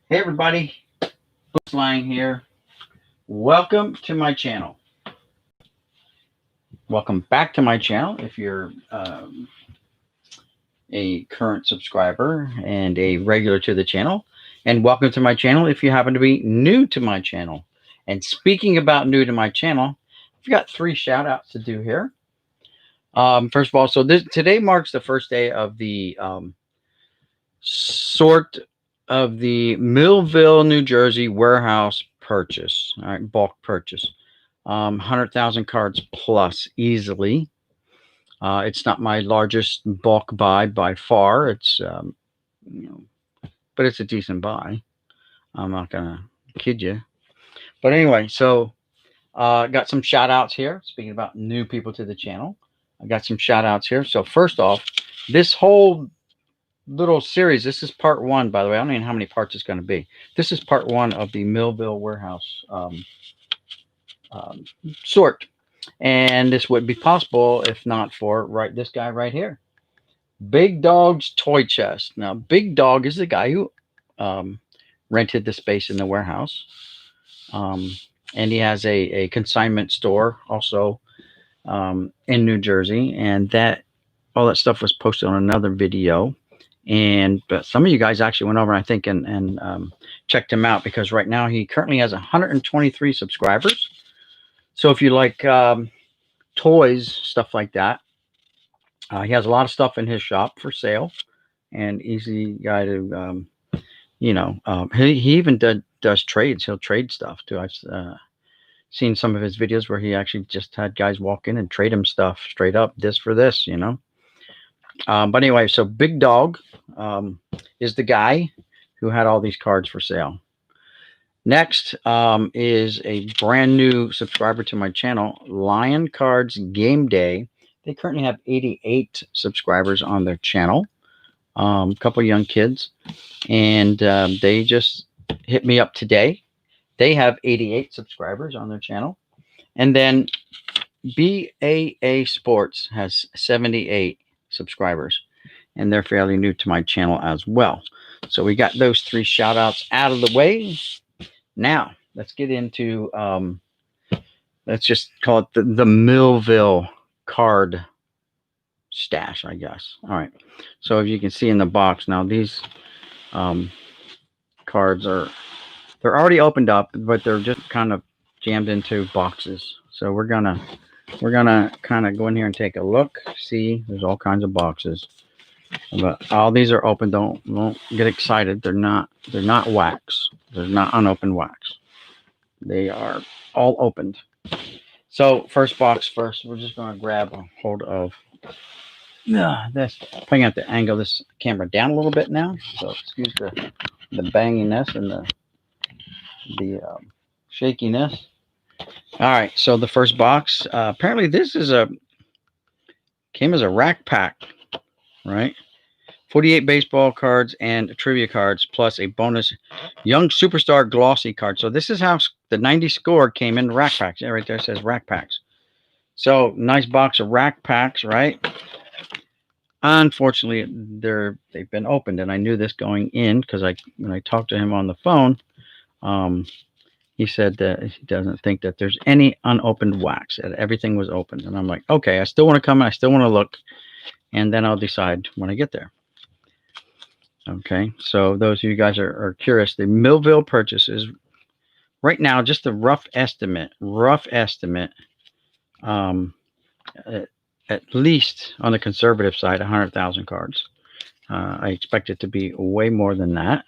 Hey everybody, Books Lying here. Welcome to my channel. Welcome back to my channel if you're a current subscriber and a regular to the channel. And welcome to my channel if you happen to be new to my channel. And speaking about new to my channel, I've got 3 shout outs to do here. First of all, today marks the first day of the sort of the Millville, New Jersey warehouse purchase. All right, bulk purchase. 100,000 cards plus easily. It's not my largest bulk buy by far. It's but it's a decent buy. I'm not gonna kid you. But anyway, so got some shout outs here. Speaking about new people to the channel, I got some shout outs here. So first off, this whole little series, this is part 1, by the way. I don't even know how many parts it's going to be. This is part 1 of the Millville warehouse sort. And this wouldn't be possible if not for this guy right here, Big Dog's Toy Chest. Now, Big Dog is the guy who rented the space in the warehouse, and he has a consignment store also in New Jersey, and all that stuff was posted on another video. And but some of you guys actually went over, I think, and checked him out, because right now he currently has 123 subscribers. So if you like toys, stuff like that, he has a lot of stuff in his shop for sale, and easy guy to, he even does trades. He'll trade stuff too. I've seen some of his videos where he actually just had guys walk in and trade him stuff straight up, this for this, But anyway, so Big Dog is the guy who had all these cards for sale. Next is a brand new subscriber to my channel, Lion Cards Game Day. They currently have 88 subscribers on their channel, a couple young kids, and they just hit me up today. They have 88 subscribers on their channel. And then BAA Sports has 78 subscribers, and they're fairly new to my channel as well. So we got those 3 shout outs out of the way. Now let's get into let's just call it the Millville card stash, I guess. All right, so if you can see in the box now, these cards they're already opened up, but they're just kind of jammed into boxes. So we're gonna kind of go in here and take a look. See, there's all kinds of boxes, but all these are open. Don't get excited. They're not wax. They're not unopened wax. They are all opened. So first box first, we're just going to grab a hold of this. I'm going to have to angle this camera down a little bit now, so excuse the banginess and the shakiness. All right, so the first box, apparently this is came as a rack pack, right? 48 baseball cards and trivia cards, plus a bonus Young Superstar glossy card. So this is how the 90 score came in rack packs. Yeah, right there it says rack packs. So nice box of rack packs, right? Unfortunately, they've been opened, and I knew this going in because when I talked to him on the phone, he said that he doesn't think that there's any unopened wax. That everything was opened, and I'm like, okay, I still want to come. I still want to look, and then I'll decide when I get there. Okay, so those of you guys are curious, the Millville purchases right now, just a rough estimate, at least on the conservative side, 100,000 cards. I expect it to be way more than that,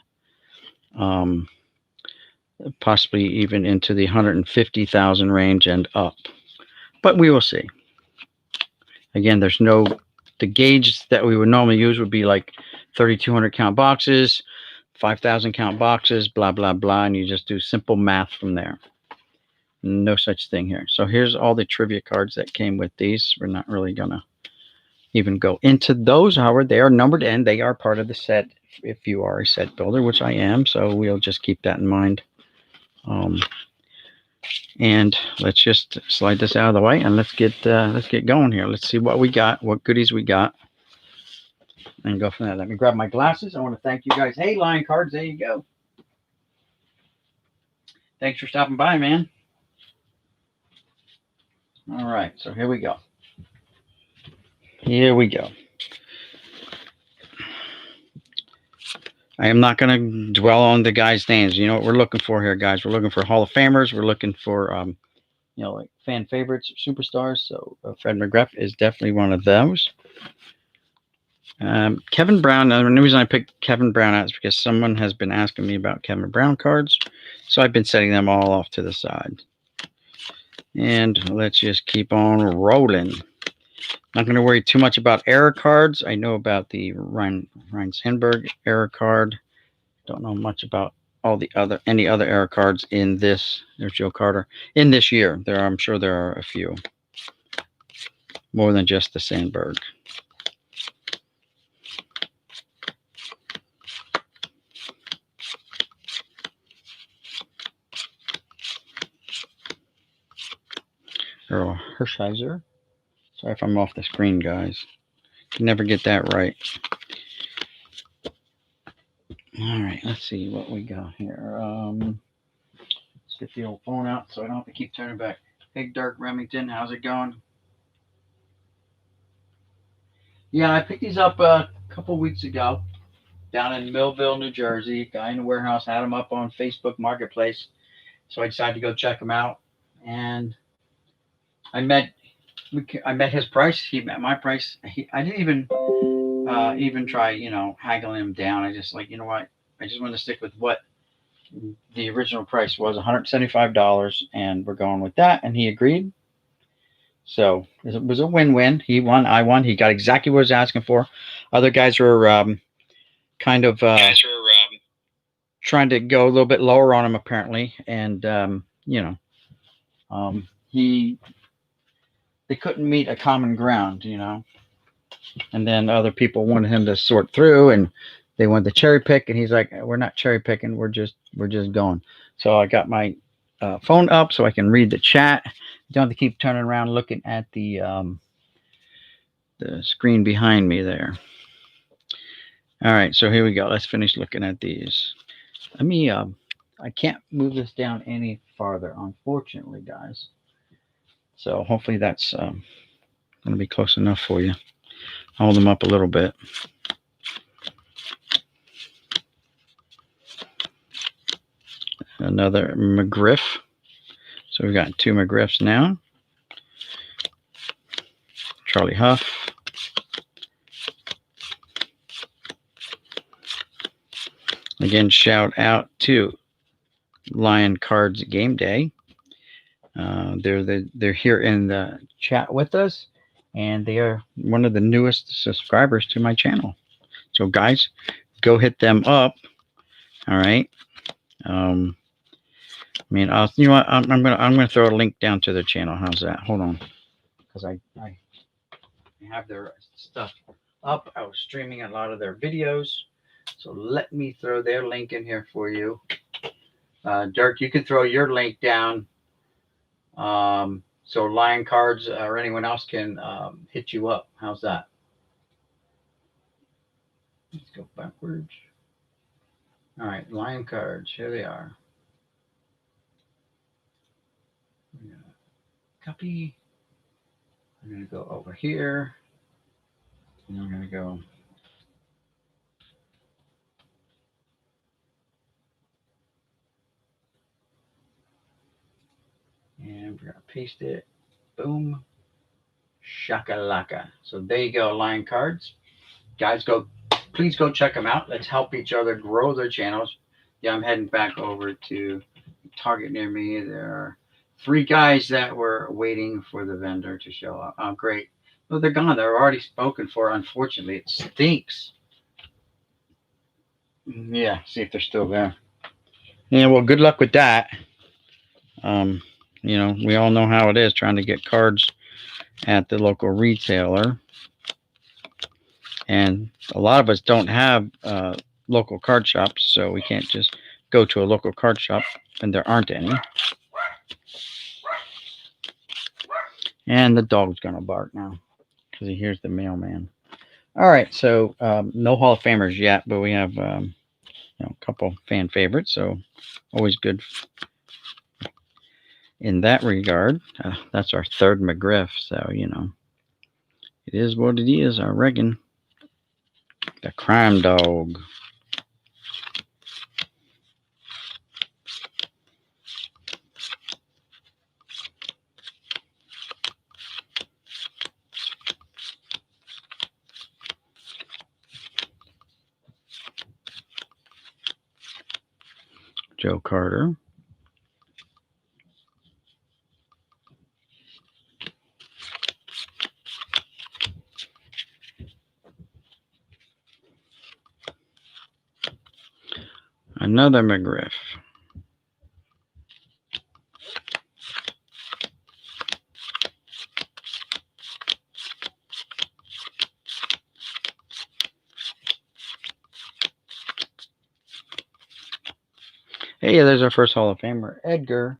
possibly even into the 150,000 range and up, but we will see. Again, there's the gauge that we would normally use would be like 3,200 count boxes, 5,000 count boxes, blah, blah, blah. And you just do simple math from there. No such thing here. So here's all the trivia cards that came with these. We're not really going to even go into those. However, they are numbered and they are part of the set if you are a set builder, which I am. So we'll just keep that in mind. And let's just slide this out of the way and let's get going here. Let's see what we got, what goodies we got, and go from there. Let me grab my glasses. I want to thank you guys. Hey, Lion Cards, there you go. Thanks for stopping by, man. All right, so here we go. Here we go. I am not going to dwell on the guys' names. You know what we're looking for here, guys? We're looking for Hall of Famers. We're looking for, like fan favorites, superstars. So Fred McGriff is definitely one of those. Kevin Brown. The reason I picked Kevin Brown out is because someone has been asking me about Kevin Brown cards. So I've been setting them all off to the side. And let's just keep on rolling. Not going to worry too much about error cards. I know about the Ryan Sandberg error card. Don't know much about any other error cards in this. There's Joe Carter in this year. I'm sure there are a few more than just the Sandberg. Earl Hershiser. Sorry if I'm off the screen, guys. Can never get that right. All right, let's see what we got here. Let's get the old phone out so I don't have to keep turning back. Hey, Dirk Remington, how's it going? Yeah, I picked these up a couple weeks ago down in Millville, New Jersey. A guy in the warehouse had them up on Facebook Marketplace, so I decided to go check them out. And I met his price. He met my price. I didn't even try, haggling him down. I just you know what? I just want to stick with what the original price was, $175, and we're going with that. And he agreed. So it was a win-win. He won, I won. He got exactly what I was asking for. Other guys were kind of trying to go a little bit lower on him, apparently, and they couldn't meet a common ground, And then other people wanted him to sort through, and they wanted to cherry pick, and he's like, "We're not cherry picking. We're just going." So I got my phone up so I can read the chat. You don't have to keep turning around looking at the screen behind me there. All right, so here we go. Let's finish looking at these. Let me. I can't move this down any farther, unfortunately, guys. So hopefully that's going to be close enough for you. Hold them up a little bit. Another McGriff. So we've got 2 McGriffs now. Charlie Huff. Again, shout out to Lion Cards Game Day. They're here in the chat with us, and they are one of the newest subscribers to my channel. So guys, go hit them up. All right. You know what? I'm gonna throw a link down to their channel. How's that? Hold on, because I have their stuff up. I was streaming a lot of their videos, so let me throw their link in here for you. Dirk, you can throw your link down, so Lion Cards or anyone else can hit you up. How's that? Let's go backwards. All right, Lion Cards. Here they are. Copy. I'm going to go over here. And I'm going to go. And we're going to paste it. Boom. Shakalaka. So there you go, Lion Cards. Guys, please go check them out. Let's help each other grow their channels. Yeah, I'm heading back over to Target near me. There are 3 guys that were waiting for the vendor to show up. Oh, great. Well, they're gone. They're already spoken for. Unfortunately, it stinks. Yeah, see if they're still there. Yeah, well, good luck with that. We all know how it is trying to get cards at the local retailer. And a lot of us don't have local card shops, so we can't just go to a local card shop, and there aren't any. And the dog's going to bark now because he hears the mailman. All right, so no Hall of Famers yet, but we have a couple fan favorites, so always good in that regard. That's our third McGriff, so you know, it is what it is, I reckon. The crime dog. Joe Carter. Another McGriff. Hey, there's our first Hall of Famer, Edgar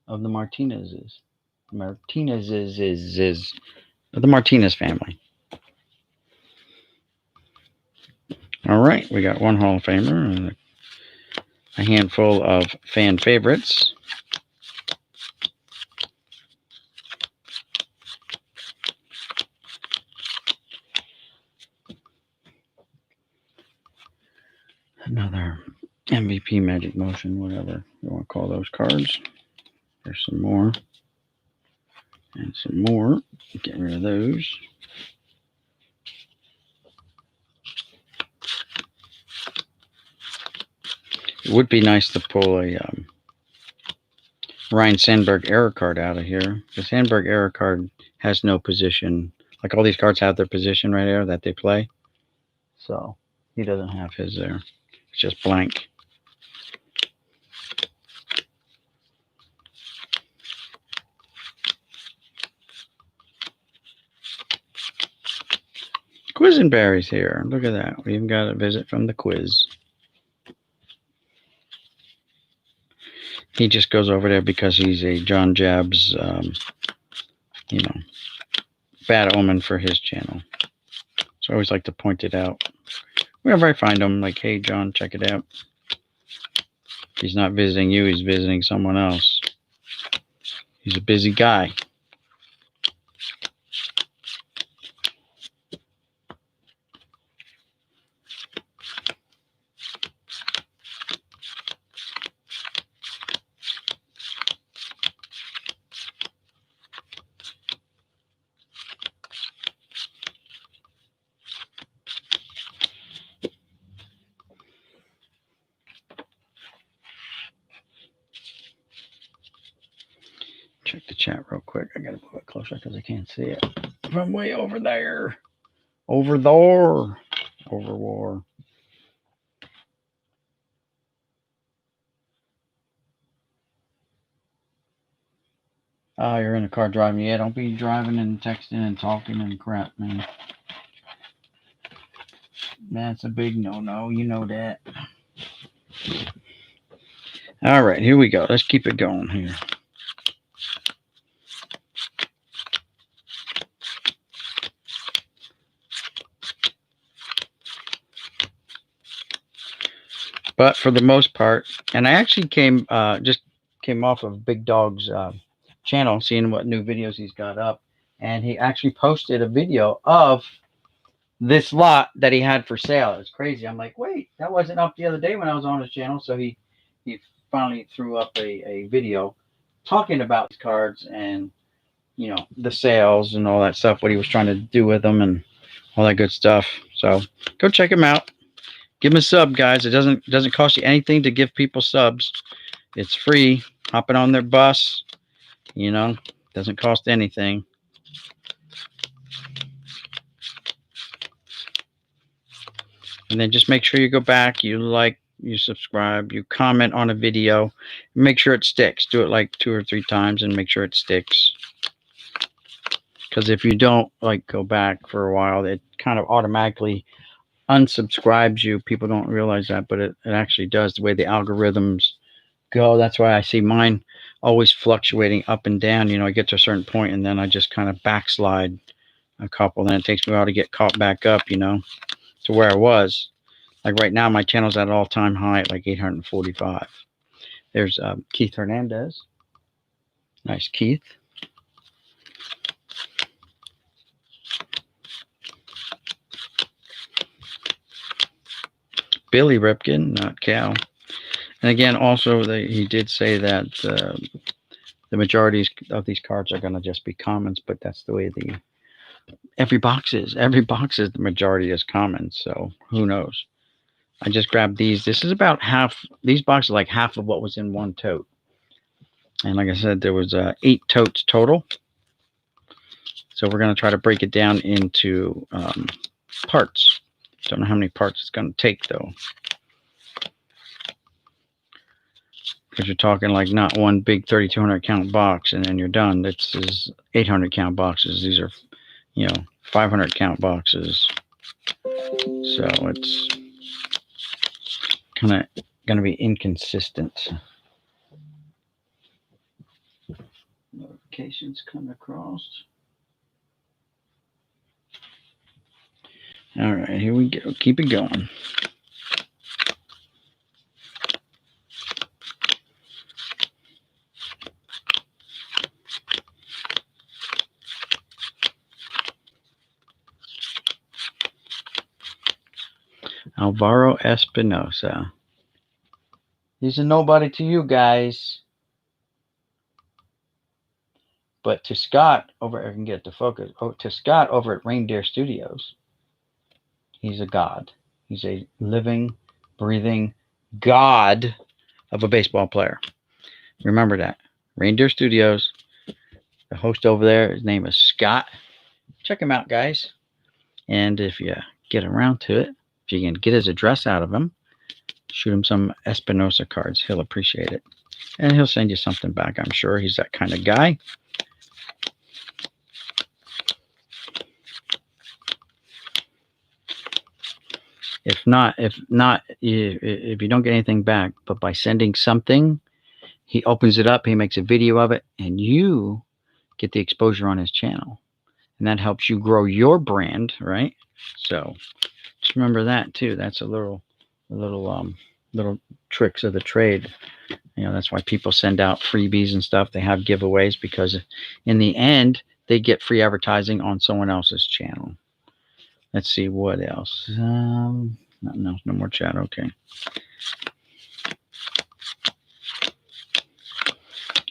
of the Martinezes. Martinezes is the Martinez family. All right, we got one Hall of Famer and a handful of fan favorites. Another MVP Magic Motion, whatever you want to call those cards. There's some more. And some more. Get rid of those. It would be nice to pull a Ryan Sandberg error card out of here. The Sandberg error card has no position. Like all these cards have their position right there that they play. So he doesn't have his there. It's just blank. Quisenberry's here. Look at that. We even got a visit from the quiz. He just goes over there because he's a John Jabs, you know, bad omen for his channel. So I always like to point it out. Whenever I find him, like, hey, John, check it out. If he's not visiting you, he's visiting someone else. He's a busy guy. Check the chat real quick. I gotta move it closer because I can't see it from way over there. Over there. Over war. Oh, you're in the car driving. Yeah, don't be driving and texting and talking and crap, man. That's a big no-no. You know that. All right, here we go. Let's keep it going here. But for the most part, and I actually just came off of Big Dog's channel, seeing what new videos he's got up, and he actually posted a video of this lot that he had for sale. It's crazy. I'm like, wait, that wasn't up the other day when I was on his channel. So he finally threw up a video talking about these cards and, you know, the sales and all that stuff, what he was trying to do with them and all that good stuff. So go check him out. Give him a sub, guys. It doesn't cost you anything to give people subs. It's free. Hopping on their bus, you know, doesn't cost anything. And then just make sure you go back, you like, you subscribe, you comment on a video, make sure it sticks. Do it like 2 or 3 times and make sure it sticks. Because if you don't like go back for a while, it kind of automatically unsubscribes you. People don't realize that, but it actually does, the way the algorithms go. That's why I see mine always fluctuating up and down. You know, I get to a certain point and then I just kind of backslide a couple. Then it takes me a while to get caught back up, you know, to where I was. Like right now, my channel's at an all-time high at like 845. There's Keith Hernandez. Nice Keith. Billy Ripken, not Cal. And again, also he did say that the majority of these cards are going to just be commons, but that's the way every box is. Every box is the majority is commons, so who knows? I just grabbed these. This is about half. These boxes are like half of what was in one tote. And like I said, there was 8 totes total. So we're going to try to break it down into parts. Don't know how many parts it's going to take, though. Because you're talking like not one big 3,200 count box and then you're done. This is 800 count boxes. These are, 500 count boxes. So it's kind of going to be inconsistent. Notifications come across. All right, here we go. Keep it going. Alvaro Espinosa. He's a nobody to you guys. But to Scott over, I can get to focus. Oh, to Scott over at Reindeer Studios, he's a god. He's a living, breathing god of a baseball player. Remember that. Reindeer Studios, the host over there, his name is Scott. Check him out, guys. And if you get around to it, if you can get his address out of him, shoot him some Espinosa cards. He'll appreciate it. And he'll send you something back, I'm sure. He's that kind of guy. If you don't get anything back, but by sending something, he opens it up, he makes a video of it, and you get the exposure on his channel. And that helps you grow your brand, right? So just remember that too. That's a little tricks of the trade. That's why people send out freebies and stuff. They have giveaways because in the end, they get free advertising on someone else's channel. Let's see what else. No more chat. Okay.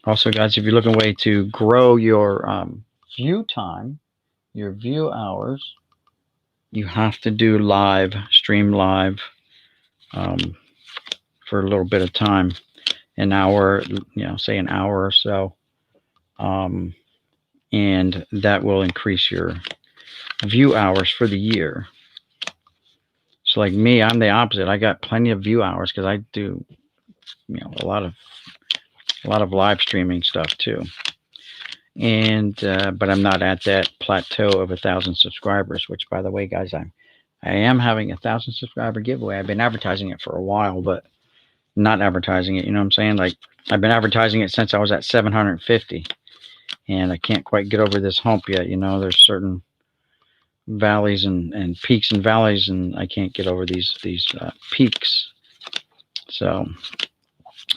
Also, guys, if you're looking a way to grow your view time, your view hours, you have to do stream live for a little bit of time, an hour, say an hour or so. And that will increase your view hours for the year. So like me, I'm the opposite. I got plenty of view hours because I do, a lot of live streaming stuff too. And but I'm not at that plateau of 1,000 subscribers. Which, by the way, guys, I am having a 1,000 subscriber giveaway. I've been advertising it for a while, but not advertising it. You know what I'm saying? Like I've been advertising it since I was at 750, and I can't quite get over this hump yet. There's certain valleys and peaks and valleys, and I can't get over these peaks. So,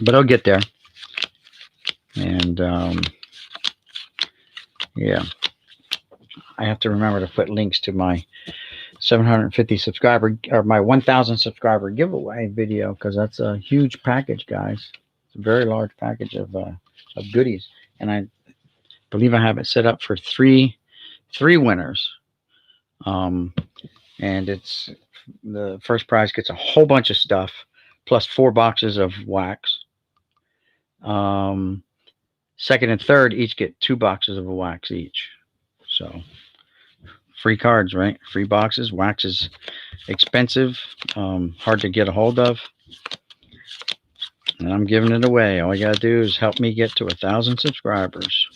but I'll get there. And yeah, I have to remember to put links to my 750 subscriber or my 1,000 subscriber giveaway video, because that's a huge package, guys. It's a very large package of goodies, and I believe I have it set up for three winners. And it's the first prize gets a whole bunch of stuff plus 4 boxes of wax. Second and third each get 2 boxes of wax each. So free cards, right? Free boxes. Wax is expensive, hard to get a hold of, and I'm giving it away. All you gotta do is help me get to 1,000 subscribers.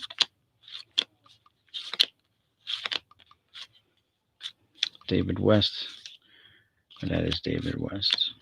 David West. That is David West.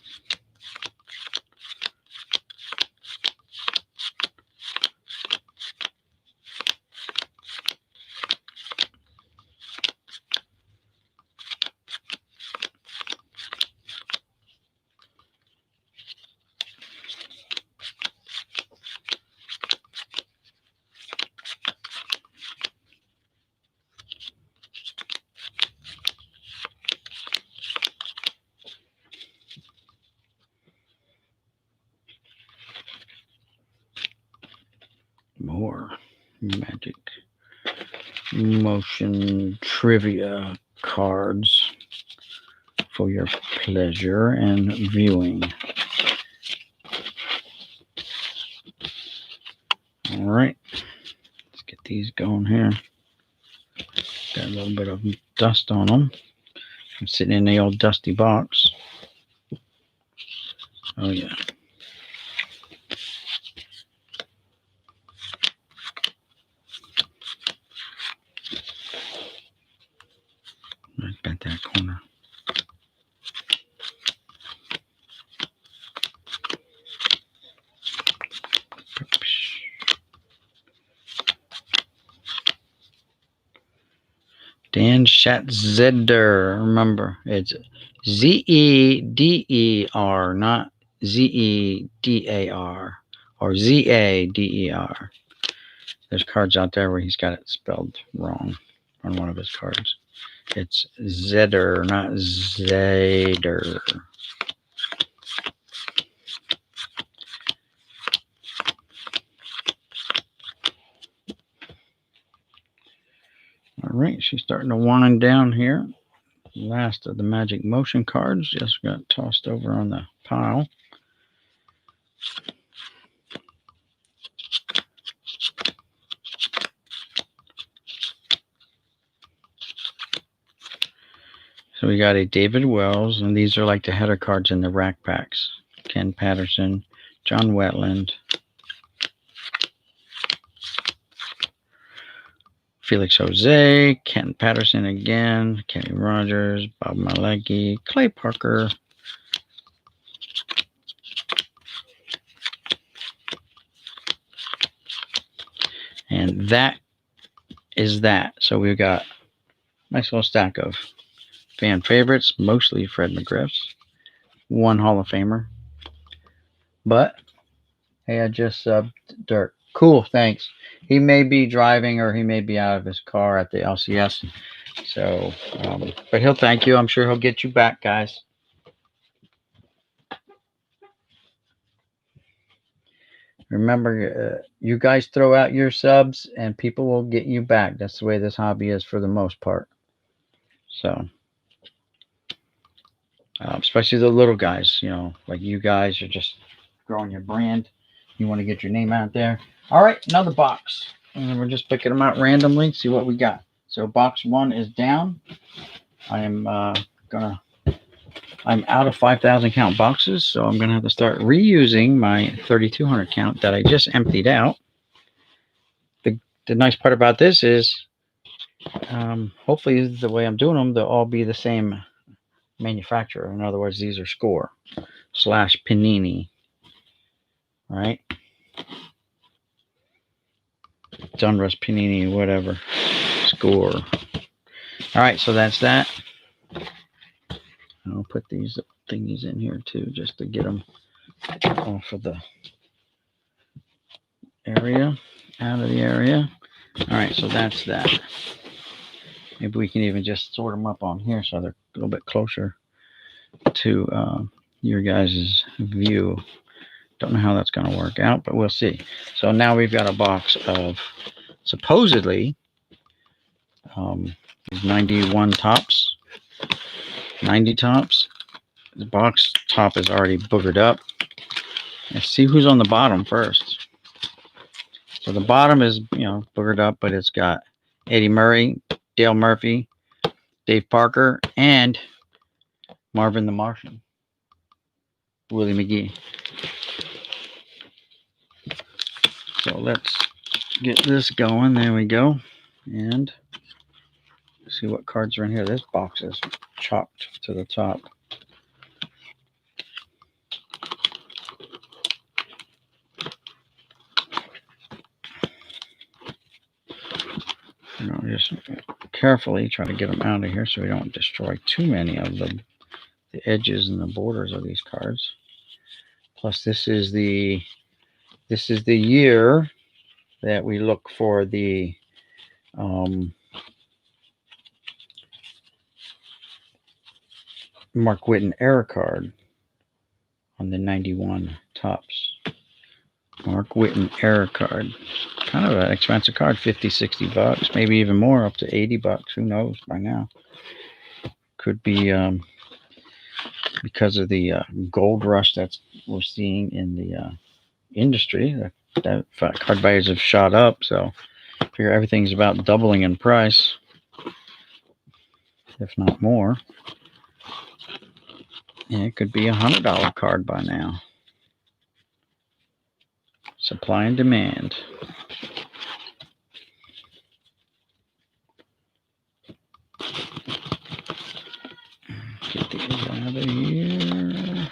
more Magic Motion trivia cards for your pleasure and viewing. All right, let's get these going here. Got a little bit of dust on them. I'm sitting in the old dusty box. Oh yeah. I bent that corner. Dan Schatzeder. Remember, it's Zeder, not Zedar or Zader. There's cards out there where he's got it spelled wrong on one of his cards. It's Zeder, not Zader. All right, she's starting to wind down here. Last of the Magic Motion cards just got tossed over on the pile. So we got a David Wells, and these are like the header cards in the rack packs. Ken Patterson, John Wetland, Felix Jose, Ken Patterson again, Kenny Rogers, Bob Malecki, Clay Parker, and that is that. So we've got a nice little stack of fan favorites, mostly Fred McGriff's, one Hall of Famer. But hey, I just subbed Dirk. Cool, thanks. He may be driving or he may be out of his car at the LCS. So, but he'll thank you. I'm sure he'll get you back, guys. Remember, you guys throw out your subs and people will get you back. That's the way this hobby is for the most part. So, especially the little guys, you know, like you guys are just growing your brand. You want to get your name out there. All right, another box. And we're just picking them out randomly, see what we got. So box one is down. I am I'm out of 5,000 count boxes, so I'm gonna have to start reusing my 3,200 count that I just emptied out. The nice part about this is, hopefully the way I'm doing them, they'll all be the same manufacturer. In other words, these are Score / Panini, right? Donruss, Panini, whatever. Score. All right, so that's that. I'll put these thingies in here too, just to get them off of the area, out of the area. All right, so that's that. Maybe we can even just sort them up on here so they're a little bit closer to your guys' view. Don't know how that's going to work out, but we'll see. So now we've got a box of supposedly 91 tops, 90 tops. The box top is already boogered up. Let's see who's on the bottom first. So the bottom is, boogered up, but it's got Eddie Murray, Dale Murphy, Dave Parker, and Marvin the Martian, Willie McGee. So let's get this going. There we go. And see what cards are in here. This box is chopped to the top. Just carefully try to get them out of here so we don't destroy too many of the edges and the borders of these cards. Plus, this is the year that we look for the Mark Whitten error card on the 91 tops. Mark Whitten error card. Kind of an expensive card, 50, 60 bucks, maybe even more, up to 80 bucks. Who knows by now? Could be because of the gold rush that we're seeing in the industry. That card values have shot up, so I figure everything's about doubling in price, if not more. Yeah, it could be $100 card by now. Supply and demand. Get these out of here.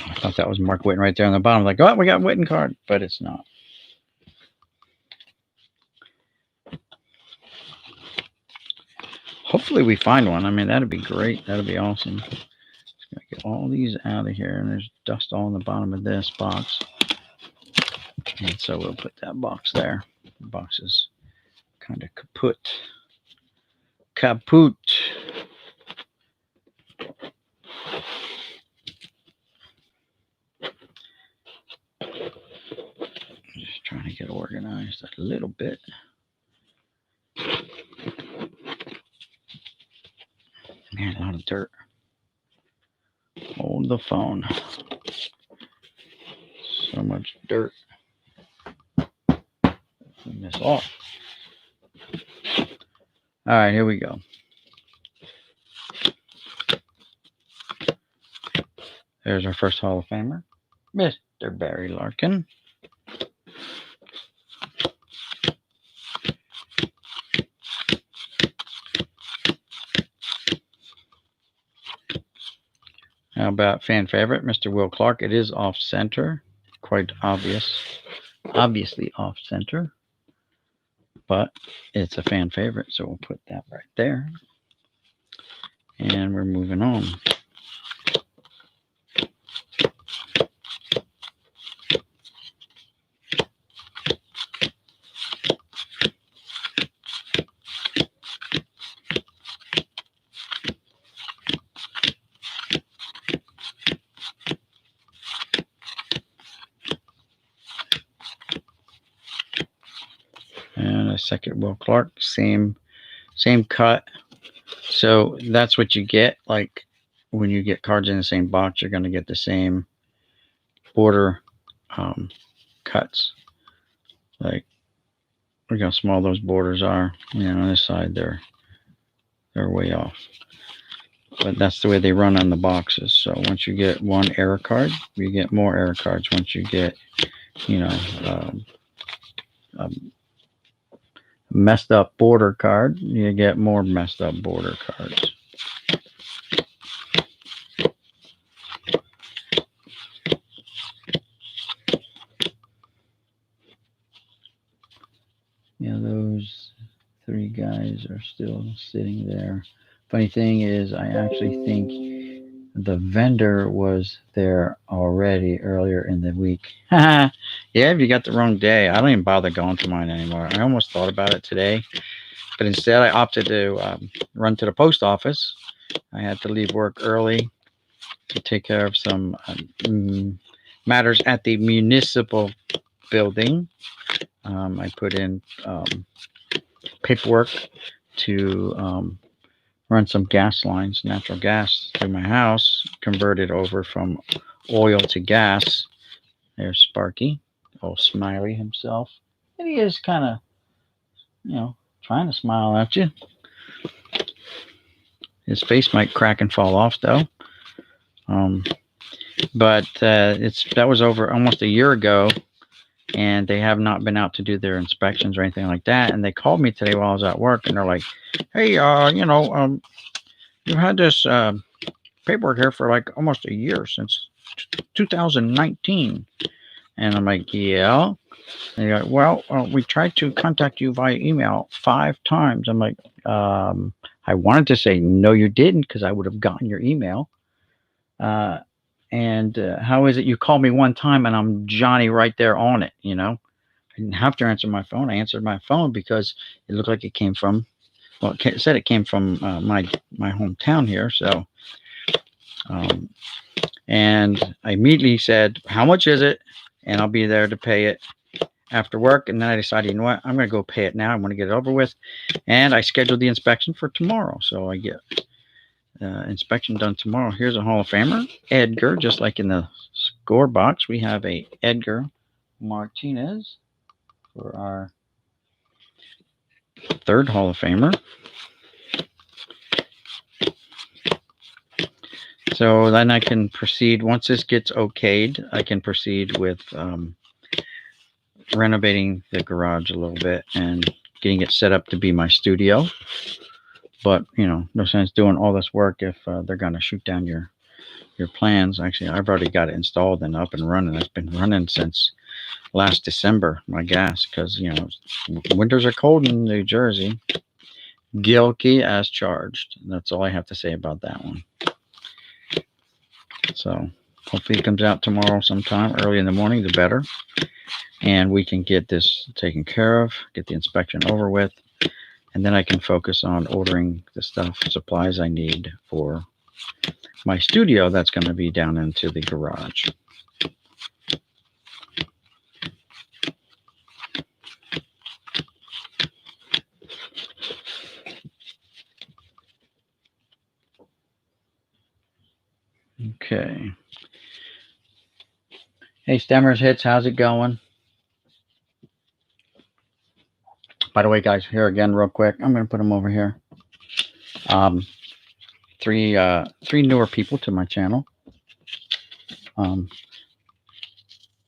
I thought that was Mark Whitten right there on the bottom. Like, oh, we got Whitten card, but it's not. Hopefully we find one. I mean, that'd be great. That'd be awesome. Just gotta get all these out of here, and there's dust all in the bottom of this box. And so we'll put that box there. The box is kind of kaput. Kaput. Just trying to get organized a little bit. Man, a lot of dirt. Hold the phone. So much dirt. Clean this off. All right, here we go. There's our first Hall of Famer, Mr. Barry Larkin. How about fan favorite, Mr. Will Clark? It is off center, quite obviously off center, but it's a fan favorite, so we'll put that right there. And we're moving on. And a second Will Clark, same cut. So that's what you get. Like when you get cards in the same box, you're going to get the same border cuts. Like look how small those borders are. You know, on this side they're way off. But that's the way they run on the boxes. So once you get one error card, you get more error cards. Once you get, you know, messed up border card, you get more messed up border cards. Yeah, those three guys are still sitting there. Funny thing is, I actually think the vendor was there already earlier in the week. Yeah, if you got the wrong day, I don't even bother going to mine anymore. I almost thought about it today, but instead I opted to run to the post office. I had to leave work early to take care of some matters at the municipal building. I put in paperwork to run some gas lines, natural gas, through my house, converted over from oil to gas. There's Sparky, old Smiley himself. And he is kind of, you know, trying to smile at you. His face might crack and fall off, though. But that was over almost a year ago, and they have not been out to do their inspections or anything like that. And they called me today while I was at work, and they're like, "Hey, you know, you've had this paperwork here for like almost a year, since 2019. And I'm like, yeah. And they're like, well, we tried to contact you via email 5 times. I'm like, I wanted to say, no, you didn't, because I would have gotten your email. And how is it you called me one time and I'm Johnny right there on it, you know? I didn't have to answer my phone. I answered my phone because it looked like it came from, well, it said it came from my hometown here. So And I immediately said, how much is it? And I'll be there to pay it after work. And then I decided, you know what, I'm going to go pay it now. I want to get it over with. And I scheduled the inspection for tomorrow. So I get inspection done tomorrow. Here's a Hall of Famer, Edgar, just like in the score box. We have a Edgar Martinez for our third Hall of Famer. So then I can proceed, once this gets okayed, I can proceed with renovating the garage a little bit and getting it set up to be my studio. But, you know, no sense doing all this work if they're going to shoot down your plans. Actually, I've already got it installed and up and running. It's been running since last December, my gas, because, you know, winters are cold in New Jersey. Guilty as charged. That's all I have to say about that one. So hopefully it comes out tomorrow sometime, early in the morning, the better. And we can get this taken care of, get the inspection over with, and then I can focus on ordering the supplies I need for my studio that's going to be down into the garage. Okay. Hey, Stemmers Hits, how's it going? By the way, guys, here again, real quick, I'm going to put them over here. Three newer people to my channel.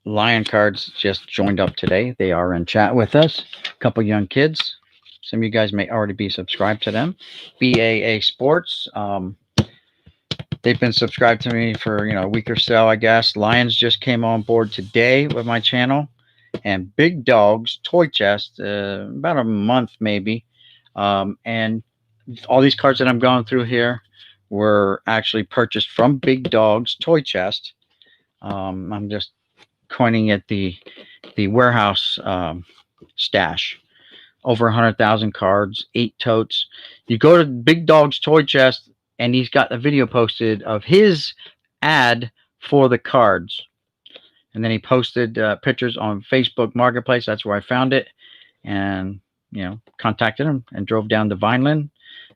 Lion Cards just joined up today. They are in chat with us. A couple young kids. Some of you guys may already be subscribed to them. BAA Sports. They've been subscribed to me for, you know, a week or so, I guess. Lions just came on board today with my channel. And Big Dog's Toy Chest, about a month maybe. And all these cards that I'm going through here were actually purchased from Big Dog's Toy Chest. I'm just coining it the warehouse stash. Over 100,000 cards, 8 totes. You go to Big Dog's Toy Chest, and he's got a video posted of his ad for the cards. And then he posted pictures on Facebook Marketplace. That's where I found it. And, you know, contacted him and drove down to Vineland,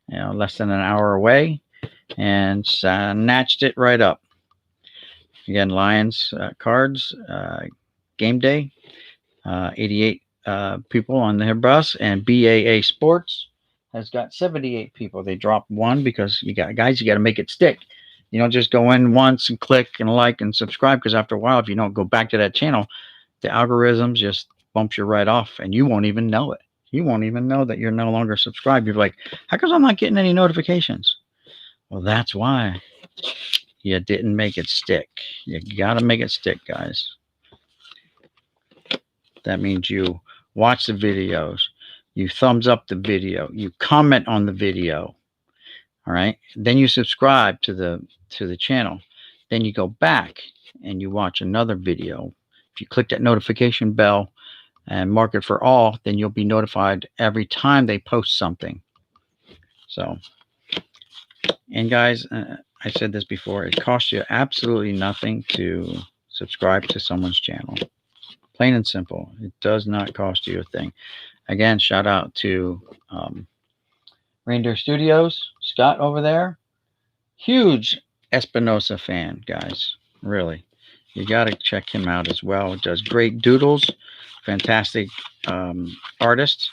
you know, less than an hour away, and snatched it right up. Again, Lions cards, game day, 88 people on their bus, and BAA Sports has got 78 people. They dropped one because you got to make it stick. You don't just go in once and click and like and subscribe, because after a while, if you don't go back to that channel, the algorithms just bumps you right off, and you won't even know it. You won't even know that you're no longer subscribed. You're like, how come I'm not getting any notifications? Well, that's why you didn't make it stick. You got to make it stick, guys. That means you watch the videos, you thumbs up the video, you comment on the video. All right. Then you subscribe to the channel. Then you go back and you watch another video. If you click that notification bell and mark it for all, then you'll be notified every time they post something. So, and guys, I said this before, it costs you absolutely nothing to subscribe to someone's channel. Plain and simple. It does not cost you a thing. Again, shout out to Reindeer Studios, Scott over there. Huge Espinosa fan, guys. Really. You got to check him out as well. Does great doodles. Fantastic artist.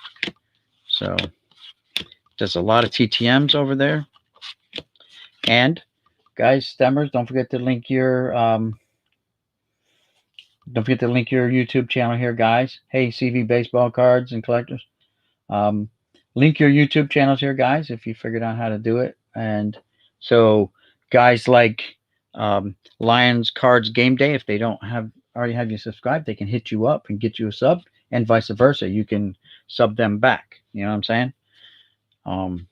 So, does a lot of TTMs over there. And, guys, Stemmers, don't forget to link your YouTube channel here, guys. Hey, CV Baseball Cards and Collectors. Link your YouTube channels here, guys, if you figured out how to do it. And so guys like Lions Cards Game Day, if they don't already have you subscribed, they can hit you up and get you a sub, and vice versa. You can sub them back. You know what I'm saying?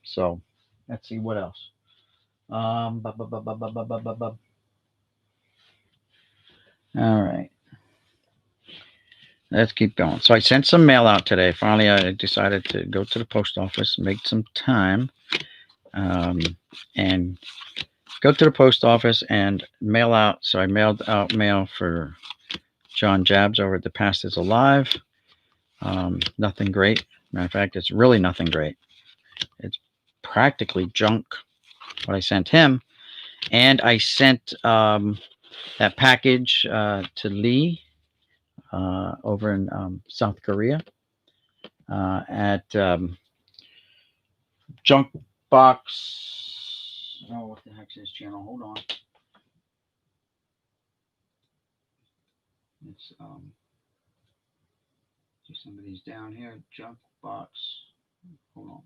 So let's see what else. All right. Let's keep going. So I sent some mail out today. Finally, I decided to go to the post office, make some time, and go to the post office and mail out. So I mailed out mail for John Jabs over at The Past is Alive. Nothing great. Matter of fact, it's really nothing great. It's practically junk what I sent him. And I sent that package to Lee over in South Korea at Junk Box. Oh, what the heck's his channel? Hold on. It's do some of these down here. Junk Box. Hold on.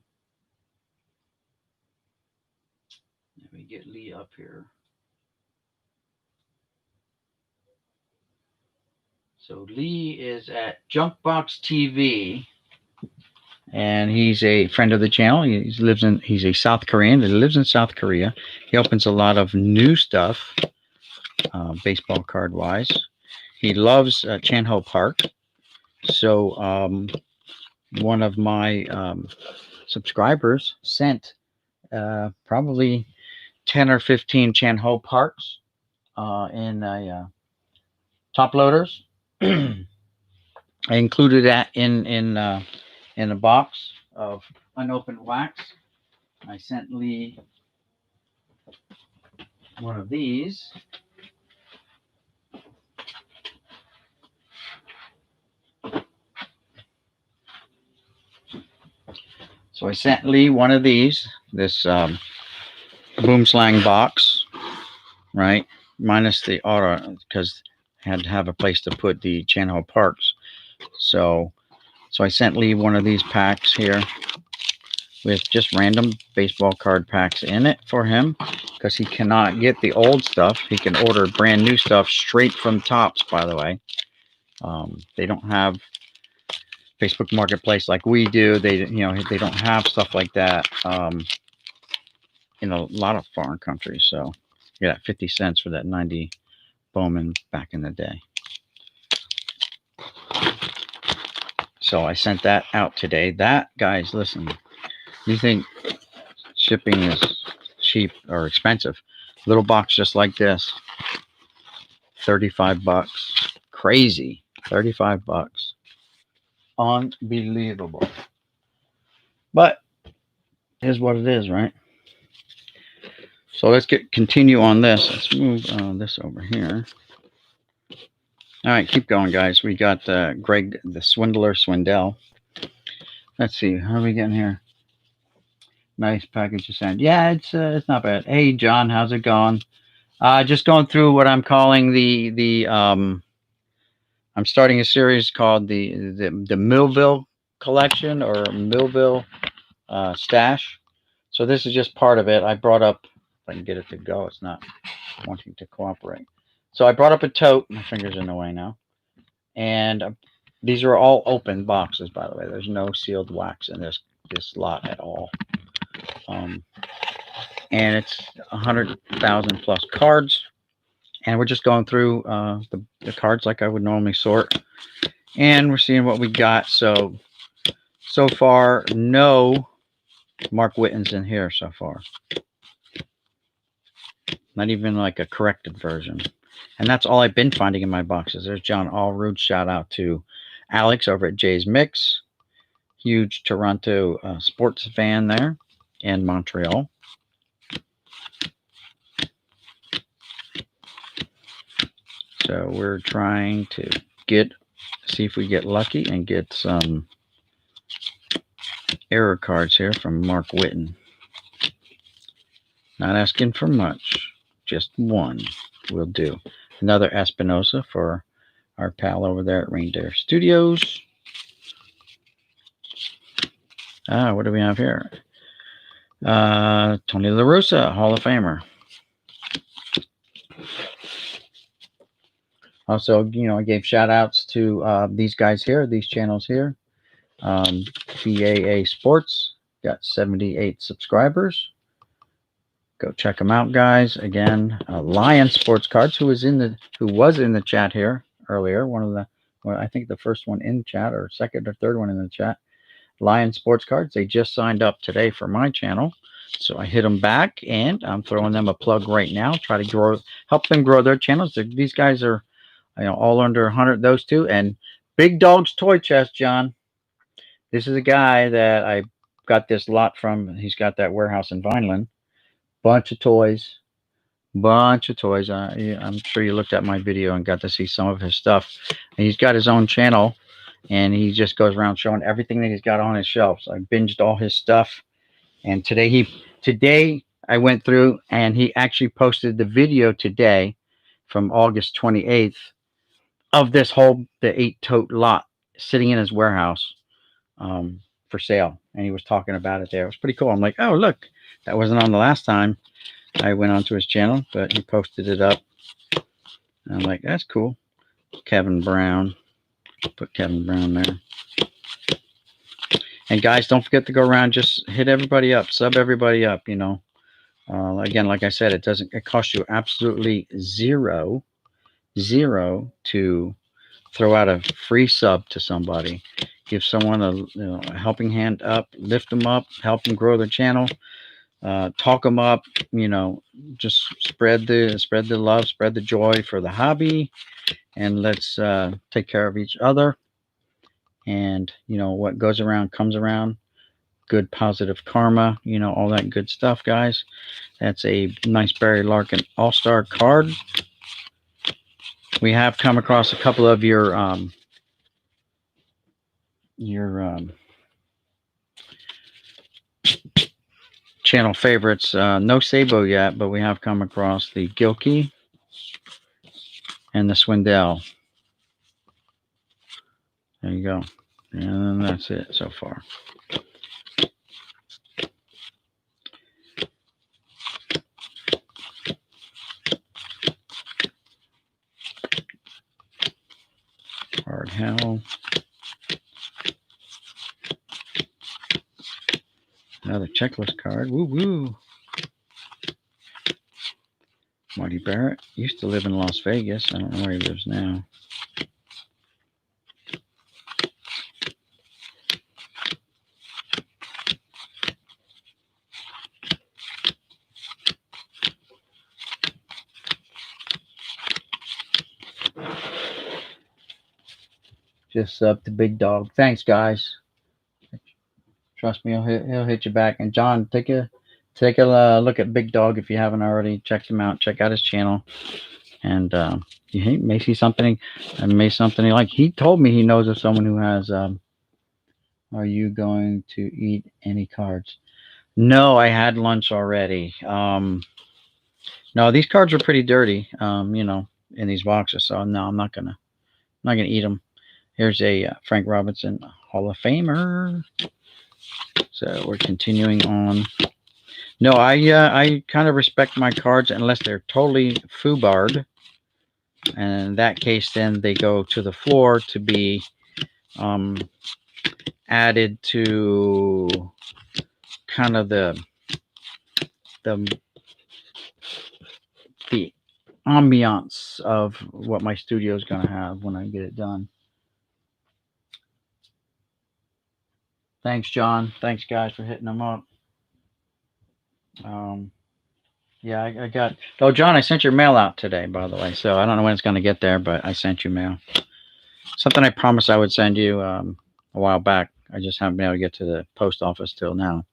Let me get Lee up here. So Lee is at Junkbox TV, and he's a friend of the channel. He's a South Korean that lives in South Korea. He opens a lot of new stuff, baseball card wise. He loves Chan-Ho Park. So one of my subscribers sent probably 10 or 15 Chan-Ho Parks in a top loaders. I included that in a box of unopened wax. I sent Lee one of these. So I sent Lee one of these, this boom slang box, right? Minus the auto, because I had to have a place to put the Chan-Ho Parks. So I sent Lee one of these packs here with just random baseball card packs in it for him, because he cannot get the old stuff. He can order brand new stuff straight from Topps, by the way. They don't have Facebook Marketplace like we do. They don't have stuff like that in a lot of foreign countries. So you got 50 cents for that 90 Bowman back in the day. So I sent that out today. That, guys, listen, you think shipping is cheap or expensive? Little box just like this, 35 bucks. Crazy. 35 bucks. Unbelievable. But here's what it is, right? So let's continue on this. Let's move this over here. All right, keep going, guys. We got Greg the Swindler Swindell. Let's see, how are we getting here? Nice package of sand. Yeah, it's not bad. Hey, John, how's it going? Just going through what I'm calling I'm starting a series called the Millville collection, or Millville stash. So this is just part of it. I brought up, if I can get it to go, it's not wanting to cooperate. So I brought up a tote. My finger's in the way now. And these are all open boxes, by the way. There's no sealed wax in this lot at all. And it's 100,000 plus cards. And we're just going through the cards like I would normally sort. And we're seeing what we got. So far, no Mark Whitten's in here so far. Not even like a corrected version. And that's all I've been finding in my boxes. There's John Allrood. Shout out to Alex over at Jay's Mix. Huge Toronto sports fan there in Montreal. So we're trying to see if we get lucky and get some error cards here from Mark Whitten. Not asking for much, just one will do. Another Espinosa for our pal over there at Reindeer Studios. What do we have here? Tony La Russa, Hall of Famer. Also, I gave shout outs to these guys here, these channels here. BAA Sports got 78 subscribers. Go check them out, guys. Again, Lion Sports Cards, who was in the chat here earlier. I think the first one in chat, or second or third one in the chat. Lion Sports Cards. They just signed up today for my channel. So I hit them back, and I'm throwing them a plug right now. Try to help them grow their channels. These guys are, all under 100. Those two, and Big Dog's Toy Chest, John. This is a guy that I got this lot from. He's got that warehouse in Vineland. Bunch of toys. Bunch of toys. Yeah, I'm sure you looked at my video and got to see some of his stuff. And he's got his own channel, and he just goes around showing everything that he's got on his shelves. I binged all his stuff, and today I went through, and he actually posted the video today from August 28th of the 8-tote lot sitting in his warehouse, for sale, and he was talking about it there. It was pretty cool. I'm like, oh look, that wasn't on the last time I went onto his channel, but he posted it up. And I'm like, that's cool. Kevin Brown. Put Kevin Brown there. And guys, don't forget to go around, just hit everybody up, sub everybody up, again, like I said, it costs you absolutely zero to throw out a free sub to somebody. Give someone a helping hand up, lift them up, help them grow their channel, talk them up, just spread the love, spread the joy for the hobby, and let's take care of each other. And what goes around comes around. Good positive karma, all that good stuff, guys. That's a nice Barry Larkin All-Star card. We have come across a couple of your channel favorites. No Sabo yet, but we have come across the Gilkey and the Swindell. There you go. And that's it so far. Hard Hell. Another checklist card. Woo woo. Marty Barrett used to live in Las Vegas. I don't know where he lives now. Just up to Big Dog. Thanks, guys. Trust me, he'll hit you back. And John, take a look at Big Dog if you haven't already. Check him out. Check out his channel, and you may see something. You like. He told me he knows of someone who has. Are you going to eat any cards? No, I had lunch already. No, these cards are pretty dirty. In these boxes, so no, I'm not gonna eat them. Here's a Frank Robinson Hall of Famer. So we're continuing on. No, I kind of respect my cards unless they're totally foobarred. And in that case, then they go to the floor to be added to kind of the ambiance of what my studio is going to have when I get it done. Thanks, John. Thanks, guys, for hitting them up. Yeah, I got. Oh, John, I sent your mail out today, by the way. So I don't know when it's going to get there, but I sent you mail. Something I promised I would send you a while back. I just haven't been able to get to the post office till now.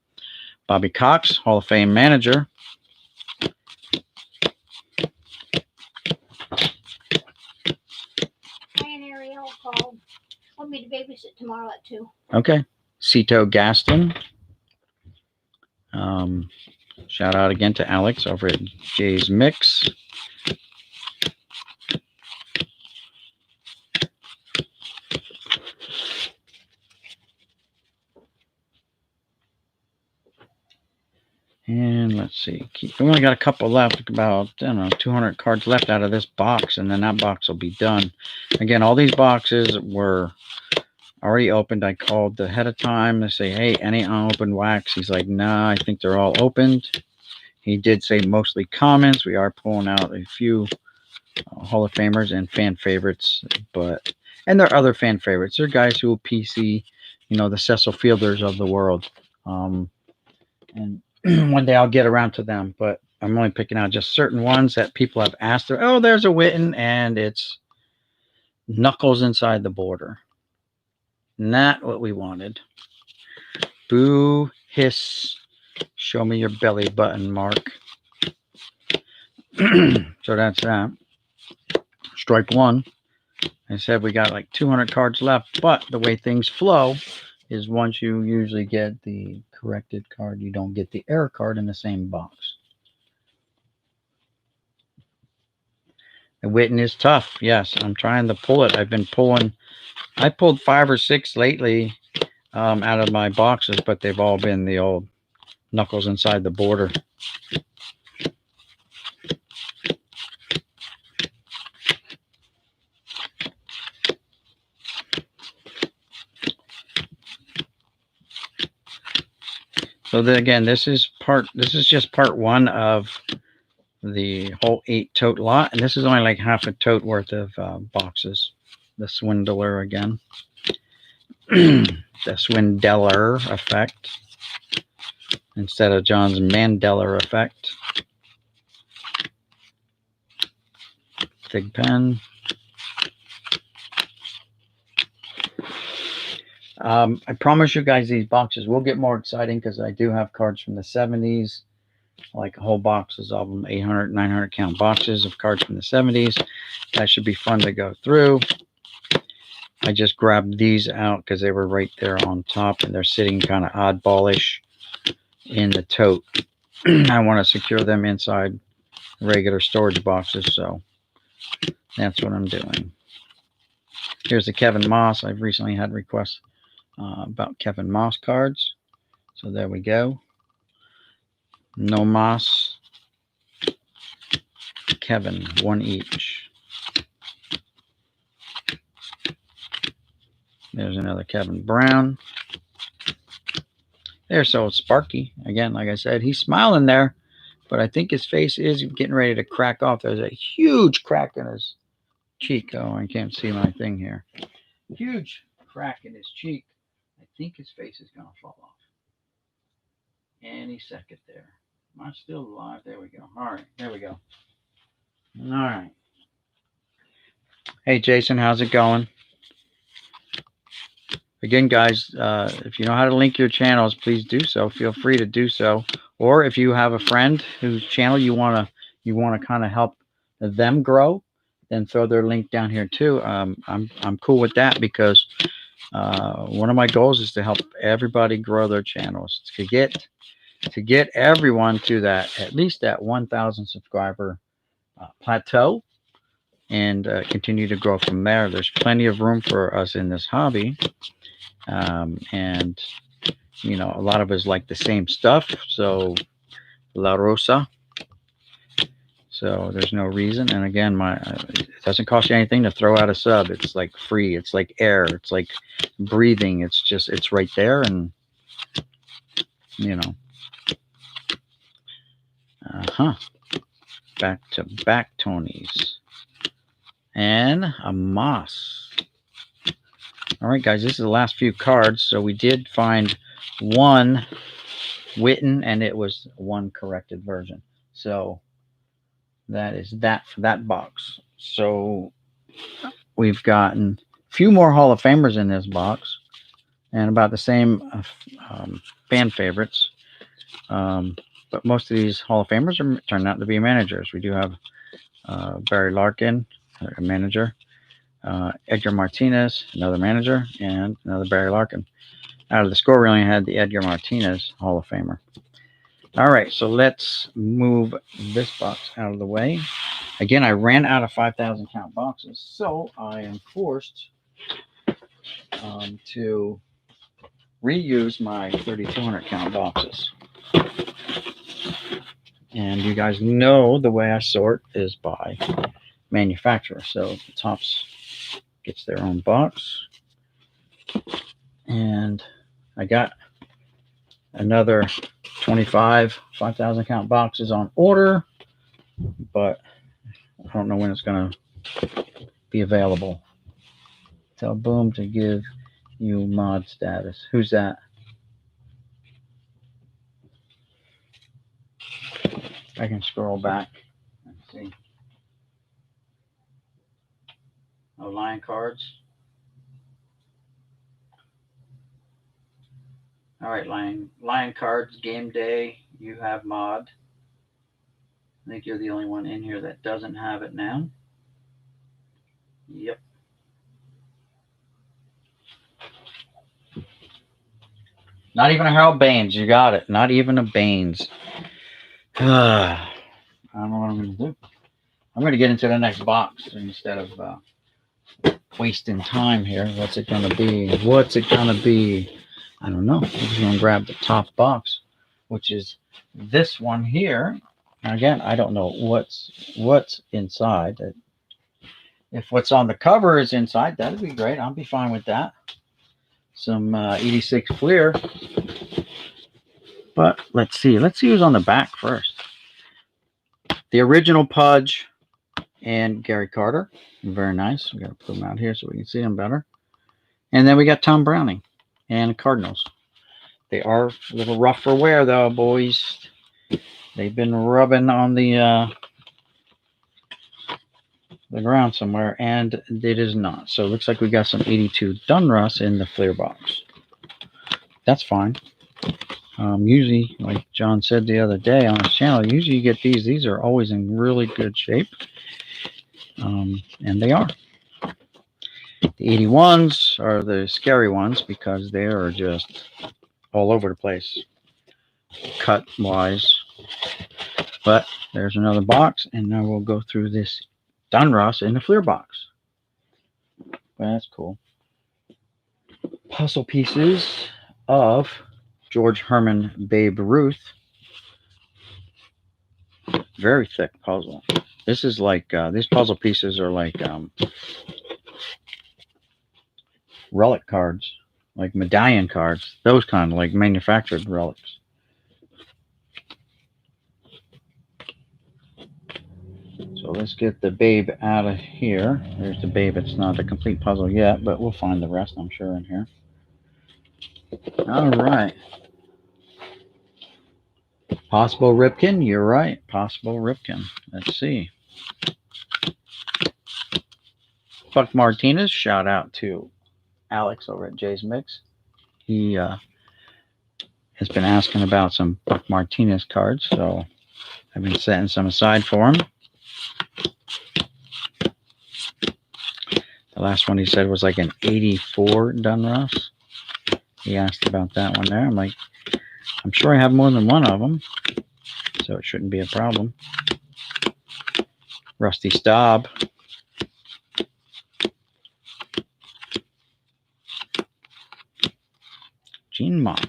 Bobby Cox, Hall of Fame manager. Ryan Ariel called. Want me to babysit tomorrow at 2. Okay. Cito Gaston. Shout out again to Alex over at Jay's Mix. And let's see. We only got a couple left, about, 200 cards left out of this box, and then that box will be done. Again, all these boxes were already opened. I called ahead of time to say, hey, any unopened wax? He's like, nah, I think they're all opened. He did say mostly comments. We are pulling out a few Hall of Famers and fan favorites, and there are other fan favorites. There are guys who will PC, the Cecil Fielders of the world. And One day I'll get around to them, but I'm only picking out just certain ones that people have asked. Oh, there's a Witten, and it's knuckles inside the border. Not what we wanted. Boo, hiss, show me your belly button, Mark. So that's that. Strike one. I said we got like 200 cards left, but the way things flow is once you usually get the corrected card, you don't get the error card in the same box. The Witten is tough. Yes, I'm trying to pull it. I pulled 5 or 6 lately out of my boxes, but they've all been the old knuckles inside the border. So then again, this is just part 1 of the whole 8 tote lot, and this is only like half a tote worth of boxes. The swindler again. The swindler effect instead of John's Mandela effect. Big pen. I promise you guys these boxes will get more exciting because I do have cards from the 70s, like whole boxes of them, 800, 900 count boxes of cards from the 70s. That should be fun to go through. I just grabbed these out because they were right there on top and they're sitting kind of oddballish in the tote. I want to secure them inside regular storage boxes, so that's what I'm doing. Here's the Kevin Moss. I've recently had requests about Kevin Moss cards, so there we go. No Moss, Kevin, 1 each. There's another Kevin Brown. There's so Sparky. Again, like I said, he's smiling there, but I think his face is getting ready to crack off. There's a huge crack in his cheek. Oh, I can't see my thing here. Huge crack in his cheek. I think his face is going to fall off. Any second there. Am I still alive? There we go. All right, there we go. All right. Hey, Jason, how's it going? Again, guys, if you know how to link your channels, please do so. Feel free to do so. Or if you have a friend whose channel you wanna kind of help them grow, then throw their link down here too. I'm cool with that because one of my goals is to help everybody grow their channels to get everyone to that at least that 1,000 subscriber plateau and continue to grow from there. There's plenty of room for us in this hobby. And you know, a lot of us like the same stuff, so La Rosa, so there's no reason. And again, it doesn't cost you anything to throw out a sub. It's like free, it's like air, it's like breathing. It's right there. And you know, back to back Tonys and a Moss. All right, guys, this is the last few cards. So we did find one Witten, and it was one corrected version. So that is that for that box. So we've gotten a few more Hall of Famers in this box, and about the same fan favorites. But most of these Hall of Famers are turned out to be managers. We do have Barry Larkin, a manager. Edgar Martinez, another manager, and another Barry Larkin. Out of the score, we only had the Edgar Martinez Hall of Famer. All right, so let's move this box out of the way. Again, I ran out of 5,000 count boxes, so I am forced to reuse my 3,200 count boxes. And you guys know the way I sort is by manufacturer. So the Topps gets their own box. And I got another 25 5,000 count boxes on order, but I don't know when it's going to be available. Tell Boom to give you mod status. Who's that? I can scroll back. Let's see. Oh, Lion cards. All right, Lion cards. Game day. You have mod. I think you're the only one in here that doesn't have it now. Yep. Not even a Harold Baines. You got it. Not even a Baines. I don't know what I'm going to do. I'm going to get into the next box instead of wasting time here. What's it going to be? What's it going to be? I don't know. I'm just going to grab the top box, which is this one here. And again, I don't know what's inside. If what's on the cover is inside, that'd be great. I'll be fine with that. Some 86 Fleer. But let's see. Let's see who's on the back first. The original Pudge and Gary Carter. Very nice. We got to put them out here so we can see them better. And then we got Tom Browning and Cardinals. They are a little rough for wear, though, boys. They've been rubbing on the ground somewhere, and it is not. So it looks like we got some 82 Dunruss in the Fleer box. That's fine. Usually, like John said the other day on his channel, usually you get these. These are always in really good shape. And they are. The 81s are the scary ones because they are just all over the place, cut-wise. But there's another box, and now we'll go through this Donruss in the Fleer box. Well, that's cool. Puzzle pieces of George Herman Babe Ruth. Very thick puzzle. This is like, these puzzle pieces are like relic cards, like medallion cards, those kind of like manufactured relics. So let's get the Babe out of here. There's the Babe. It's not a complete puzzle yet, but we'll find the rest, I'm sure, in here. All right. Possible Ripken. You're right. Possible Ripken. Let's see. Buck Martinez. Shout out to Alex over at Jay's Mix. He has been asking about some Buck Martinez cards, so I've been setting some aside for him. The last one he said was like an 84 Dunruss. He asked about that one there. I'm like, I'm sure I have more than one of them, so it shouldn't be a problem. Rusty Staub. Gene Mock.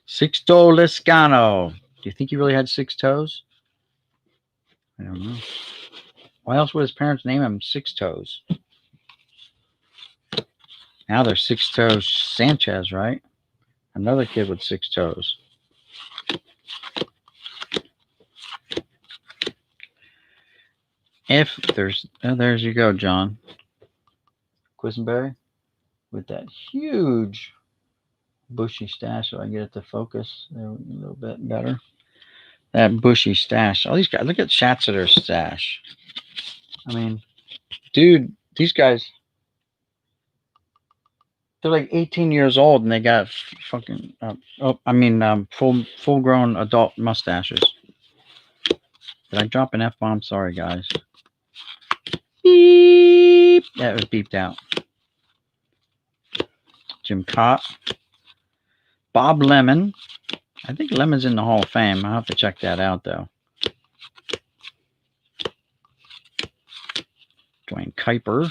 Sixto Liscano. Do you think he really had 6 toes? I don't know. Why else would his parents name him Six Toes? Now they're Six Toes Sanchez, right? Another kid with 6 toes. If there's, oh, there's you go, John Quisenberry with that huge bushy stash. So I get it to focus there a little bit better. That bushy stash. All these guys, look at Schatzer's stash. I mean, dude, these guys, they're like 18 years old and they got fucking, full grown adult mustaches. Did I drop an F-bomb? Sorry, guys. Beep. Yeah, it was beeped out. Jim Cott. Bob Lemon. I think Lemon's in the Hall of Fame. I'll have to check that out, though. Dwayne Kuiper.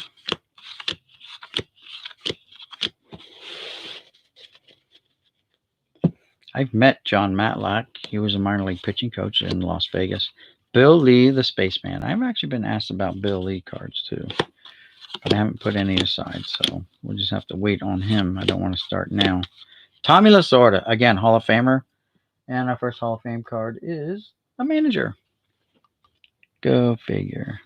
I've met John Matlack. He was a minor league pitching coach in Las Vegas. Bill Lee, the Spaceman. I've actually been asked about Bill Lee cards, too. But I haven't put any aside, so we'll just have to wait on him. I don't want to start now. Tommy Lasorda, again, Hall of Famer. And our first Hall of Fame card is a manager. Go figure.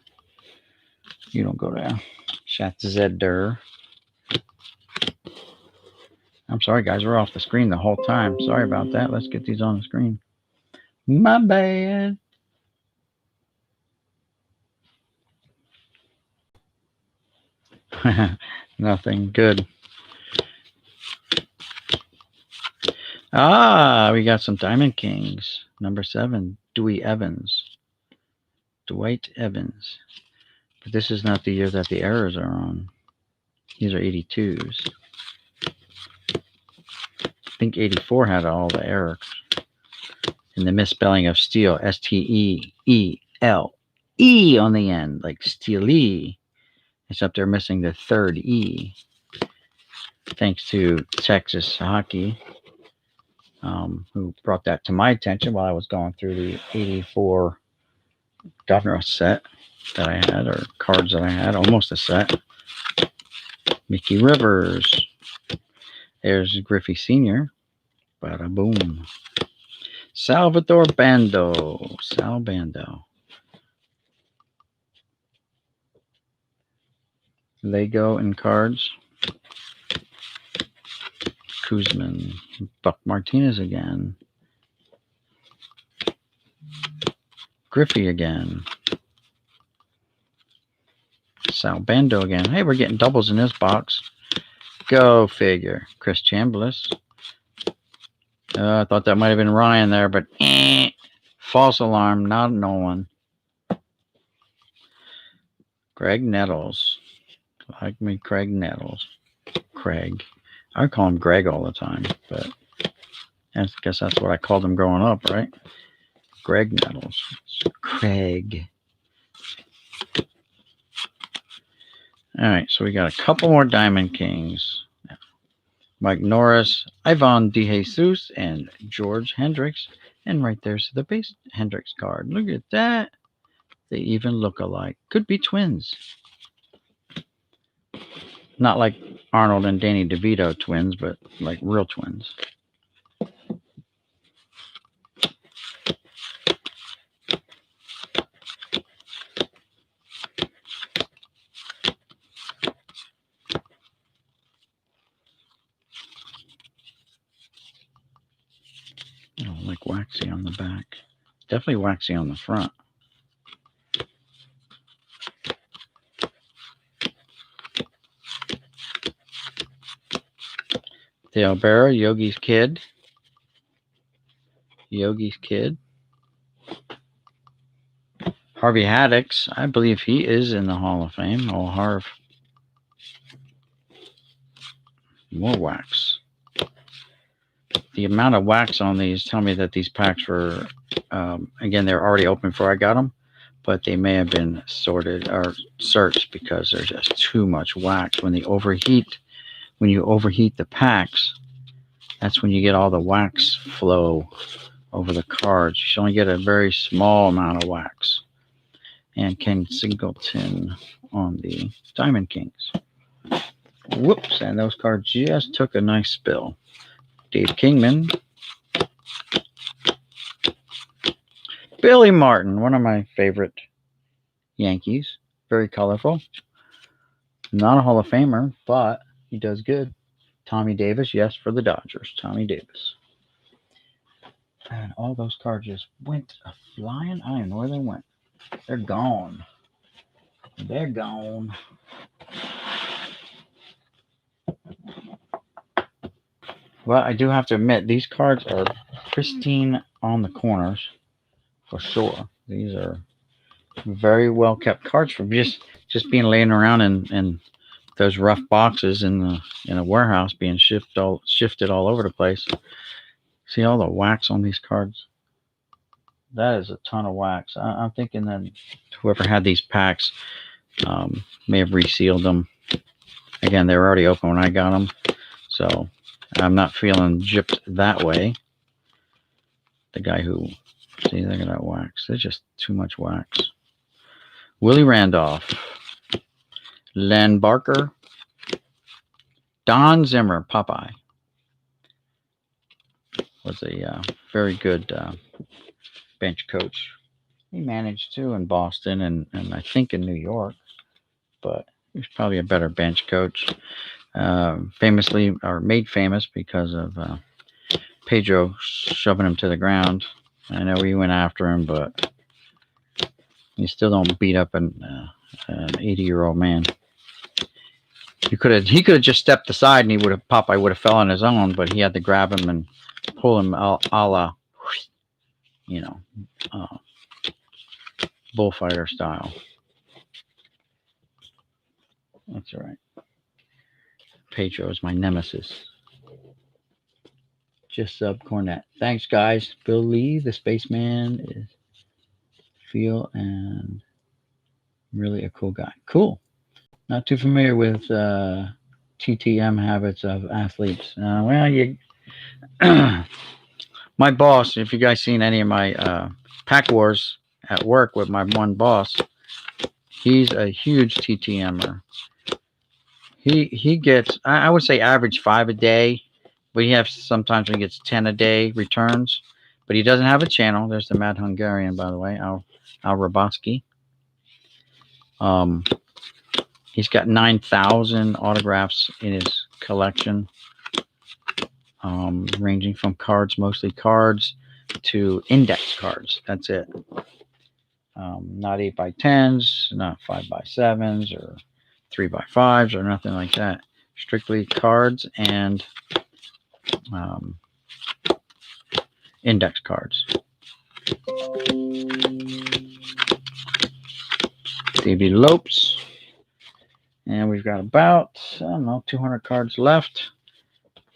You don't go there. Schatzeder. I'm sorry, guys. We're off the screen the whole time. Sorry about that. Let's get these on the screen. My bad. Nothing good. We got some Diamond Kings. Number 7, Dwight Evans. Dwight Evans. But this is not the year that the errors are on. These are 82s. I think 84 had all the errors. And the misspelling of steel, Steele on the end, like Steely. Except they're missing the third E. Thanks to Texas Hockey, who brought that to my attention while I was going through the 84 Governor set that I had, or cards that I had, almost a set. Mickey Rivers. There's Griffey Sr. Bada boom. Salvador Bando. Sal Bando. Lego and cards. Kuzman. Buck Martinez again. Griffey again. Sal Bando again. Hey, we're getting doubles in this box. Go figure. Chris Chambliss. I thought that might have been Ryan there, but false alarm. Not Nolan. Greg Nettles. Like me, Craig Nettles. Craig. I call him Greg all the time, but I guess that's what I called him growing up, right? Greg Nettles. Craig. All right, so we got a couple more Diamond Kings. Mike Norris, Ivan DeJesus, and George Hendricks. And right there's the base Hendricks card. Look at that. They even look alike. Could be twins. Not like Arnold and Danny DeVito twins, but like real twins. Oh, like waxy on the back. Definitely waxy on the front. Dale Bearer, Yogi's Kid. Yogi's Kid. Harvey Haddix, I believe he is in the Hall of Fame. Oh, Harv. More wax. The amount of wax on these tell me that these packs were, again, they're already open before I got them, but they may have been sorted or searched because there's just too much wax. When you overheat the packs, that's when you get all the wax flow over the cards. You should only get a very small amount of wax. And Ken Singleton on the Diamond Kings. Whoops, and those cards just took a nice spill. Dave Kingman. Billy Martin, one of my favorite Yankees. Very colorful. Not a Hall of Famer, but he does good. Tommy Davis, yes, for the Dodgers. Tommy Davis. And all those cards just went flying. I don't know where they went. They're gone. They're gone. Well, I do have to admit, these cards are pristine on the corners, for sure. These are very well kept cards from just being laying around in those rough boxes in a warehouse, being shifted all over the place. See all the wax on these cards? That is a ton of wax. I'm thinking that whoever had these packs may have resealed them. Again, they were already open when I got them, so I'm not feeling gypped that way. The guy who, see, look at that wax. There's just too much wax. Willie Randolph, Len Barker, Don Zimmer, Popeye, was a very good bench coach. He managed to in Boston and I think in New York, but he was probably a better bench coach. famously, or made famous because of Pedro shoving him to the ground. I know he went after him, but you still don't beat up an 80-year-old man. He could have just stepped aside and he would have Popeye would have fell on his own, but he had to grab him and pull him a la, you know, uh, bullfighter style. That's all right. Pedro is my nemesis. Just sub Cornet. Thanks, guys. Bill Lee, the spaceman, is feel and really a cool guy. Cool. Not too familiar with TTM habits of athletes. Well, you, my boss. If you guys seen any of my pack wars at work with my one boss, he's a huge TTMer. He gets, I would say, average 5 a day, but he has sometimes he gets 10 a day returns. But he doesn't have a channel. There's the Mad Hungarian, by the way, Al Robotsky. He's got 9,000 autographs in his collection, ranging from cards, mostly cards, to index cards. That's it. Not 8x10s, not 5x7s, or 3x5s, or nothing like that. Strictly cards and index cards. David Lopes. And we've got about, I don't know, 200 cards left.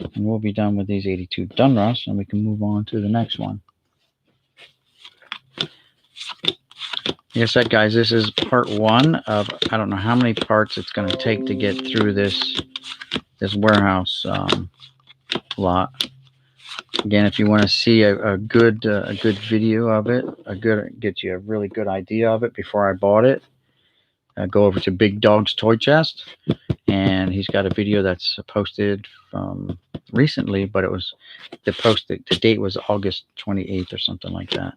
And we'll be done with these 82 Dunross, and we can move on to the next one. Like I said, guys, this is part 1 of, I don't know how many parts it's going to take to get through this warehouse lot. Again, if you want to see a good video of it, get you a really good idea of it before I bought it, go over to Big Dog's Toy Chest, and he's got a video that's posted recently, but it was the date was August 28th or something like that.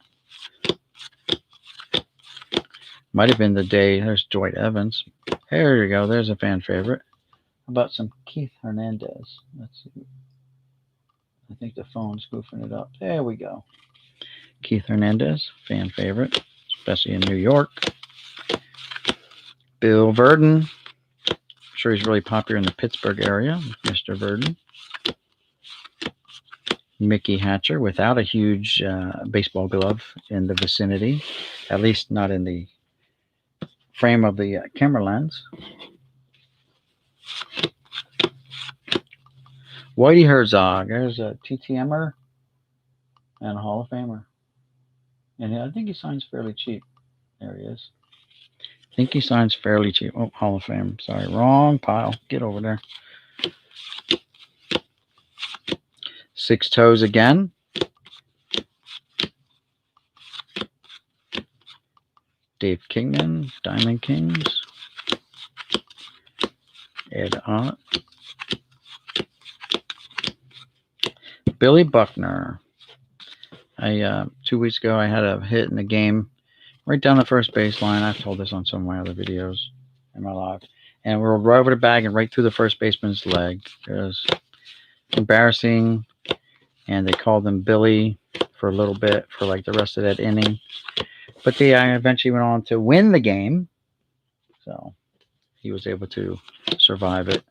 Might have been the day. There's Dwight Evans. There you go. There's a fan favorite. How about some Keith Hernandez? Let's see. I think the phone's goofing it up. There we go. Keith Hernandez, fan favorite, especially in New York. Bill Verdon. I'm sure he's really popular in the Pittsburgh area, Mr. Verdon. Mickey Hatcher, without a huge baseball glove in the vicinity, at least not in the frame of the camera lens. Whitey Herzog, there's a TTMer and a Hall of Famer. And I think he signs fairly cheap. There he is. I think he signs fairly cheap. Oh, Hall of Fame. Sorry, wrong pile. Get over there. Six Toes again. Dave Kingman, Diamond Kings. Ed Ott. Billy Buckner. 2 weeks ago, I had a hit in the game right down the first baseline. I've told this on some of my other videos in my life. And we rolled right over the bag and right through the first baseman's leg. It was embarrassing. And they called him Billy for a little bit for like the rest of that inning. But they eventually went on to win the game. So he was able to survive it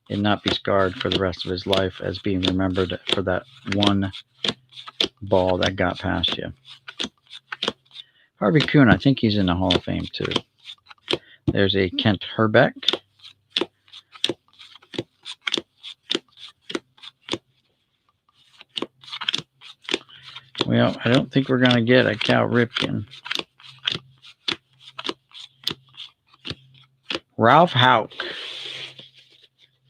and not be scarred for the rest of his life as being remembered for that one ball that got past you. Harvey Kuhn, I think he's in the Hall of Fame too. There's a Kent Herbeck. Well, I don't think we're going to get a Cal Ripken. Ralph Houck.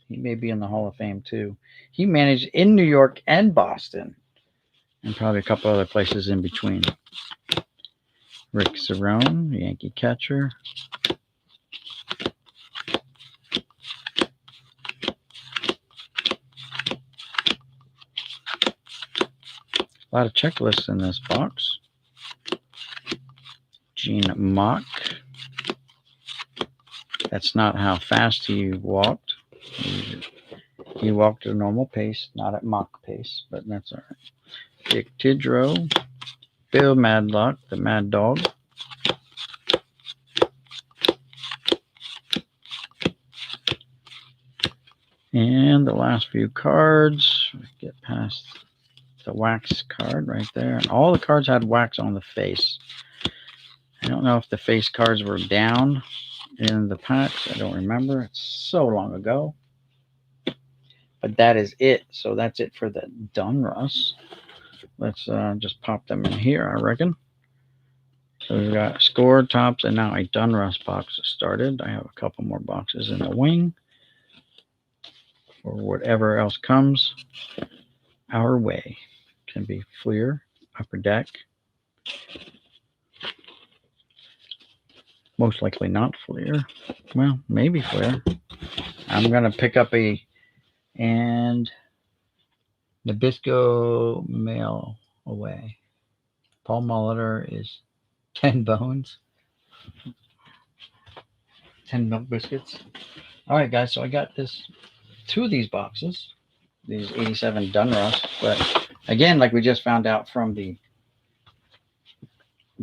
He may be in the Hall of Fame too. He managed in New York and Boston, and probably a couple other places in between. Rick Cerrone, Yankee catcher. A lot of checklists in this box. Gene Mock. That's not how fast he walked. He walked at a normal pace, not at mock pace, but that's all right. Dick Tidrow, Bill Madlock, the Mad Dog. And the last few cards, get past the wax card right there. And all the cards had wax on the face. I don't know if the face cards were down in the packs. I don't remember. It's so long ago. But that is it. So that's it for the Donruss. Let's just pop them in here, I reckon. So we've got score, tops, and now a Donruss box started. I have a couple more boxes in the wing for whatever else comes our way. Can be Fleer, Upper Deck. Most likely not Fleer. Well, maybe Fleer. I'm going to pick up a and Nabisco Mail away. Paul Molitor is 10 bones. 10 milk biscuits. All right, guys. So I got two of these boxes, these 87 Donruss. But again, like we just found out from the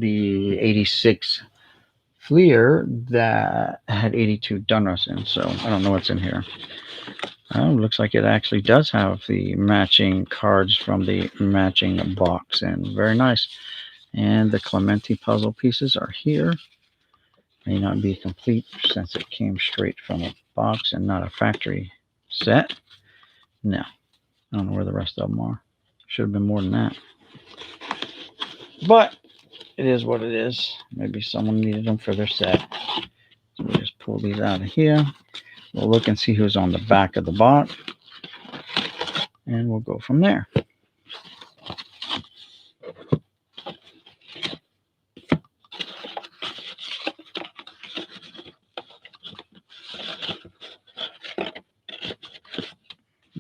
86 Fleer that had 82 Donruss in. So I don't know what's in here. Oh, looks like it actually does have the matching cards from the matching box, and very nice. And the Clemente puzzle pieces are here. May not be complete since it came straight from a box and not a factory set. No, I don't know where the rest of them are. Should have been more than that. But it is what it is. Maybe someone needed them for their set. So we'll just pull these out of here. We'll look and see who's on the back of the box. And we'll go from there.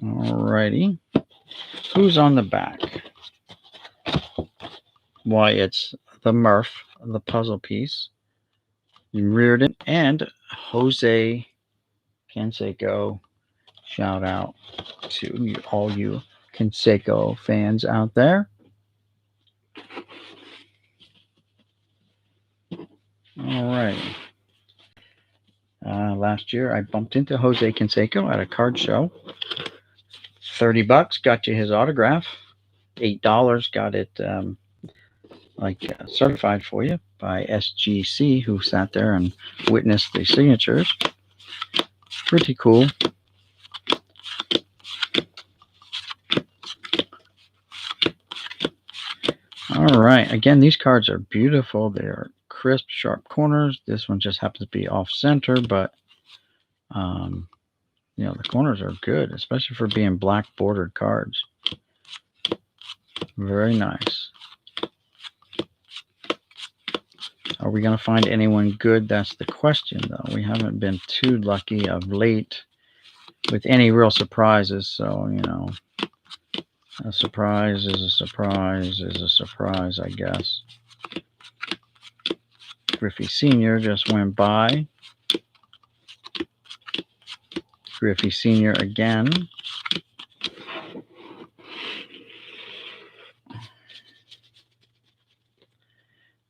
Alrighty. Who's on the back? Why, it's the Murph, the puzzle piece, Reardon, and Jose Canseco. Shout out to all you Canseco fans out there. Alright. Last year I bumped into Jose Canseco at a card show. $30 got you his autograph. $8 got it certified for you by SGC, who sat there and witnessed the signatures. Pretty cool. All right. Again, these cards are beautiful. They are crisp, sharp corners. This one just happens to be off center, but the corners are good, especially for being black bordered cards. Very nice. Are we going to find anyone good? That's the question, though. We haven't been too lucky of late with any real surprises. So, a surprise is a surprise is a surprise, I guess. Griffey Sr. just went by. Griffey Sr. again.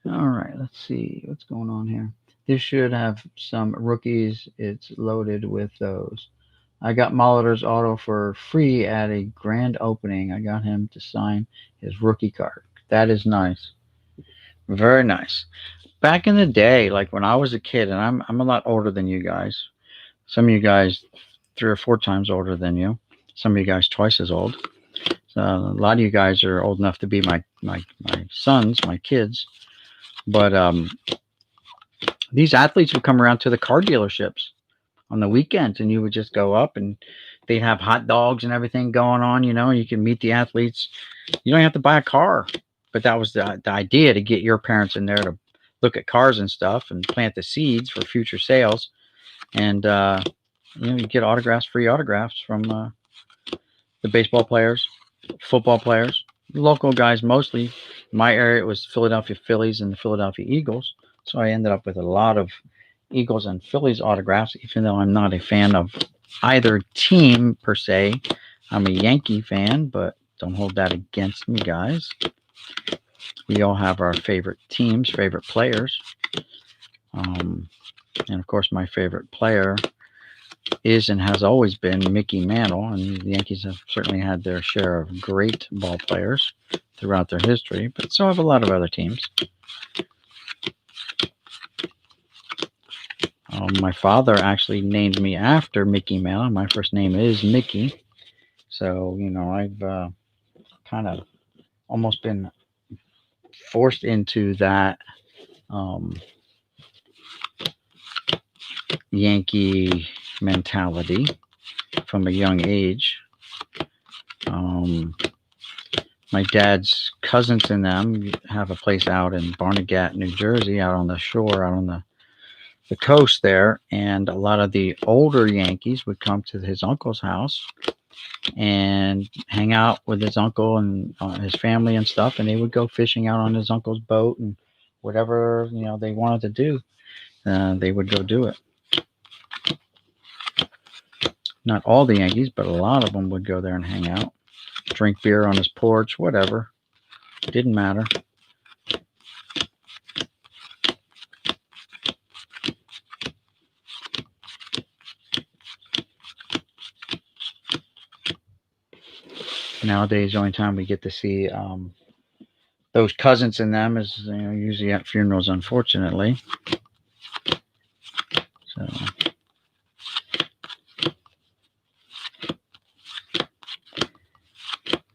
All right, let's see what's going on here. This should have some rookies. It's loaded with those. I got Molitor's auto for free at a grand opening. I got him to sign his rookie card. That is nice. Very nice. Back in the day, like when I was a kid, and I'm a lot older than you guys. Some of you guys 3 or 4 times older than you. Some of you guys twice as old. So a lot of you guys are old enough to be my sons, my kids. But these athletes would come around to the car dealerships on the weekends, and you would just go up, and they'd have hot dogs and everything going on. You can meet the athletes. You don't have to buy a car, but that was the idea, to get your parents in there to look at cars and stuff and plant the seeds for future sales. And you get free autographs from the baseball players, football players, local guys mostly. In my area, it was Philadelphia Phillies and the Philadelphia Eagles. So I ended up with a lot of Eagles and Phillies autographs, even though I'm not a fan of either team per se. I'm a Yankee fan, but don't hold that against me, guys. We all have our favorite teams, favorite players. Um, and of course, my favorite player is and has always been Mickey Mantle. And the Yankees have certainly had their share of great ball players throughout their history, but so have a lot of other teams. My father actually named me after Mickey Mantle. My first name is Mickey. So, I've kind of almost been forced into that um, Yankee mentality from a young age. Um, my dad's cousins and them have a place out in Barnegat, New Jersey, out on the shore, out on the coast there. And a lot of the older Yankees would come to his uncle's house and hang out with his uncle and his family and stuff. And they would go fishing out on his uncle's boat and whatever, they wanted to do, they would go do it. Not all the Yankees, but a lot of them would go there and hang out, drink beer on his porch, whatever. Didn't matter. Nowadays, the only time we get to see those cousins and them is usually at funerals, unfortunately. So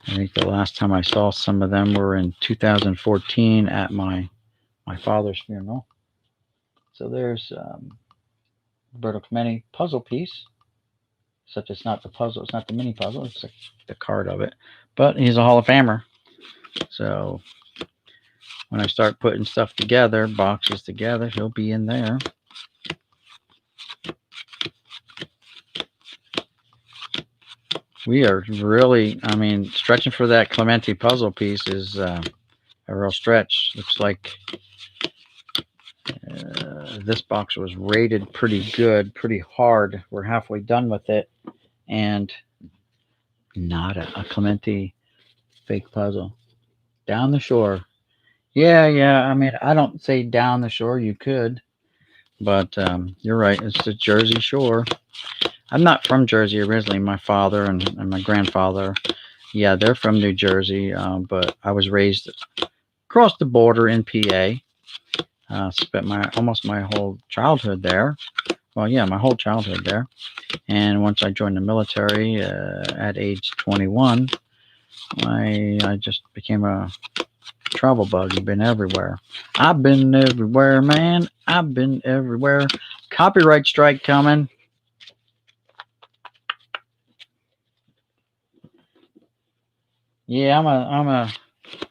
I think the last time I saw some of them were in 2014 at my father's funeral. So there's Roberto Clemente puzzle piece, except it's not the puzzle, it's not the mini puzzle, it's the card of it. But he's a Hall of Famer. So when I start putting stuff together, boxes together, he'll be in there. We are really, stretching for that Clemente puzzle piece is a real stretch. Looks like this box was rated pretty good, pretty hard. We're halfway done with it, and not a Clemente fake puzzle. Down the shore. Yeah, yeah. I don't say down the shore. You could, but you're right. It's the Jersey Shore. I'm not from Jersey originally. My father and my grandfather, yeah, they're from New Jersey, but I was raised across the border in PA. Spent almost my whole childhood there. Well, yeah, my whole childhood there. And once I joined the military at age 21, I just became a travel bug. You've been everywhere. I've been everywhere, man. I've been everywhere. Copyright strike coming. Yeah, I'm a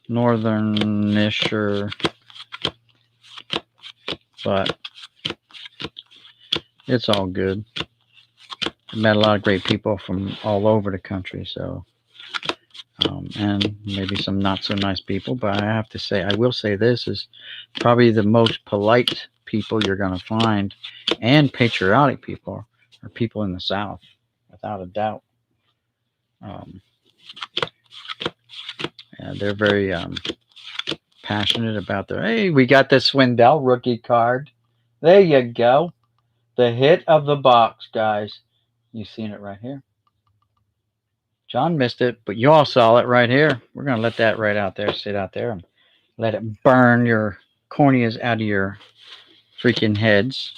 northernisher, but it's all good. I've met a lot of great people from all over the country, so and maybe some not so nice people. But I will say this is probably the most polite people you're going to find, and patriotic people are people in the South, without a doubt. Um, and they're very passionate about their. Hey, we got the Swindell rookie card. There you go. The hit of the box, guys. You've seen it right here. John missed it, but you all saw it right here. We're going to let that right out there, sit out there, and let it burn your corneas out of your freaking heads.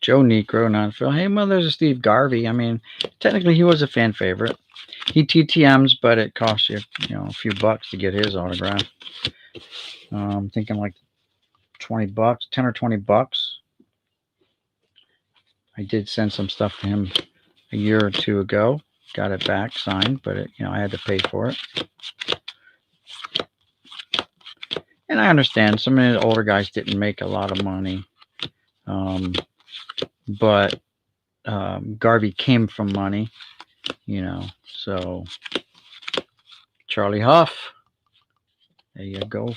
Joe Negro, not Phil. Hey, well, there's a Steve Garvey. Technically he was a fan favorite. He TTMs, but it costs you, a few bucks to get his autograph. I'm thinking like $20, 10 or $20. I did send some stuff to him a year or two ago. Got it back signed, but I had to pay for it. And I understand some of the older guys didn't make a lot of money. but Garvey came from money, So Charlie Huff, there you go.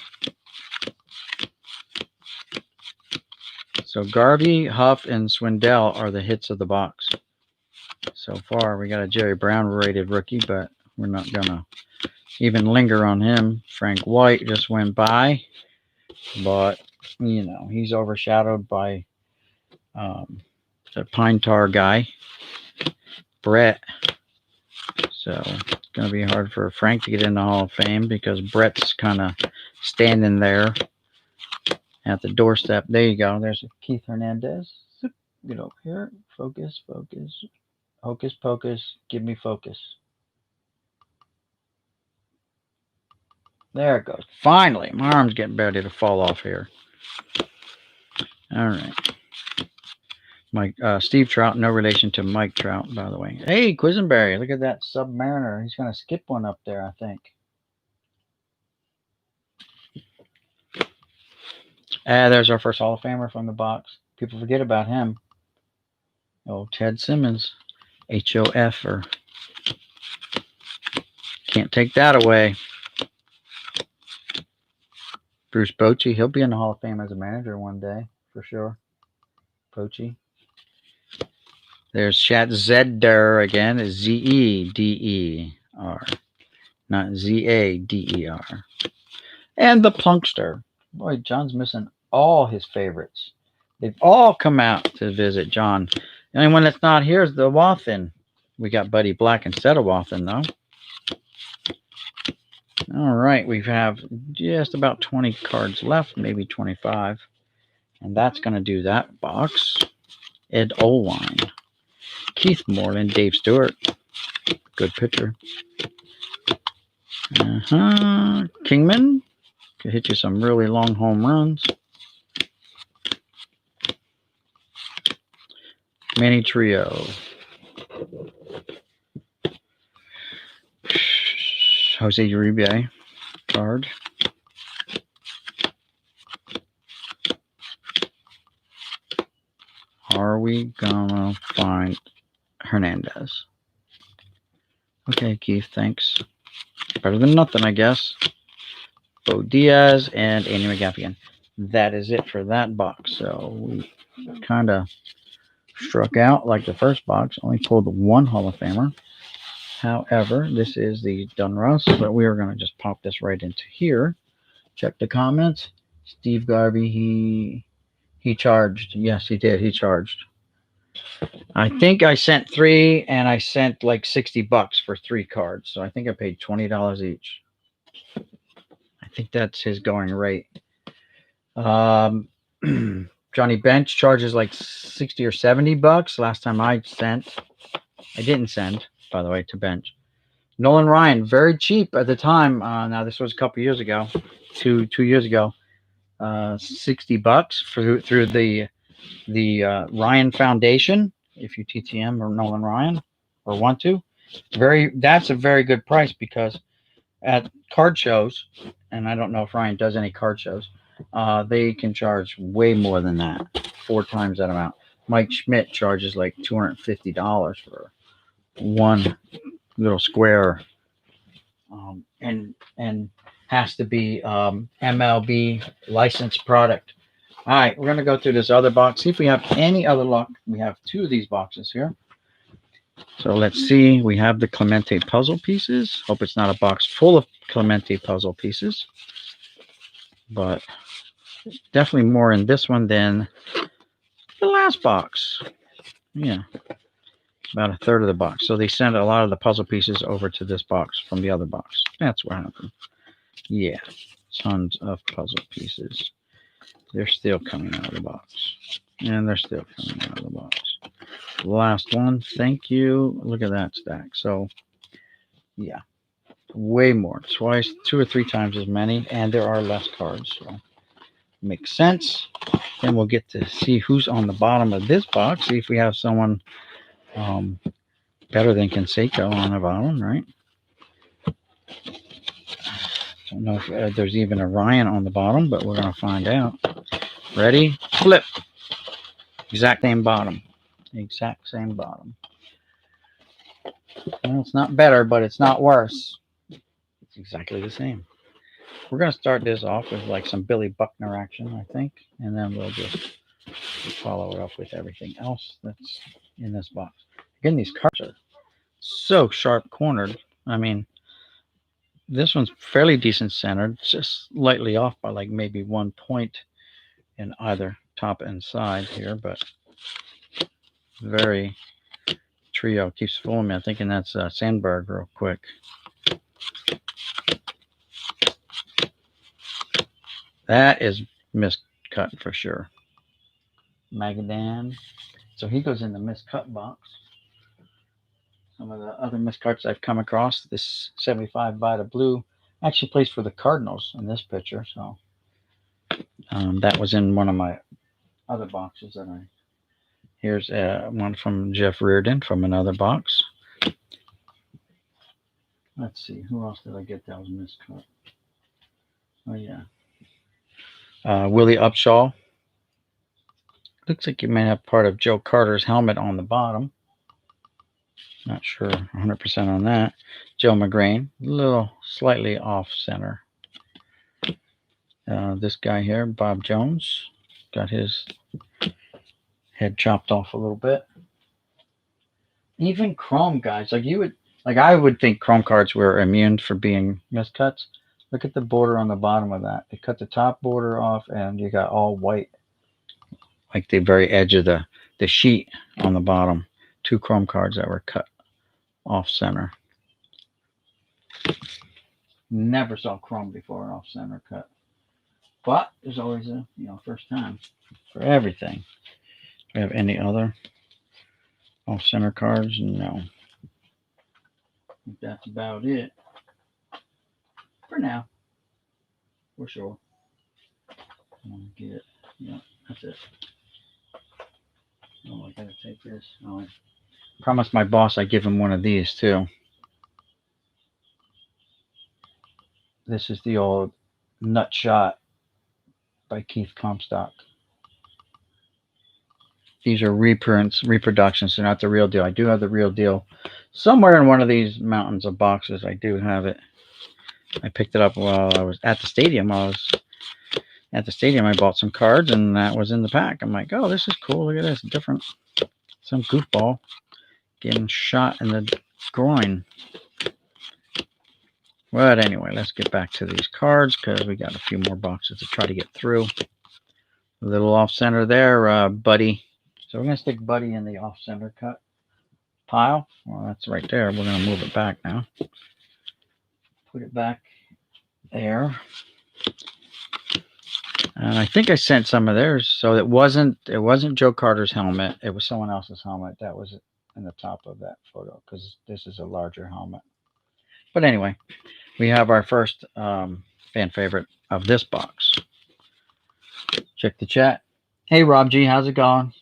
So Garvey, Huff, and Swindell are the hits of the box. So far, we got a Jerry Brown rated rookie, but we're not going to even linger on him. Frank White just went by, but, he's overshadowed by the Pine Tar guy, Brett. So it's going to be hard for Frank to get in the Hall of Fame because Brett's kind of standing there at the doorstep. There you go. There's Keith Hernandez. Get over here. Focus, focus. Hocus pocus. Give me focus. There it goes. Finally. My arm's getting ready to fall off here. All right. Steve Trout, no relation to Mike Trout, by the way. Hey, Quisenberry, look at that Submariner. He's going to skip one up there, I think. There's our first Hall of Famer from the box. People forget about him. Oh, Ted Simmons, HOF, or can't take that away. Bruce Bochy, he'll be in the Hall of Fame as a manager one day, for sure. Bochy. There's Chat Zedder again, Z-E-D-E-R, not Z-A-D-E-R. And the Plunkster. Boy, John's missing all his favorites. They've all come out to visit John. The only one that's not here is the Wathen. We got Buddy Black instead of Wathen, though. All right, we have just about 20 cards left, maybe 25. And that's going to do that box. Ed Olwine. Keith Moreland, Dave Stewart. Good pitcher. Kingman. Could hit you some really long home runs. Manny Trio. Jose Uribe card. Are we gonna find Hernandez? Okay, Keith, thanks. Better than nothing, I guess. Bo Diaz and Andy McGaffigan. That is it for that box. So we kind of struck out like the first box. Only pulled one Hall of Famer. However, this is the Dunruss, but we are going to just pop this right into here. Check the comments. Steve Garvey, he charged. Yes, he did. He charged. I think I sent 3, and I sent like $60 for 3 cards. So I think I paid $20 each. I think that's his going rate. Johnny Bench charges like $60 or $70. Last time I didn't send, by the way, to Bench. Nolan Ryan, very cheap at the time. Now this was a couple years ago, 2 years ago. $60 through the Ryan Foundation. If you TTM or Nolan Ryan or want to, that's a very good price because at card shows, and I don't know if Ryan does any card shows, they can charge way more than that, 4 times that amount. Mike Schmidt charges like $250 for one little square, and has to be MLB licensed product. All right, we're going to go through this other box, see if we have any other luck. We have 2 of these boxes here. So let's see. We have the Clemente puzzle pieces. Hope it's not a box full of Clemente puzzle pieces. But definitely more in this one than the last box. Yeah, about a third of the box. So they sent a lot of the puzzle pieces over to this box from the other box. That's what happened. Yeah, tons of puzzle pieces. They're still coming out of the box. And they're still coming out of the box. Last one. Thank you. Look at that stack. So, yeah. Way more. 2 or 3 times as many. And there are less cards. So, makes sense. Then we'll get to see who's on the bottom of this box. See if we have someone better than Canseco on the bottom, right? Don't know if there's even a Ryan on the bottom, but we're going to find out. Ready? Flip. Exact same bottom. Exact same bottom. Well, it's not better, but it's not worse. It's exactly the same. We're going to start this off with like some Billy Buckner action, I think, and then we'll just follow it up with everything else that's in this box. Again, these cards are so sharp cornered. I mean, this one's fairly decent centered, just slightly off by like maybe 1 point in either top and side here, but very trio keeps fooling me. I'm thinking that's Sandberg real quick. That is miscut for sure. Magadan. So he goes in the miscut box. Some of the other miscuts I've come across, this 75 Vita Blue actually plays for the Cardinals in this picture. So that was in one of my other boxes that I. Here's one from Jeff Reardon from another box. Let's see, who else did I get that was miscut? Oh yeah, Willie Upshaw. Looks like you may have part of Joe Carter's helmet on the bottom. Not sure 100% on that. Joe McGrain, a little slightly off center. This guy here, Bob Jones, got his head chopped off a little bit. Even chrome guys, I would think chrome cards were immune for being miscuts. Look at the border on the bottom of that. They cut the top border off, and you got all white, like the very edge of the sheet on the bottom. 2 chrome cards that were cut off center. Never saw chrome before off center cut. But there's always a first time for everything. Do we have any other off center cards? No. I think that's about it for now. For sure. I'm gonna get it. Yeah, that's it. Oh, I gotta take this. Oh, I promised my boss I'd give him one of these too. This is the old Nut Shot by Keith Comstock. These are reprints, reproductions. They're not the real deal. I do have the real deal somewhere in one of these mountains of boxes. I do have it. I picked it up while I was at the stadium. I bought some cards, and that was in the pack. I'm like, oh, this is cool. Look at this. Different. Some goofball getting shot in the groin. But anyway, let's get back to these cards because we got a few more boxes to try to get through. A little off center there, Buddy. So we're going to stick Buddy in the off center cut pile. Well, that's right there. We're going to move it back now. Put it back there. And I think I sent some of theirs. So it wasn't Joe Carter's helmet. It was someone else's helmet. That was in the top of that photo because this is a larger helmet. But anyway, we have our first fan favorite of this box. Check the chat. Hey, Rob G, how's it going?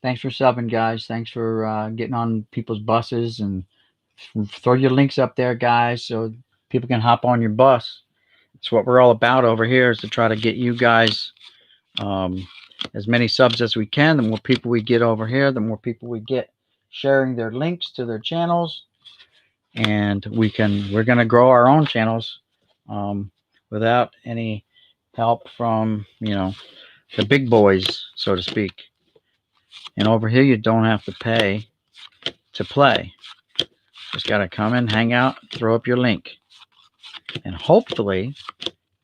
Thanks for subbing, guys. Thanks for getting on people's buses and throw your links up there, guys, so people can hop on your bus. It's what we're all about over here is to try to get you guys as many subs as we can. The more people we get over here, the more people we get sharing their links to their channels. And we're going to grow our own channels without any help from, the big boys, so to speak. And over here, you don't have to pay to play. Just got to come in, hang out, throw up your link. And hopefully,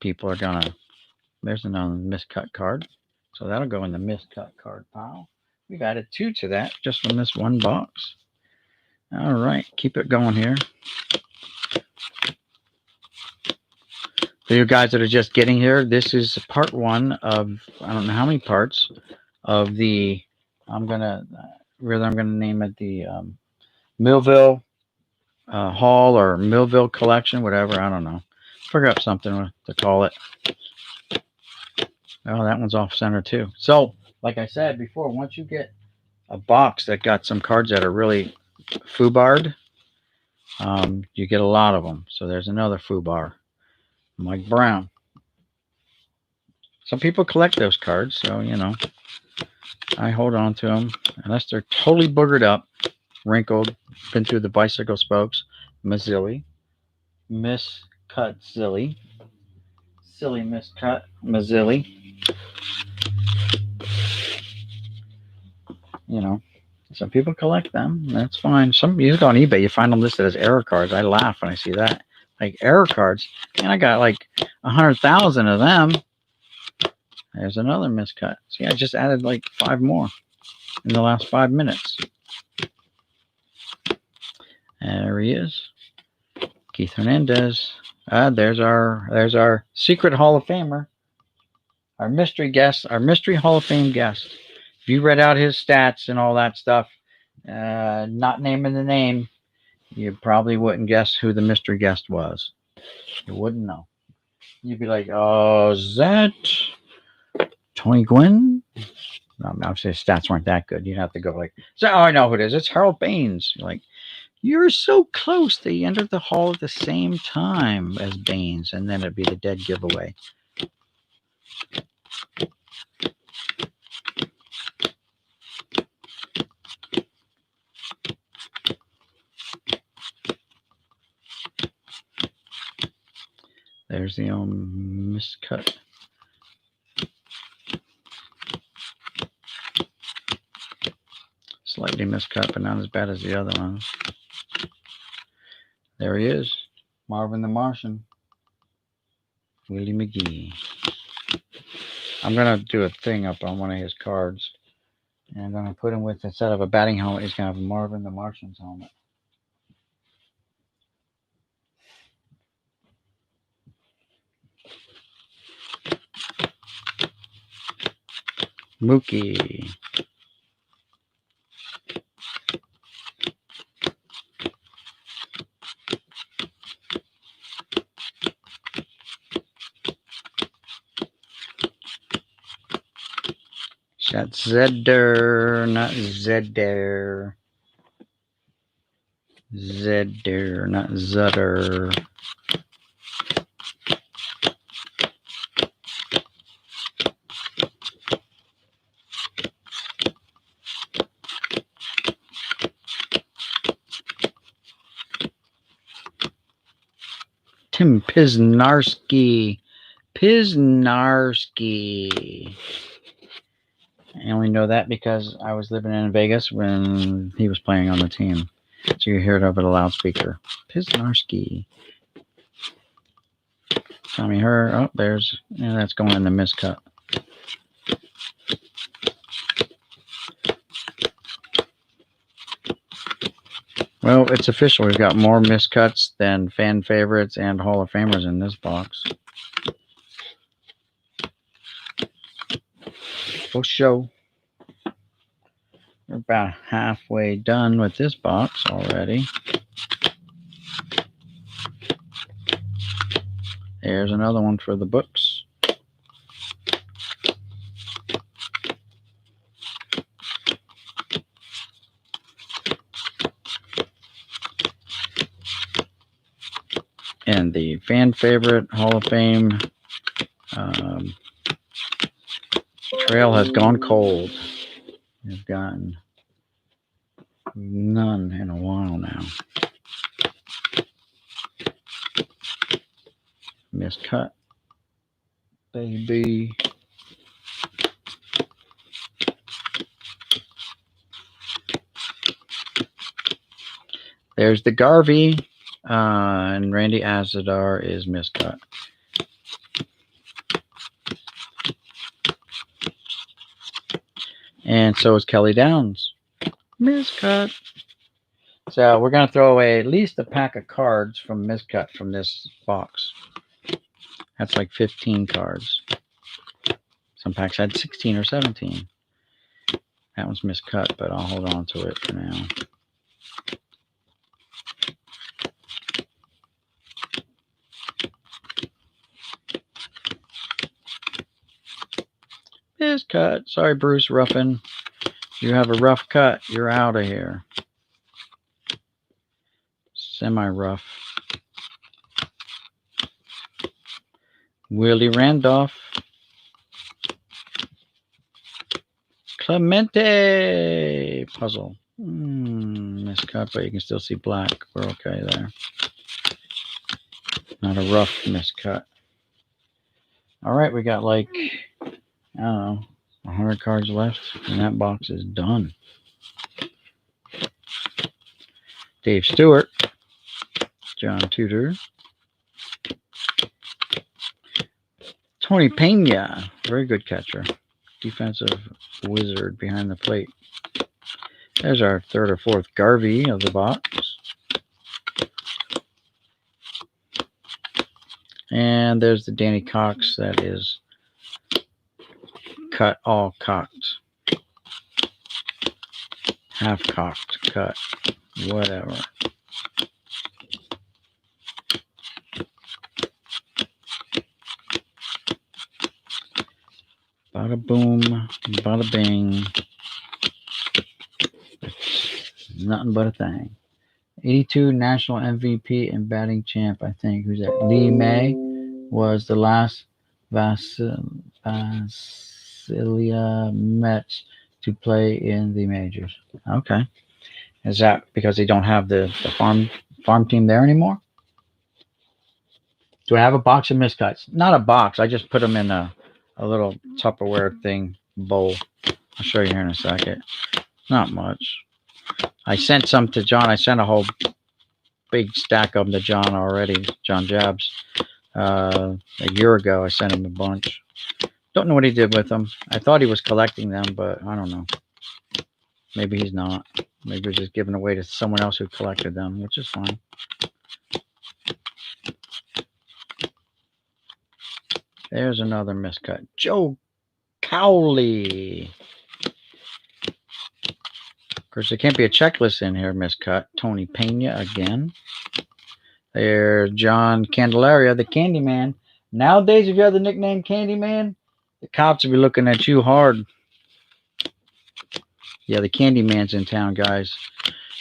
people are going to... There's another miscut card. So that'll go in the miscut card pile. We've added 2 to that just from this one box. All right, keep it going here. For you guys that are just getting here, this is part 1 of, I don't know how many parts, of the... I'm gonna name it the Millville Hall or Millville Collection, whatever. I don't know. Forgot something to call it. Oh, that one's off center too. So, like I said before, once you get a box that got some cards that are really foobarred, you get a lot of them. So there's another foobar, Mike Brown. Some people collect those cards, so you know I hold on to them unless they're totally boogered up, wrinkled, been through the bicycle spokes. Mazzilli, miscut zilly, silly miscut Mazzilli. You know, some people collect them. That's fine. Some you go on eBay, you find them listed as error cards. I laugh when I see that. Like error cards, and I got like 100,000 of them. There's another miscut. See, I just added like 5 more in the last 5 minutes. There he is, Keith Hernandez. There's our secret Hall of Famer, our mystery guest, our mystery Hall of Fame guest. If you read out his stats and all that stuff, not naming the name, you probably wouldn't guess who the mystery guest was. You wouldn't know. You'd be like, "Oh, is that Tony Gwynn?" No, obviously his stats weren't that good. You'd have to go like, "So I know who it is. It's Harold Baines." You're like, you're so close. They entered the hall at the same time as Baines, and then it'd be the dead giveaway. There's the miscut. Slightly miscut, but not as bad as the other ones. There he is, Marvin the Martian, Willie McGee. I'm gonna do a thing up on one of his cards, and I'm gonna put him with, instead of a batting helmet, he's gonna have Marvin the Martian's helmet. Mookie. That's Zedder, not Zedder. Zedder, not Zutter. Tim Piznarski. Piznarski. I only know that because I was living in Vegas when he was playing on the team. So you hear it over the loudspeaker. Piznarski. Tommy Herr. Oh, there's, yeah, that's going in the miscut. Well, it's official. We've got more miscuts than fan favorites and Hall of Famers in this box. For show. We're about halfway done with this box already. There's another one for the books. And the fan favorite Hall of Fame trail has gone cold. We've gotten none in a while now. Miscut, baby. There's the Garvey, and Randy Azadar is miscut. And so is Kelly Downs. Miscut. So we're going to throw away at least a pack of cards from miscut from this box. That's like 15 cards. Some packs had 16 or 17. That one's miscut, but I'll hold on to it for now. Miscut. Sorry, Bruce Ruffin. You have a rough cut. You're out of here. Semi-rough. Willie Randolph. Clemente puzzle. Miscut, but you can still see black. We're okay there. Not a rough miscut. All right, we got like, I don't know, 100 cards left, and that box is done. Dave Stewart, John Tudor, Tony Pena, very good catcher, defensive wizard behind the plate. There's our third or fourth Garvey of the box. And there's the Danny Cox that is cut, all cocked. Half cocked, cut, whatever. Bada boom, bada bing. Nothing but a thing. 82 national MVP and batting champ, I think. Who's that? Lee May was the last Vasilia Mets to play in the majors. Okay. Is that because they don't have the farm team there anymore? Do I have a box of miscuts? Not a box. I just put them in a little Tupperware thing bowl. I'll show you here in a second. Not much. I sent some to John. I sent a whole big stack of them to John already. John Jabs. A year ago, I sent him a bunch. Don't know what he did with them. I thought he was collecting them, but I don't know. Maybe he's not. Maybe he's just giving away to someone else who collected them, which is fine. There's another miscut. Joe Cowley. Of course, there can't be a checklist in here, miscut. Tony Pena again. There's John Candelaria, the Candyman. Nowadays, if you have the nickname Candyman, the cops will be looking at you hard. Yeah, the Candyman's in town, guys.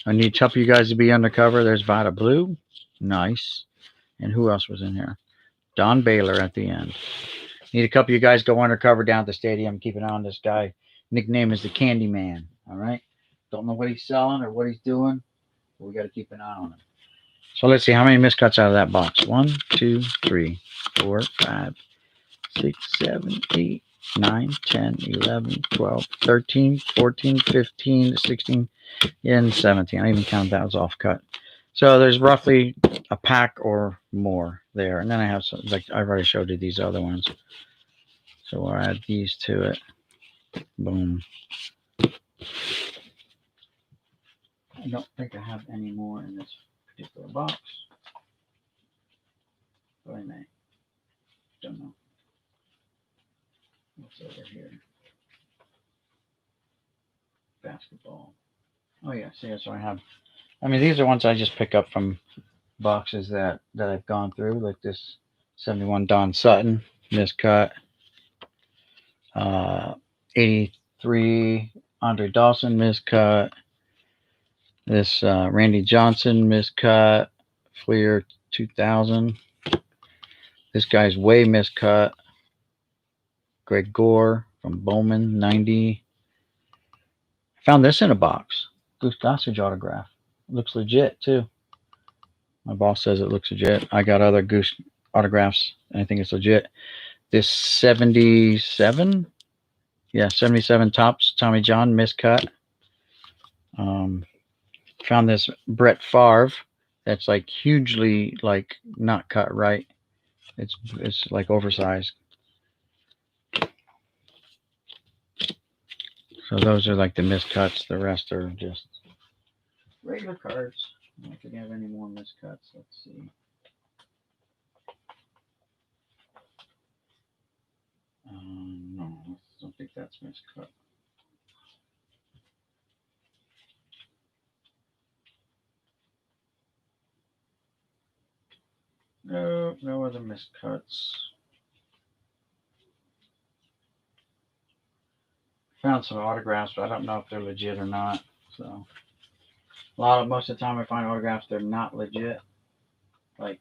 I need a couple of you guys to be undercover. There's Vita Blue. Nice. And who else was in here? Don Baylor at the end. Need a couple of you guys go undercover down at the stadium. Keep an eye on this guy. Nickname is the Candyman. All right? Don't know what he's selling or what he's doing, but we got to keep an eye on him. So let's see how many miscuts out of that box. 1, 2, 3, 4, 5, 6, 7, 8, 9, 10, 11, 12, 13, 14, 15, 16, and 17. I even counted that was off cut. So there's roughly a pack or more there. And then I have some, like I've already showed you these other ones. So we'll add these to it. Boom. I don't think I have any more in this particular box. But I may. Don't know. What's over here? Basketball. Oh yeah, see, so I have. I mean, these are ones I just pick up from boxes that I've gone through, like this 71 Don Sutton miscut, 83 Andre Dawson miscut, this Randy Johnson miscut, Fleer 2000. This guy's way miscut. Greg Gore from Bowman 90. I found this in a box. Goose Gossage autograph. Looks legit too. My boss says it looks legit. I got other Goose autographs and I think it's legit. This 77, yeah, 77 Topps Tommy John miscut. Found this Brett Favre that's like hugely like not cut right. It's like oversized. So those are like the miscuts. The rest are just regular cards. I don't think I have any more miscuts. Let's see. No, I don't think that's miscut. No, no other miscuts. Found some autographs, but I don't know if they're legit or not. So most of the time I find autographs they're not legit. Like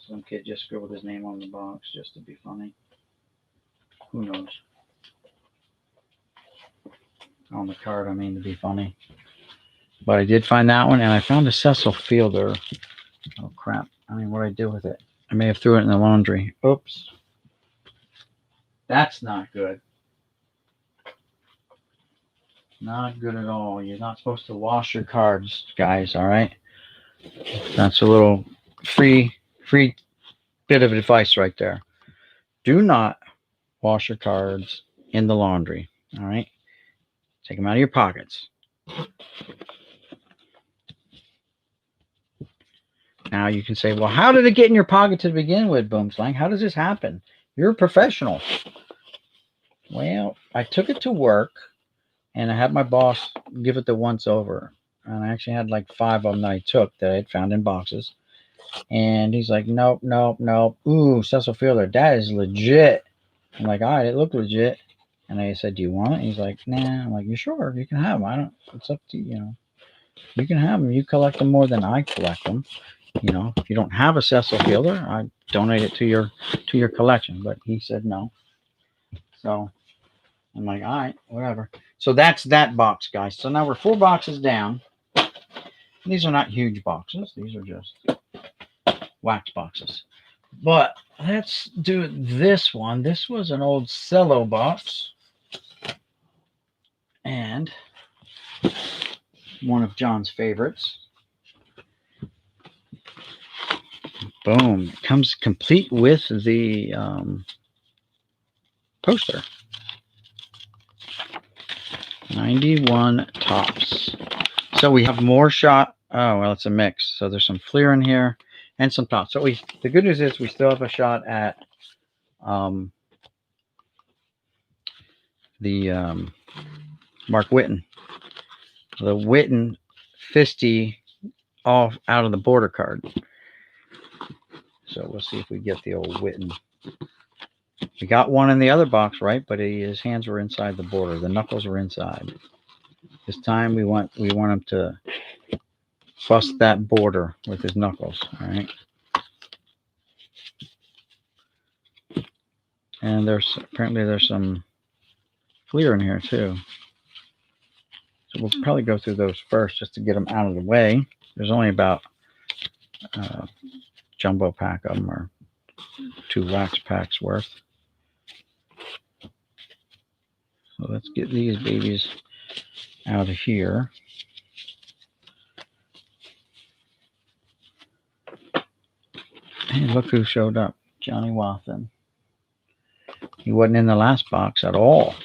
some kid just scribbled his name on the box just to be funny. Who knows? On the card, I mean, to be funny. But I did find that one, and I found a Cecil Fielder. Oh, crap. I mean, what did I do with it? I may have threw it in the laundry. Oops. That's not good. Not good at all. You're not supposed to wash your cards, guys, all right? That's a little free bit of advice right there. Do not wash your cards in the laundry, all right? Take them out of your pockets. Now you can say, well, how did it get in your pocket to begin with, Boomslang? How does this happen? You're a professional. Well, I took it to work and I had my boss give it the once over. And I actually had like 5 of them that I took that I had found in boxes. And he's like, nope, nope, nope. Ooh, Cecil Fielder, that is legit. I'm like, all right, it looked legit. And I said, do you want it? And he's like, nah. I'm like, you sure? You can have them. I don't, it's up to you, you know. You can have them. You collect them more than I collect them. You know, if you don't have a Cecil Fielder, I donate it to your collection. But he said no. So I'm like, all right, whatever. So that's that box, guys. So now we're 4 boxes down. These are not huge boxes. These are just wax boxes. But let's do this one. This was an old cello box. And one of John's favorites. Boom. It comes complete with the poster. 91 tops. So we have more shot. Oh, well, it's a mix. So there's some Fleer in here and some tops. So the good news is we still have a shot at the Mark Whitten. The Whitten Fisty off out of the border card. So we'll see if we get the old Whitten. We got one in the other box, right? But his hands were inside the border. The knuckles were inside. This time we want him to bust that border with his knuckles. All right. And apparently there's some Fleer in here too. So we'll probably go through those first just to get them out of the way. There's only about jumbo pack of them or 2 wax packs worth. So let's get these babies out of here. And look who showed up, Johnny Wathen. He wasn't in the last box at all.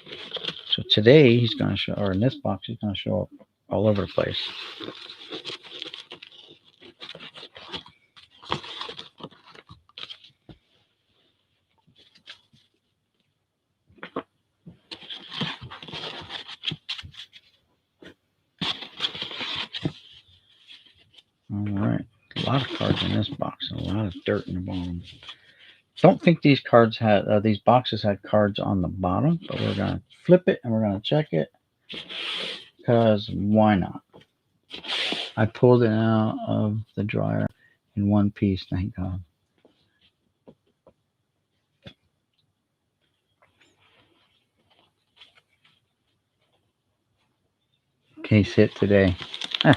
So today he's going to show, or in this box, he's going to show up all over the place. All right. A lot of cards in this box and a lot of dirt in the bottom. Don't think these cards had, these boxes had cards on the bottom, but we're going to flip it and we're going to check it because why not? I pulled it out of the dryer in one piece, thank God. Case hit today. All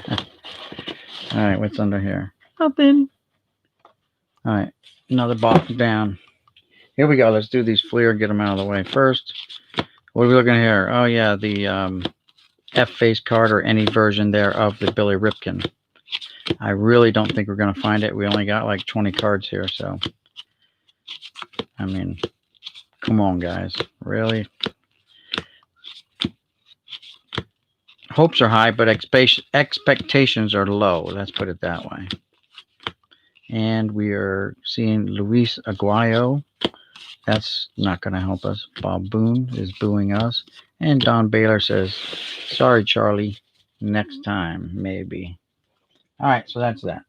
right, what's under here? Nothing. All right, another box down. Here we go. Let's do these Fleer, get them out of the way first. What are we looking at here? Oh, yeah, the F-face card or any version there of the Billy Ripken. I really don't think we're going to find it. We only got like 20 cards here, so. I mean, come on, guys. Really? Hopes are high, but expectations are low. Let's put it that way. And we are seeing Luis Aguayo. That's not going to help us. Bob Boone is booing us. And Don Baylor says, sorry, Charlie. Next time, maybe. All right, so that's that.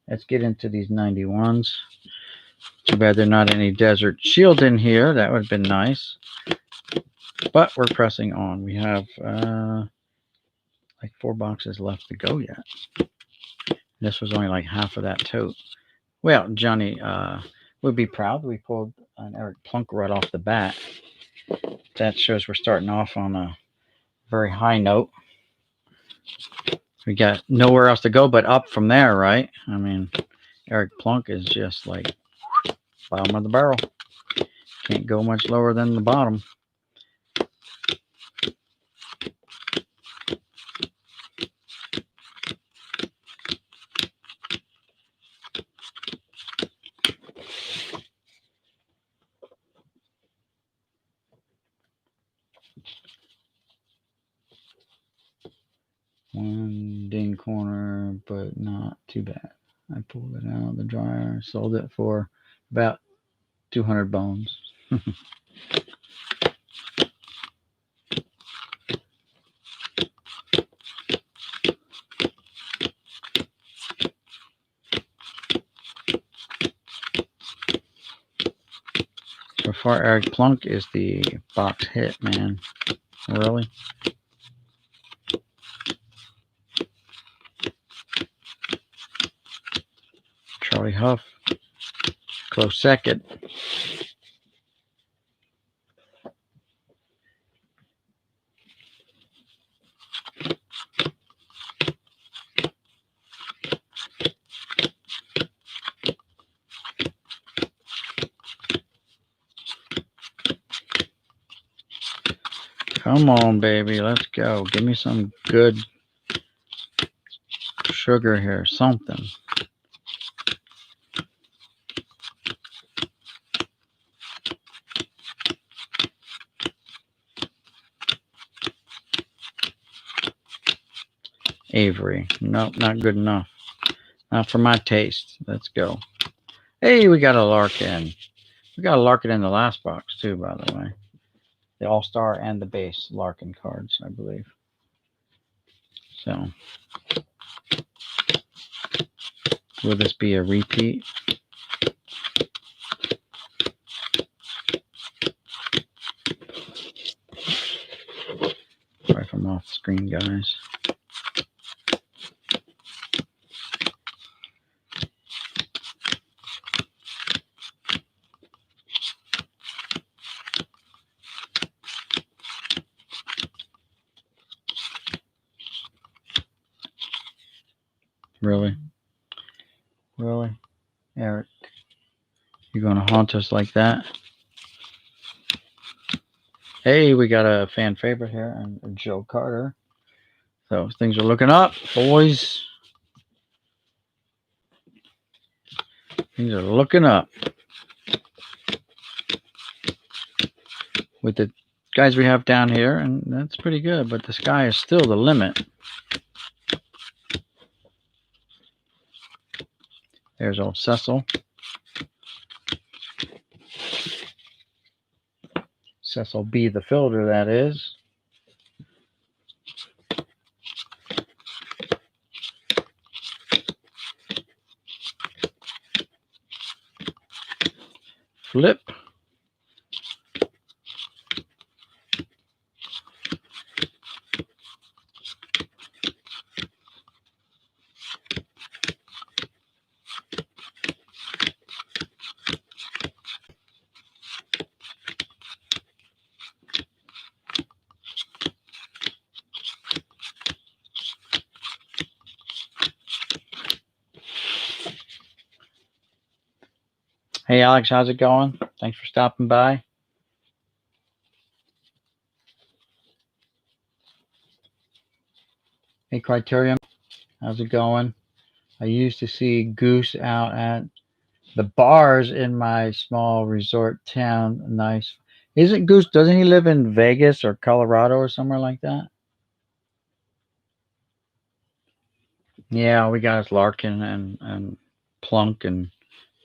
Let's get into these 91s. Too bad they're not any Desert Shield in here. That would have been nice. But we're pressing on. We have like 4 boxes left to go yet. This was only like half of that tote. Well, Johnny would be proud we pulled an Eric Plunk right off the bat. That shows we're starting off on a very high note. We got nowhere else to go but up from there, right? I mean, Eric Plunk is just like bottom of the barrel. Can't go much lower than the bottom. One ding corner, but not too bad. I pulled it out of the dryer, sold it for about 200 bones. So far, Eric Plunk is the box hit, man. Really? Charlie Huff, close second. Come on, baby, let's go. Give me some good sugar here, something. Avery, nope, not good enough. Not for my taste. Let's go. Hey, we got a Larkin. We got a Larkin in the last box, too, by the way. The All-Star and the base Larkin cards, I believe. So, will this be a repeat? Sorry if I'm off the screen, guys. Really? Really? Eric, you gonna haunt us like that? Hey, we got a fan favorite here, and Joe Carter. So things are looking up, boys. Things are looking up. With the guys we have down here, and that's pretty good, but the sky is still the limit. There's old Cecil. Cecil B, the fielder, that is. Flip. Hey, Alex, how's it going? Thanks for stopping by. Hey, Criterion, how's it going? I used to see Goose out at the bars in my small resort town. Nice. Isn't Goose, doesn't he live in Vegas or Colorado or somewhere like that? Yeah, we got us Larkin and Plunk and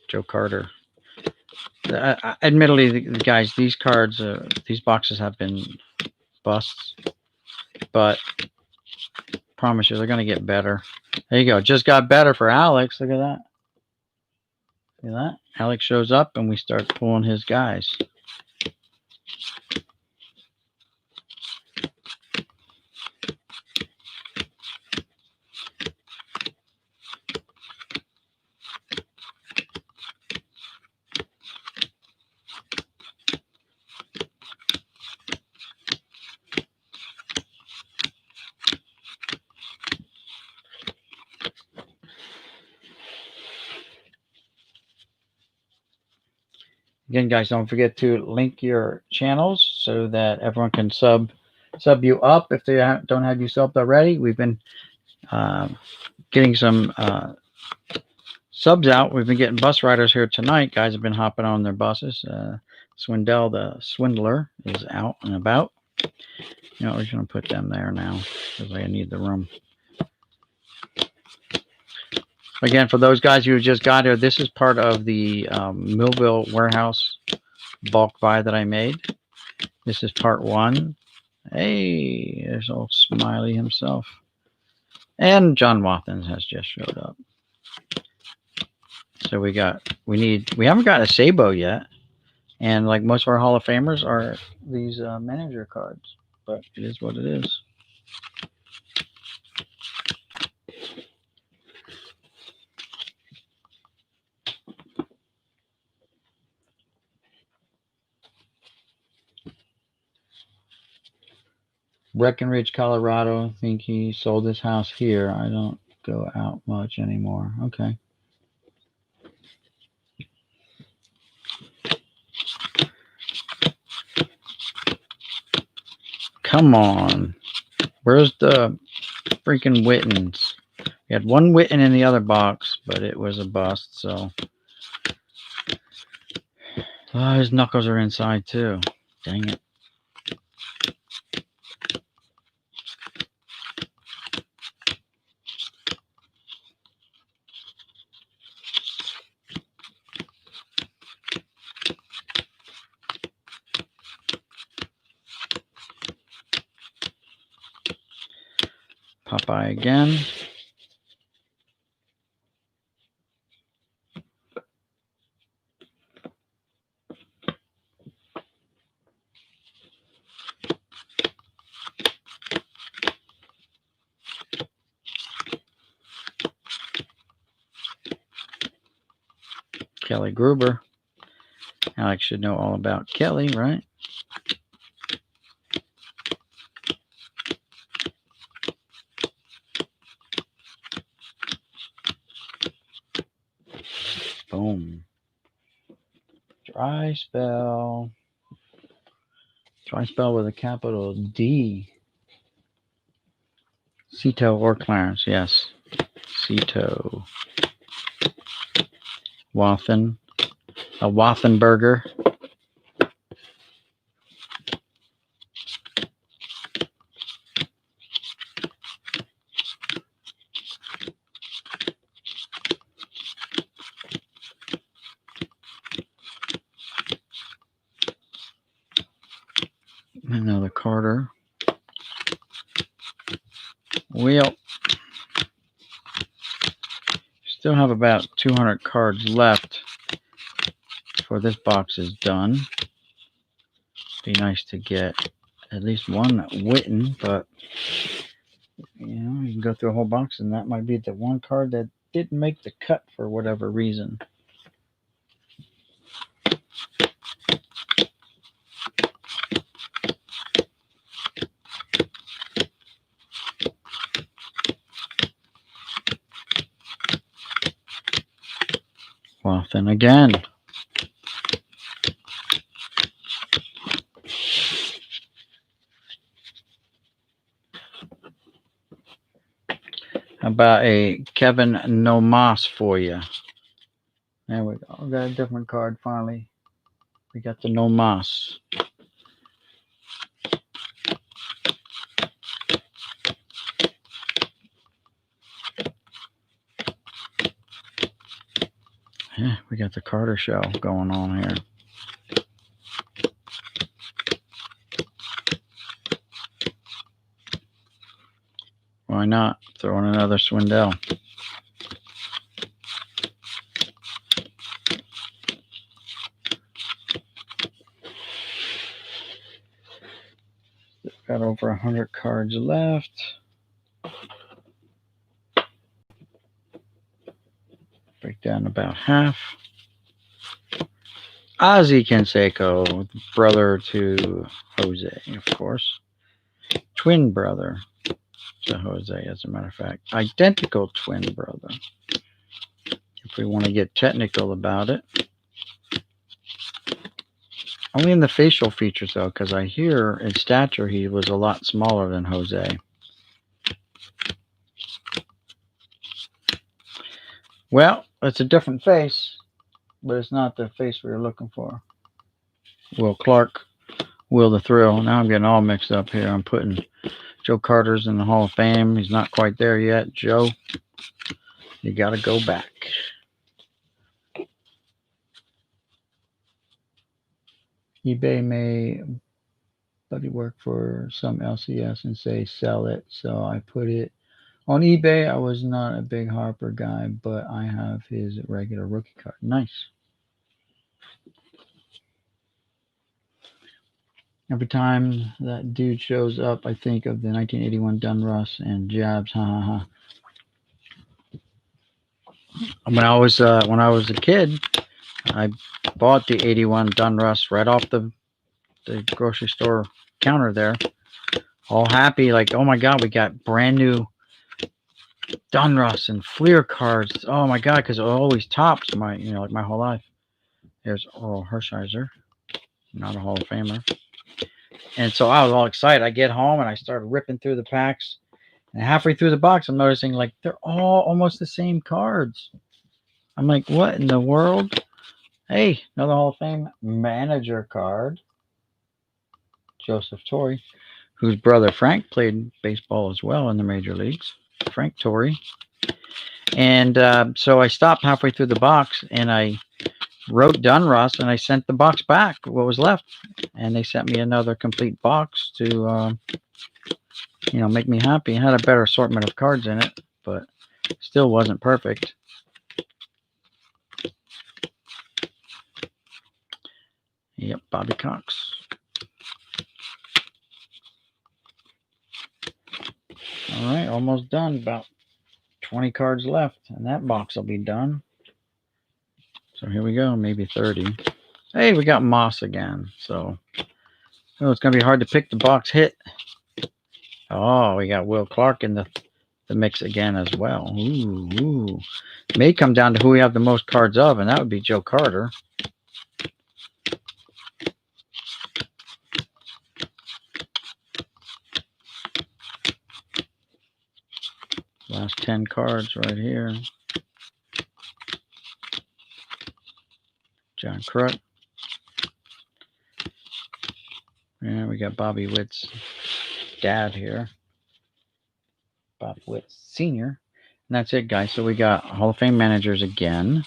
Joe Carter. Admittedly, guys, these cards, these boxes have been busts, but promise you, they're going to get better. There you go. Just got better for Alex. Look at that. See that? Alex shows up and we start pulling his guys. Again, guys, don't forget to link your channels so that everyone can sub you up if they don't have you subbed already. We've been uh, getting some subs out. We've been getting bus riders here tonight. Guys have been hopping on their buses. Swindell the Swindler is out and about. You know, we're going to put them there now because I need the room. Again, for those guys who just got here, this is part of the Millville warehouse bulk buy that I made. This is part 1. Hey, there's old Smiley himself. And John Watkins has just showed up. So we haven't got a Sabo yet. And like most of our Hall of Famers are these manager cards. But it is what it is. Breckenridge, Colorado. I think he sold his house here. I don't go out much anymore. Okay. Come on. Where's the freaking Wittens? We had one Witten in the other box, but it was a bust, so. Oh, his knuckles are inside too. Dang it. Popeye again. Kelly Gruber. Alex should know all about Kelly, right? Boom. Dry spell. Dry spell with a capital D. Cito or Clarence, yes. Cito. Wathen. A Wathenberger. Another Carter. Well, still have about 200 cards left before this box is done. Be nice to get at least one Witten, but you know, you can go through a whole box and that might be the one card that didn't make the cut for whatever reason. Well, then again. How about a Kevin Nomas for you? There we go. We got a different card finally. We got the Nomas. Yeah, we got the Carter show going on here. Why not? Throw in another Swindell. Got over 100 cards left. Break down about half. Ozzie Canseco, brother to Jose, of course. Twin brother to Jose, as a matter of fact. Identical twin brother. If we want to get technical about it. Only in the facial features, though, because I hear in stature he was a lot smaller than Jose. Well, it's a different face, but it's not the face we were looking for. Will Clark, Will the Thrill. Now I'm getting all mixed up here. I'm putting Joe Carter's in the Hall of Fame. He's not quite there yet. Joe, you got to go back. eBay may buddy work for some LCS and say sell it, so I put it on eBay. I was not a big Harper guy, but I have his regular rookie card. Nice. Every time that dude shows up, I think of the 1981 Dunruss and Jabs. Ha ha ha. When I was a kid, I bought the '81 Dunruss right off the grocery store counter there. All happy, like, oh my god, we got brand new Dunruss and Fleer cards. Oh my god, because it always tops my, like my whole life. There's Oral Hershiser, not a Hall of Famer. And so I was all excited. I get home and I started ripping through the packs. And halfway through the box, I'm noticing like they're all almost the same cards. I'm like, what in the world? Hey, another Hall of Fame manager card. Joseph Torre, whose brother Frank played baseball as well in the major leagues. Frank Torre. And so I stopped halfway through the box and I wrote Dunross and I sent the box back, what was left. And they sent me another complete box to, make me happy. It had a better assortment of cards in it, but still wasn't perfect. Yep, Bobby Cox. All right, almost done. About 20 cards left, and that box will be done. So here we go, maybe 30. Hey, we got Moss again. So it's going to be hard to pick the box hit. Oh, we got Will Clark in the mix again as well. Ooh. May come down to who we have the most cards of, and that would be Joe Carter. Last 10 cards right here. John Krut. Yeah, we got Bobby Witt's dad here. Bob Witt Sr. And that's it, guys. So we got Hall of Fame managers again.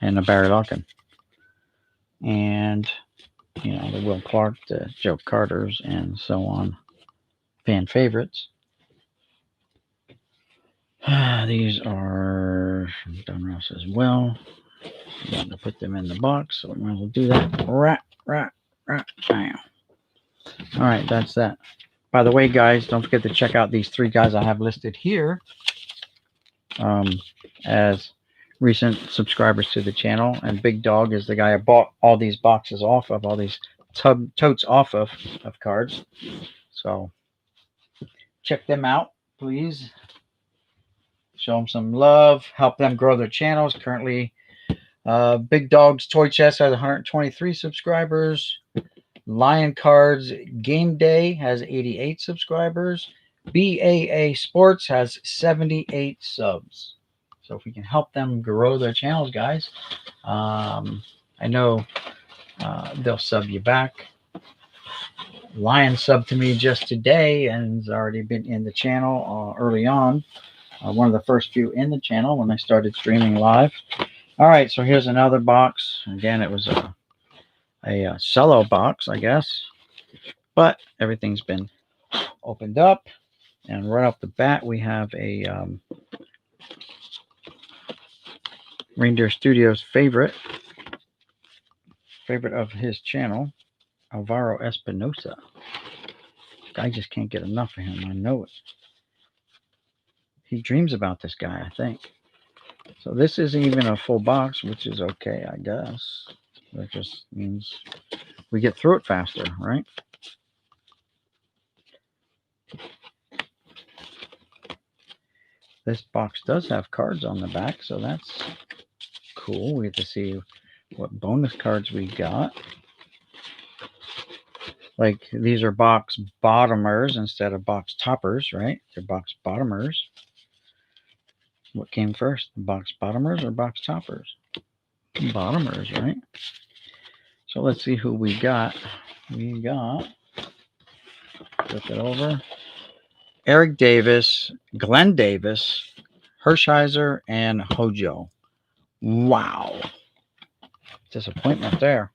And a Barry Larkin. And, the Will Clark, the Joe Carters, and so on. Fan favorites. These are Dunross as well. I'm going to put them in the box, so we might as well do that right now. All right, that's that. By the way, guys, don't forget to check out these 3 guys I have listed here as recent subscribers to the channel. And Big Dog is the guy I bought all these boxes off of, all these totes off of cards. So check them out, please. Show them some love. Help them grow their channels. Currently, Big Dog's Toy Chest has 123 subscribers. Lion Cards Game Day has 88 subscribers. BAA Sports has 78 subs. So if we can help them grow their channels, guys, I know they'll sub you back. Lion subbed to me just today and has already been in the channel early on. One of the first few in the channel when I started streaming live. All right, so here's another box. Again, it was a cello box, I guess, but everything's been opened up. And right off the bat, we have a Reindeer Studios favorite of his channel, Alvaro Espinosa. I just can't get enough of him. I know it. He dreams about this guy, I think. So this isn't even a full box, which is okay, I guess. That just means we get through it faster, right? This box does have cards on the back, so that's cool. We get to see what bonus cards we got. Like these are box bottomers instead of box toppers, right? They're box bottomers. What came first, the box bottomers or box toppers? Bottomers, right? So let's see who we got. We got, flip it over, Eric Davis, Glenn Davis, Hershiser, and Hojo. Wow. Disappointment there.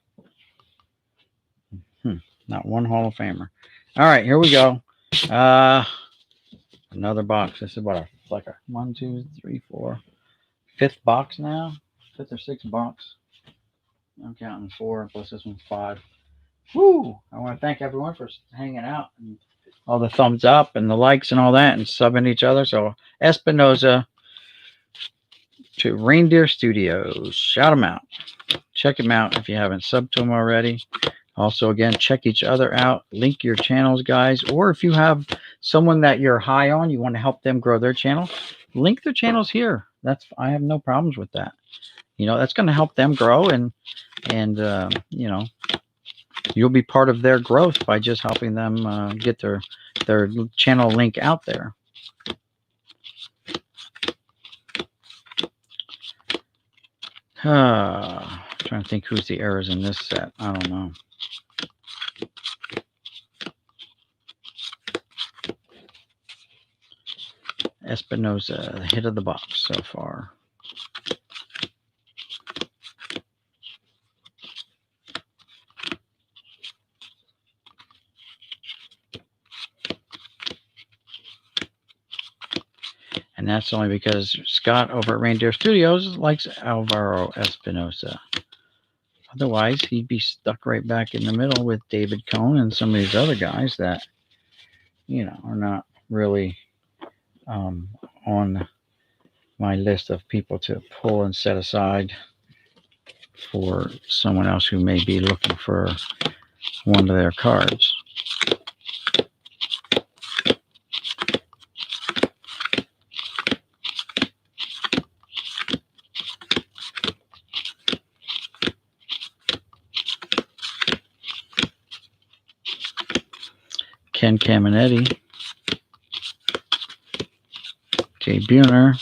Not one Hall of Famer. All right, here we go. Uh, Another box. This is what like a 1, 2, 3, 4, fifth box now. Fifth or sixth box. I'm counting 4 plus this one's 5. Woo! I want to thank everyone for hanging out and all the thumbs up and the likes and all that and subbing each other. So Espinoza to Reindeer Studios. Shout them out. Check them out if you haven't subbed to them already. Also, again, check each other out. Link your channels, guys. Or if you have someone that you're high on, you want to help them grow their channel, link their channels here. I have no problems with that. That's going to help them grow, and you'll be part of their growth by just helping them get their channel link out there. Trying to think who's the errors in this set. I don't know. Espinoza, the hit of the box so far. And that's only because Scott over at Reindeer Studios likes Alvaro Espinoza. Otherwise, he'd be stuck right back in the middle with David Cohn and some of these other guys that, are not really on my list of people to pull and set aside for someone else who may be looking for one of their cards. Ken Caminetti, Jay Buhner,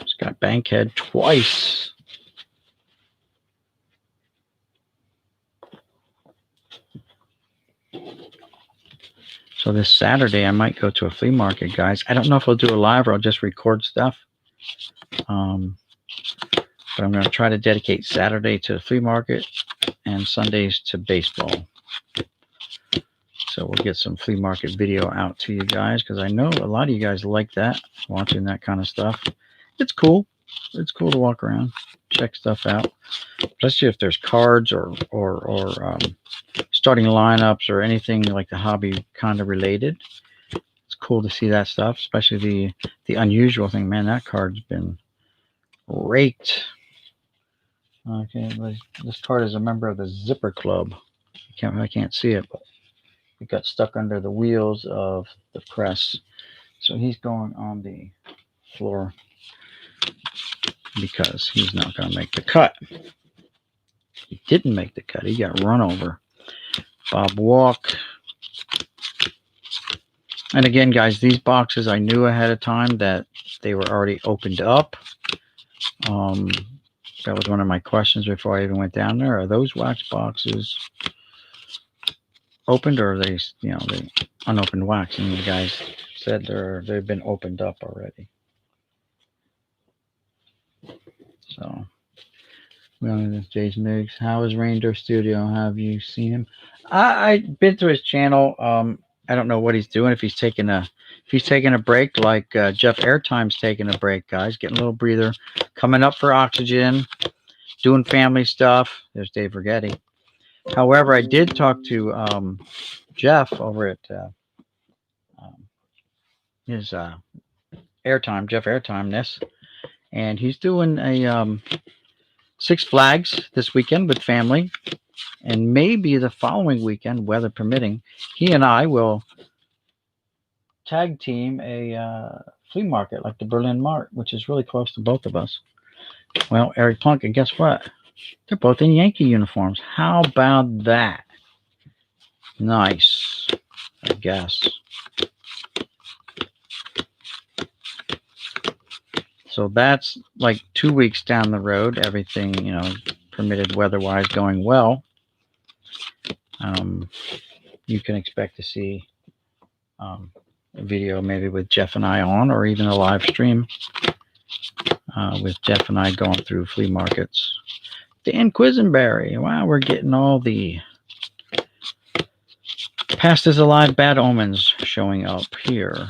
Scott Bankhead twice. So this Saturday, I might go to a flea market, guys. I don't know if I'll do a live or I'll just record stuff. But I'm going to try to dedicate Saturday to the flea market and Sundays to baseball. So we'll get some flea market video out to you guys because I know a lot of you guys like that, watching that kind of stuff. It's cool. It's cool to walk around, check stuff out, especially if there's cards or starting lineups or anything like the hobby kind of related. It's cool to see that stuff, especially the unusual thing. Man, that card's been raked. Okay, this card is a member of the Zipper Club. I can't see it, but it got stuck under the wheels of the press. So he's going on the floor because he's not going to make the cut. He didn't make the cut. He got run over. Bob Walk. And again, guys, these boxes I knew ahead of time that they were already opened up. That was one of my questions before I even went down there. Are those wax boxes opened, or are they, they unopened wax? And the guys said they've been opened up already. So, Jason Miggs. How is Reindeer Studio? Have you seen him? I've been to his channel. I don't know what he's doing. If he's taking a break, like Jeff Airtime's taking a break, guys, getting a little breather, coming up for oxygen, doing family stuff. There's Dave Rigetti. However, I did talk to Jeff over at his Airtime, Jeff Airtime, and he's doing a Six Flags this weekend with family, and maybe the following weekend, weather permitting, he and I will tag team a flea market like the Berlin Mart, which is really close to both of us. Well, Eric Plunk, and guess what? They're both in Yankee uniforms. How about that? Nice, I guess. So that's like 2 weeks down the road. Everything, permitted weather-wise, going well. You can expect to see a video maybe with Jeff and I on, or even a live stream with Jeff and I going through flea markets. Dan Quisenberry. Wow, we're getting all the past is alive bad omens showing up here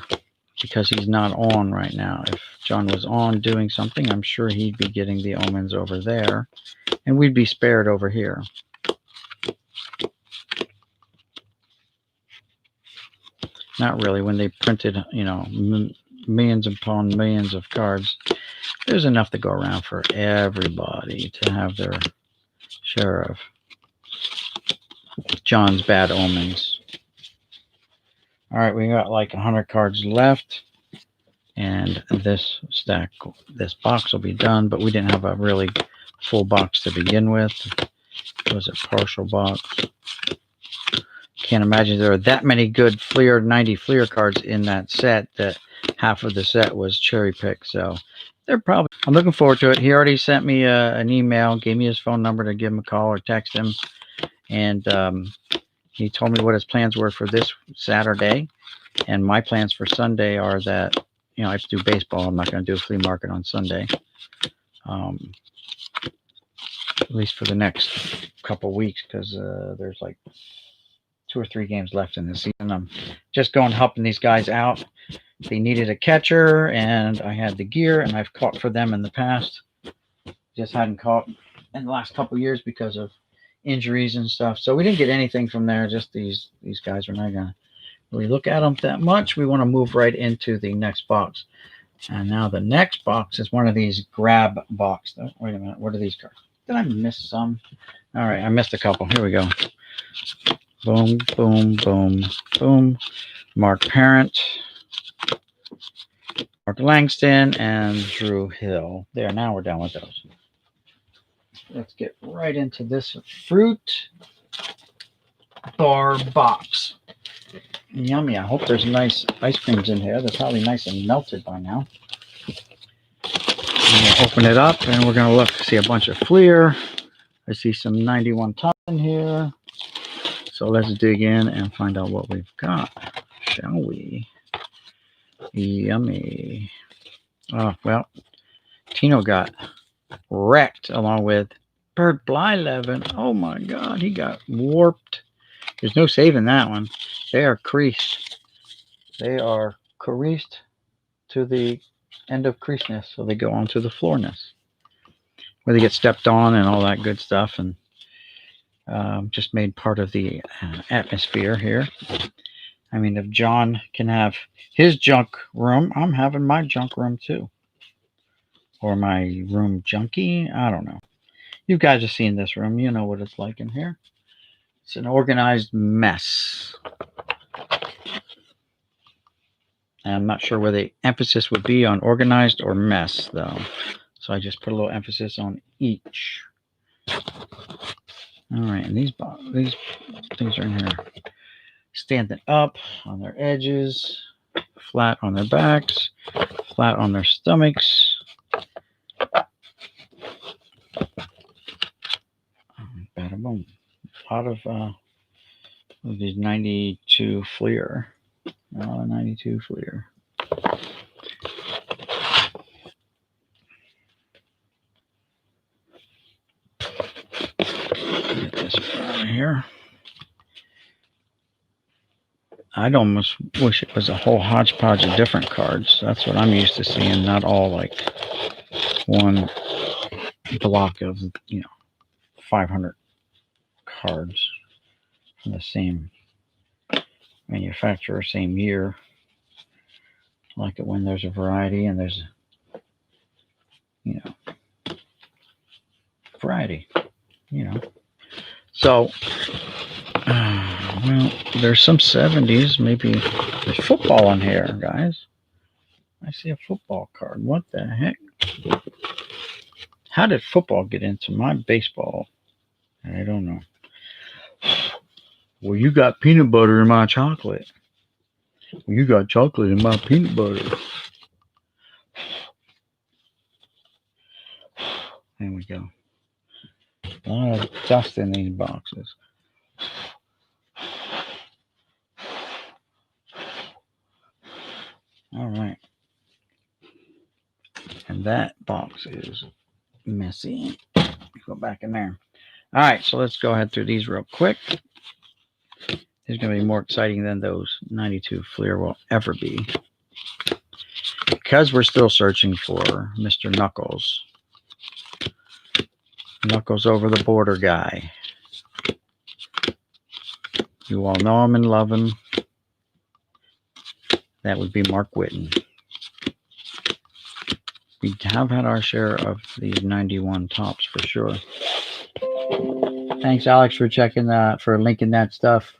because he's not on right now. If John was on doing something, I'm sure he'd be getting the omens over there, and we'd be spared over here. Not really. When they printed, millions upon millions of cards, there's enough to go around for everybody to have their share of John's bad omens. All right, we got like 100 cards left, and this box will be done, but we didn't have a really full box to begin with. It was a partial box. Can't imagine there are that many good 90 Fleer cards in that set that half of the set was cherry picked. So I'm looking forward to it. He already sent me an email, gave me his phone number to give him a call or text him. And he told me what his plans were for this Saturday. And my plans for Sunday are that, I have to do baseball. I'm not going to do a flea market on Sunday. At least for the next couple weeks, because there's like 2 or 3 games left in the season. I'm just going helping these guys out. They needed a catcher, and I had the gear, and I've caught for them in the past. Just hadn't caught in the last couple years because of injuries and stuff. So we didn't get anything from there. Just these guys. We're not gonna really look at them that much. We want to move right into the next box. And now the next box is one of these grab box. Wait a minute. What are these cards? Did I miss some? All right, I missed a couple. Here we go. Boom, boom, boom, boom. Mark Parent, Mark Langston, and Drew Hill. There, now we're done with those. Let's get right into this fruit bar box. Yummy. I hope there's nice ice creams in here. They're probably nice and melted by now. I'm going to open it up, and we're going to look, see a bunch of Fleer. I see some 91 top in here. So let's dig in and find out what we've got, shall we? Yummy. Oh, well, Tino got wrecked along with Bert Blyleven. Oh my God, he got warped. There's no saving that one. They are creased. They are creased to the end of creaseness, so they go onto the floorness, where they get stepped on and all that good stuff, and just made part of the atmosphere here. I mean, if John can have his junk room, I'm having my junk room too. Or my room junkie. I don't know. You guys have seen this room. You know what it's like in here. It's an organized mess. And I'm not sure where the emphasis would be on organized or mess, though. So I just put a little emphasis on each. All right, and these things are in here. Standing up on their edges, flat on their backs, flat on their stomachs. Bada boom. A lot of these 92 Fleer. 92 Fleer. Get this out of here. I'd almost wish it was a whole hodgepodge of different cards. That's what I'm used to seeing, not all like one block of 500 cards from the same manufacturer, same year. I like it when there's a variety and there's variety. So Well, there's some 70s. Maybe there's football in here, guys. I see a football card. What the heck? How did football get into my baseball? I don't know. Well, you got peanut butter in my chocolate. Well, you got chocolate in my peanut butter. There we go. A lot of dust in these boxes. All right. And that box is messy. Go back in there. All right, so let's go ahead through these real quick. These are going to be more exciting than those 92 Fleer will ever be. Because we're still searching for Mr. Knuckles. Knuckles over the border guy. You all know him and love him. That would be Mark Whitten. We have had our share of these 91 tops for sure. Thanks, Alex, for checking that, for linking that stuff.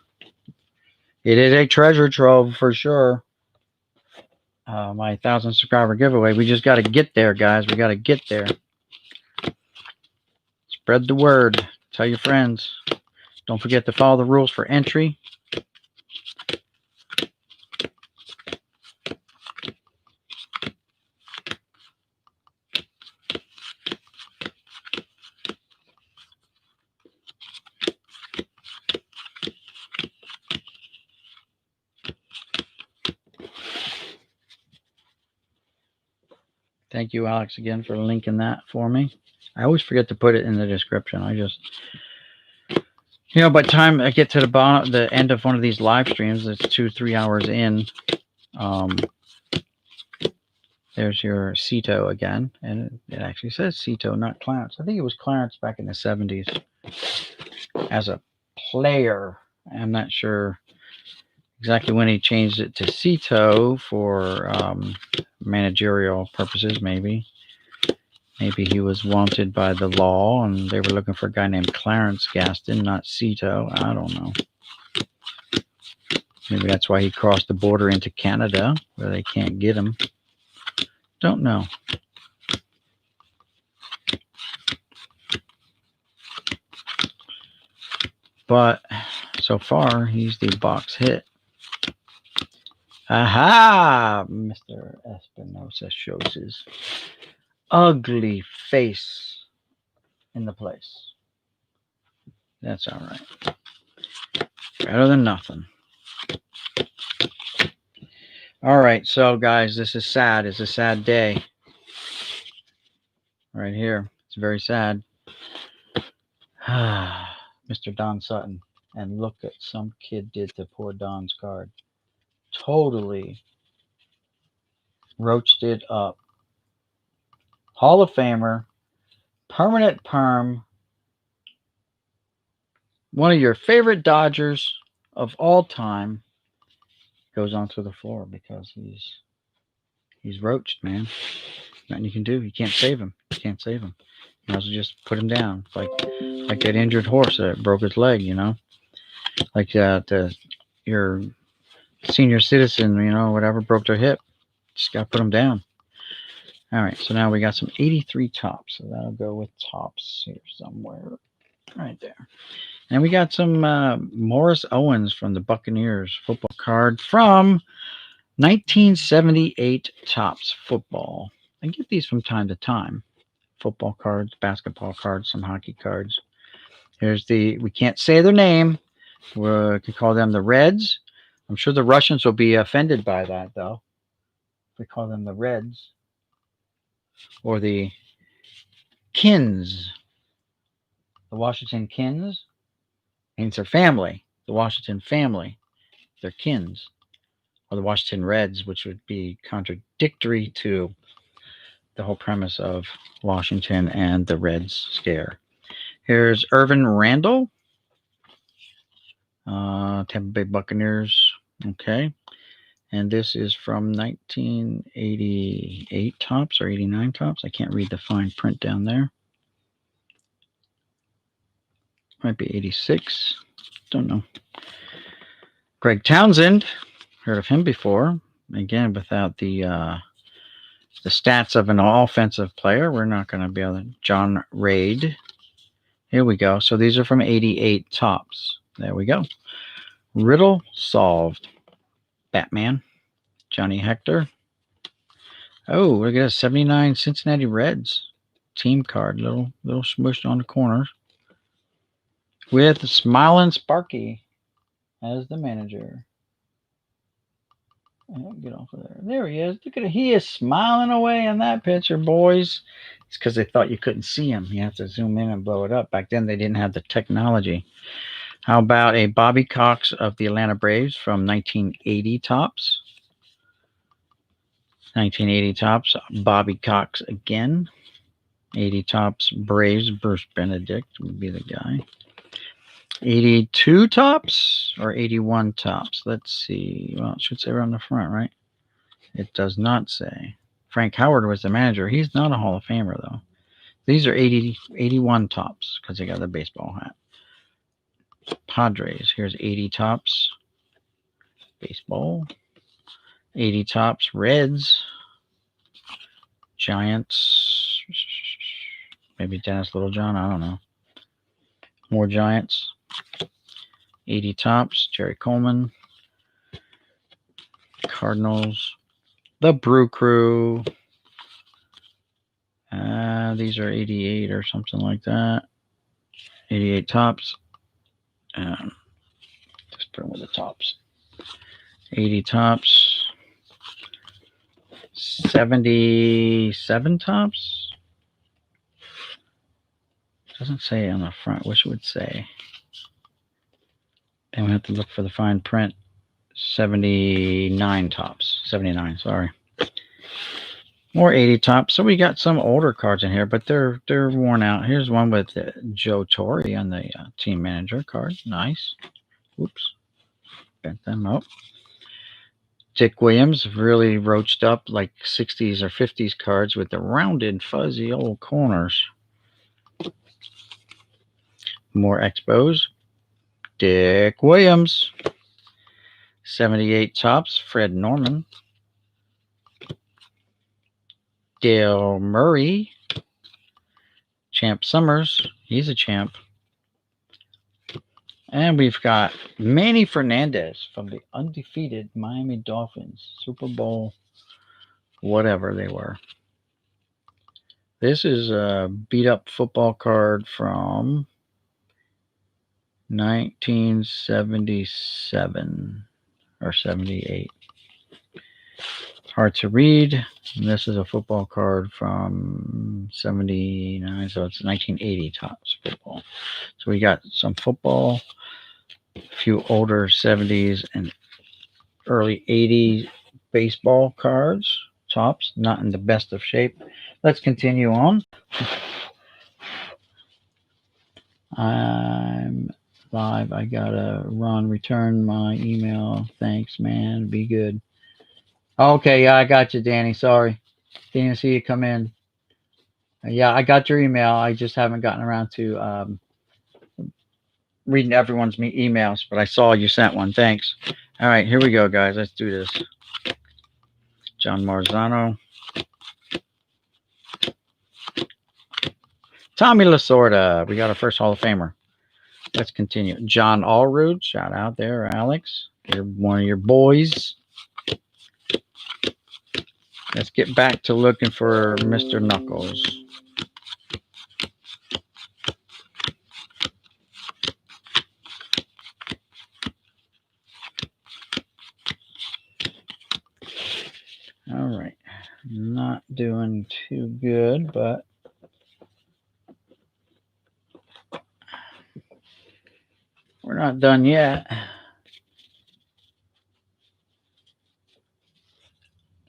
It is a treasure trove for sure. My 1,000 subscriber giveaway. We just got to get there, guys. We got to get there. Spread the word. Tell your friends. Don't forget to follow the rules for entry. Thank you, Alex, again for linking that for me. I always forget to put it in the description. I just, by the time I get to the end of one of these live streams, it's 2-3 hours in. There's your Cito again, and it actually says Cito, not Clarence. I think it was Clarence back in the 70s as a player. I'm not sure exactly when he changed it to Cito for managerial purposes, maybe. Maybe he was wanted by the law, and they were looking for a guy named Clarence Gaston, not Cito. I don't know. Maybe that's why he crossed the border into Canada, where they can't get him. Don't know. But so far, he's the box hit. Aha! Mr. Espinosa shows his ugly face in the place. That's all right. Better than nothing. All right, so guys, this is sad. It's a sad day. Right here. It's very sad. Mr. Don Sutton. And look at some kid did to poor Don's card. Totally roached it up. Hall of Famer. Permanent perm. One of your favorite Dodgers of all time goes onto the floor because he's roached, man. Nothing you can do. You can't save him. You can't save him. You might as well just put him down. Like that injured horse that broke his leg, Like your senior citizen, whatever, broke their hip. Just got to put them down. All right, so now we got some 83 tops. So that'll go with tops here somewhere. Right there. And we got some Morris Owens from the Buccaneers football card from 1978 Tops football. I get these from time to time. Football cards, basketball cards, some hockey cards. Here's we can't say their name. We can call them the Reds. I'm sure the Russians will be offended by that, though. We call them the Reds. Or the Kins. The Washington Kins. Means their family. The Washington family. Their Kins. Or the Washington Reds, which would be contradictory to the whole premise of Washington and the Reds scare. Here's Irvin Randall. Tampa Bay Buccaneers. Okay. And this is from 1988 tops or 89 tops. I can't read the fine print down there. Might be 86. Don't know. Greg Townsend, heard of him before. Again, without the stats of an offensive player, we're not going to be able to. John Raid. Here we go. So these are from 88 tops. There we go. Riddle solved. Batman. Johnny Hector. Oh, look at this. 79 Cincinnati Reds. Team card. Little smushed on the corners. With Smiling Sparky as the manager. Get off of there. There he is. Look at it. He is smiling away in that picture, boys. It's because they thought you couldn't see him. You have to zoom in and blow it up. Back then, they didn't have the technology. How about a Bobby Cox of the Atlanta Braves from 1980 tops? 1980 tops. Bobby Cox again. 80 tops. Braves. Bruce Benedict would be the guy. 82 tops or 81 tops? Let's see. Well, it should say right on the front, right? It does not say. Frank Howard was the manager. He's not a Hall of Famer, though. These are 81 tops because they got the baseball hat. Padres. Here's 80 tops. Baseball. 80 tops. Reds. Giants. Maybe Dennis Littlejohn. I don't know. More Giants. 80 tops. Jerry Coleman. Cardinals. The Brew Crew. These are 88 or something like that. 88 tops. Just put them with the tops. 80 tops. 77 tops. Doesn't say on the front. Wish it would say. And we have to look for the fine print. 79 tops. 79, sorry. More 80 tops. So we got some older cards in here, but they're worn out. Here's one with Joe Torre on the team manager card. Nice. Oops. Bent them up. Dick Williams, really roached up like 60s or 50s cards with the rounded, fuzzy old corners. More Expos. Dick Williams. 78 tops. Fred Norman. Dale Murray. Champ Summers. He's a champ. And we've got Manny Fernandez from the undefeated Miami Dolphins. Super Bowl, whatever they were. This is a beat-up football card from 1977 or 78. Hard to read. And this is a football card from 79, so it's 1980 tops football. So we got some football, a few older 70s and early 80s baseball cards, tops, not in the best of shape. Let's continue on. I'm live. I gotta return my email. Thanks, man. Be good. Okay, yeah, I got you, Danny. Sorry. Didn't see you come in. Yeah, I got your email. I just haven't gotten around to reading everyone's emails, but I saw you sent one. Thanks. All right, here we go, guys. Let's do this. John Marzano. Tommy Lasorda. We got our first Hall of Famer. Let's continue. John Allrood. Shout out there, Alex. You're one of your boys. Let's get back to looking for Mr. Knuckles. All right. Not doing too good, but we're not done yet.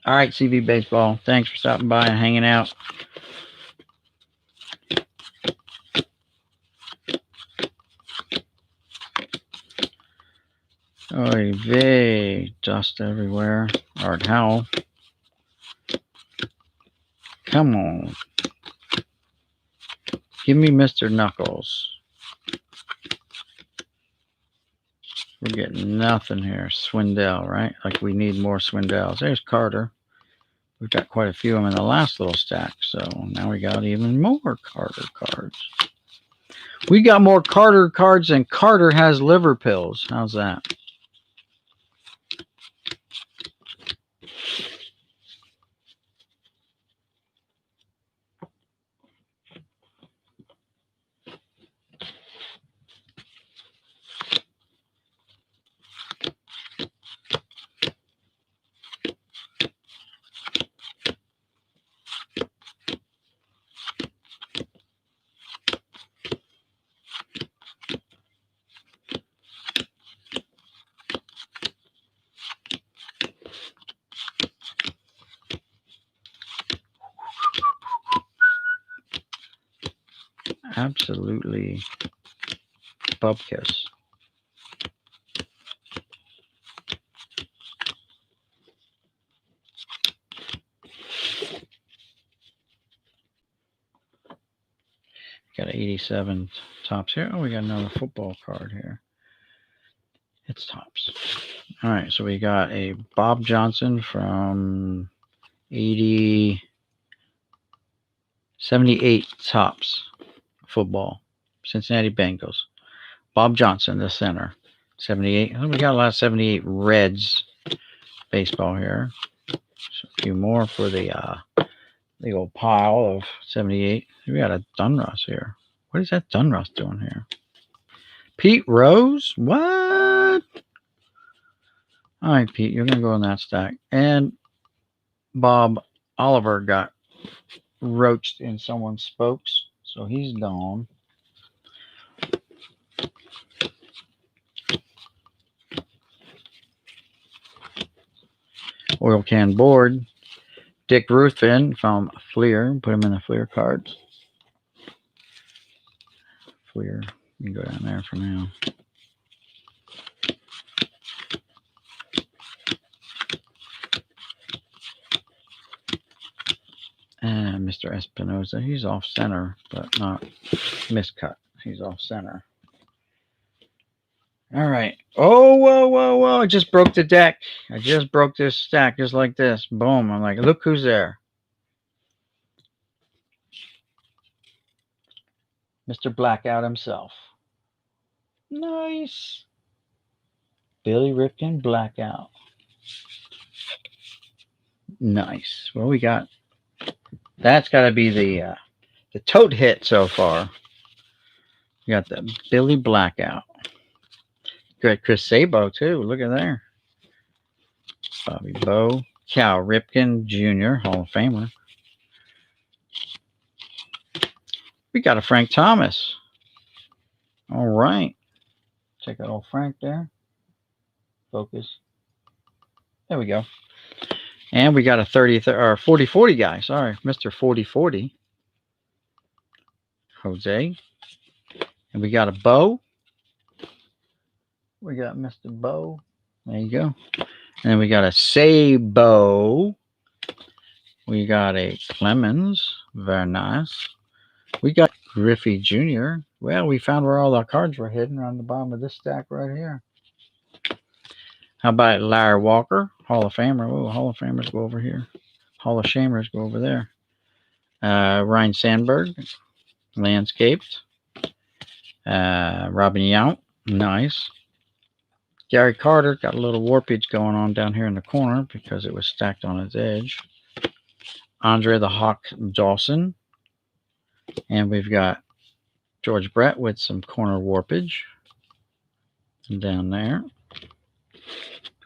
All right, CV Baseball. Thanks for stopping by and hanging out. Oy vey, dust everywhere. Art Howell. Come on. Give me Mr. Knuckles. We're getting nothing here. Swindell, right? Like we need more Swindells. There's Carter. We've got quite a few of them in the last little stack, so now we got even more Carter cards. We got more Carter cards than Carter has liver pills. How's that? Absolutely bubkiss. Got an 87 tops here. Oh, we got another football card here. It's tops. All right, so we got a Bob Johnson from 78 tops football. Cincinnati Bengals. Bob Johnson, the center. 78. Oh, we got a lot of 78 Reds baseball here. So a few more for the old pile of 78. We got a Dunruss here. What is that Dunruss doing here? Pete Rose? What? All right, Pete, you're going to go in that stack. And Bob Oliver got roached in someone's spokes, so he's gone. Oil can board. Dick Ruthven from Fleer. Put him in the Fleer cards. Fleer. You can go down there for now. And Mr. Espinoza, he's off center, but not miscut. He's off center. All right. Oh, whoa, whoa, whoa. I just broke the deck. I just broke this stack just like this. Boom. I'm like, look who's there. Mr. Blackout himself. Nice. Billy Ripken Blackout. Nice. Well, we got, that's got to be the tote hit so far. We got the Billy Blackout. Good Chris Sabo, too. Look at there. Bobby Bowe. Cal Ripken Jr., Hall of Famer. We got a Frank Thomas. All right. Check out old Frank there. Focus. There we go. And we got a 40-40 guy. Sorry, Mr. 40-40. Jose. And we got a Bow. We got Mr. Bow. There you go. And we got a Sabo. We got a Clemens. Very nice. We got Griffey Jr. Well, we found where all the cards were hidden on the bottom of this stack right here. How about Larry Walker? Hall of Famer. Oh, Hall of Famers go over here. Hall of Shamers go over there. Ryan Sandberg. Landscaped. Robin Yount. Nice. Gary Carter got a little warpage going on down here in the corner because it was stacked on its edge. Andre the Hawk Dawson. And we've got George Brett with some corner warpage down there.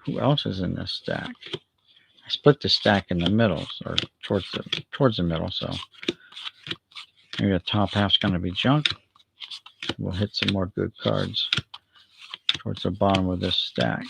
Who else is in this stack? I split the stack in the middle, or towards the middle, so maybe the top half's going to be junk. We'll hit some more good cards towards the bottom of this stack.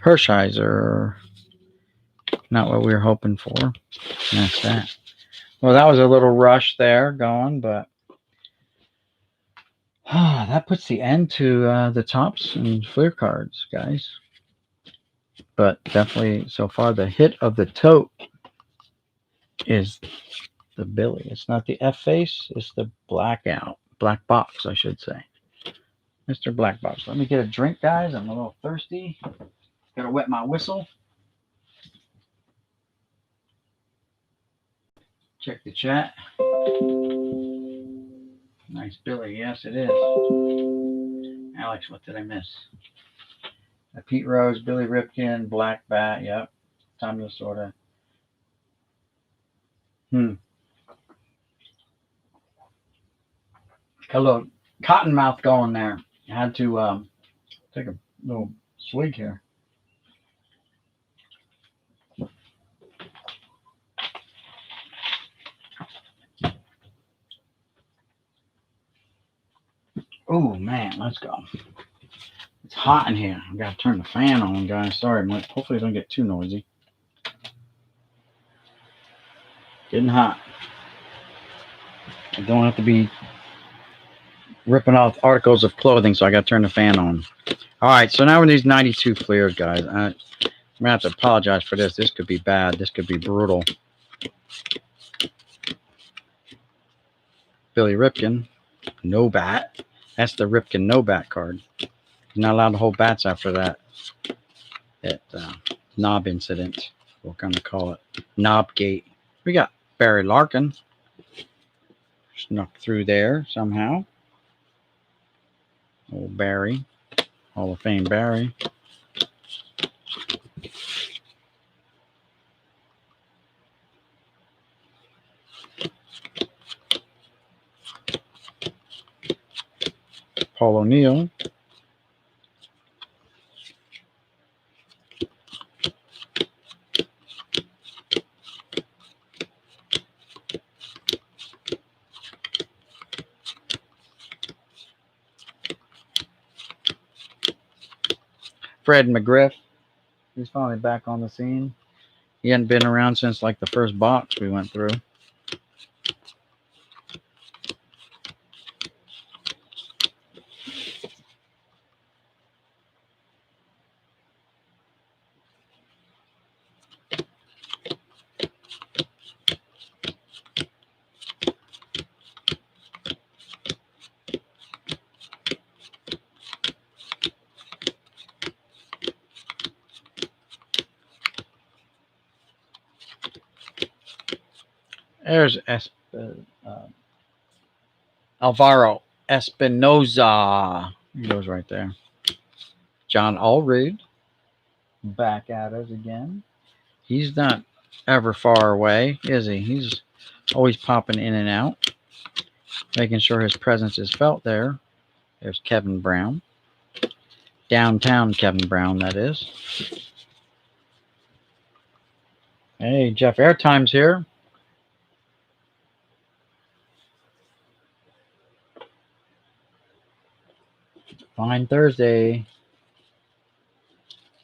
Hershiser. Not what we were hoping for. That's that. Well, that was a little rush there going, but that puts the end to the tops and clear cards, guys. But definitely, so far, the hit of the tote is the Billy. It's not the F face, it's the black box, I should say. Mr. Black Box. Let me get a drink, guys. I'm a little thirsty. Gotta wet my whistle. Check the chat. Nice Billy. Yes, it is. Alex, what did I miss? Pete Rose, Billy Ripken, Black Bat. Yep. Time to sort of. Got a little cotton mouth going there. I had to take a little swig here. Oh man, let's go. It's hot in here. I gotta turn the fan on, guys. Sorry, Mike. Hopefully it don't get too noisy. Getting hot. I don't have to be ripping off articles of clothing, so I gotta turn the fan on. All right, so now we're in these 92 clears, guys. I'm gonna have to apologize for this. This could be bad. This could be brutal. Billy Ripken, no bat. That's the Ripken no bat card. You're not allowed to hold bats after that knob incident. We'll kind of call it knob gate. We got Barry Larkin. Snuck through there somehow. Old Barry. Hall of Fame Barry. Paul O'Neill. Fred McGriff. He's finally back on the scene. He hadn't been around since like the first box we went through. There's Alvaro Espinoza. He goes right there. John Allred back at us again. He's not ever far away, is he? He's always popping in and out, making sure his presence is felt there. There's Kevin Brown. Downtown Kevin Brown, that is. Hey, Jeff Airtime's here. Fine Thursday.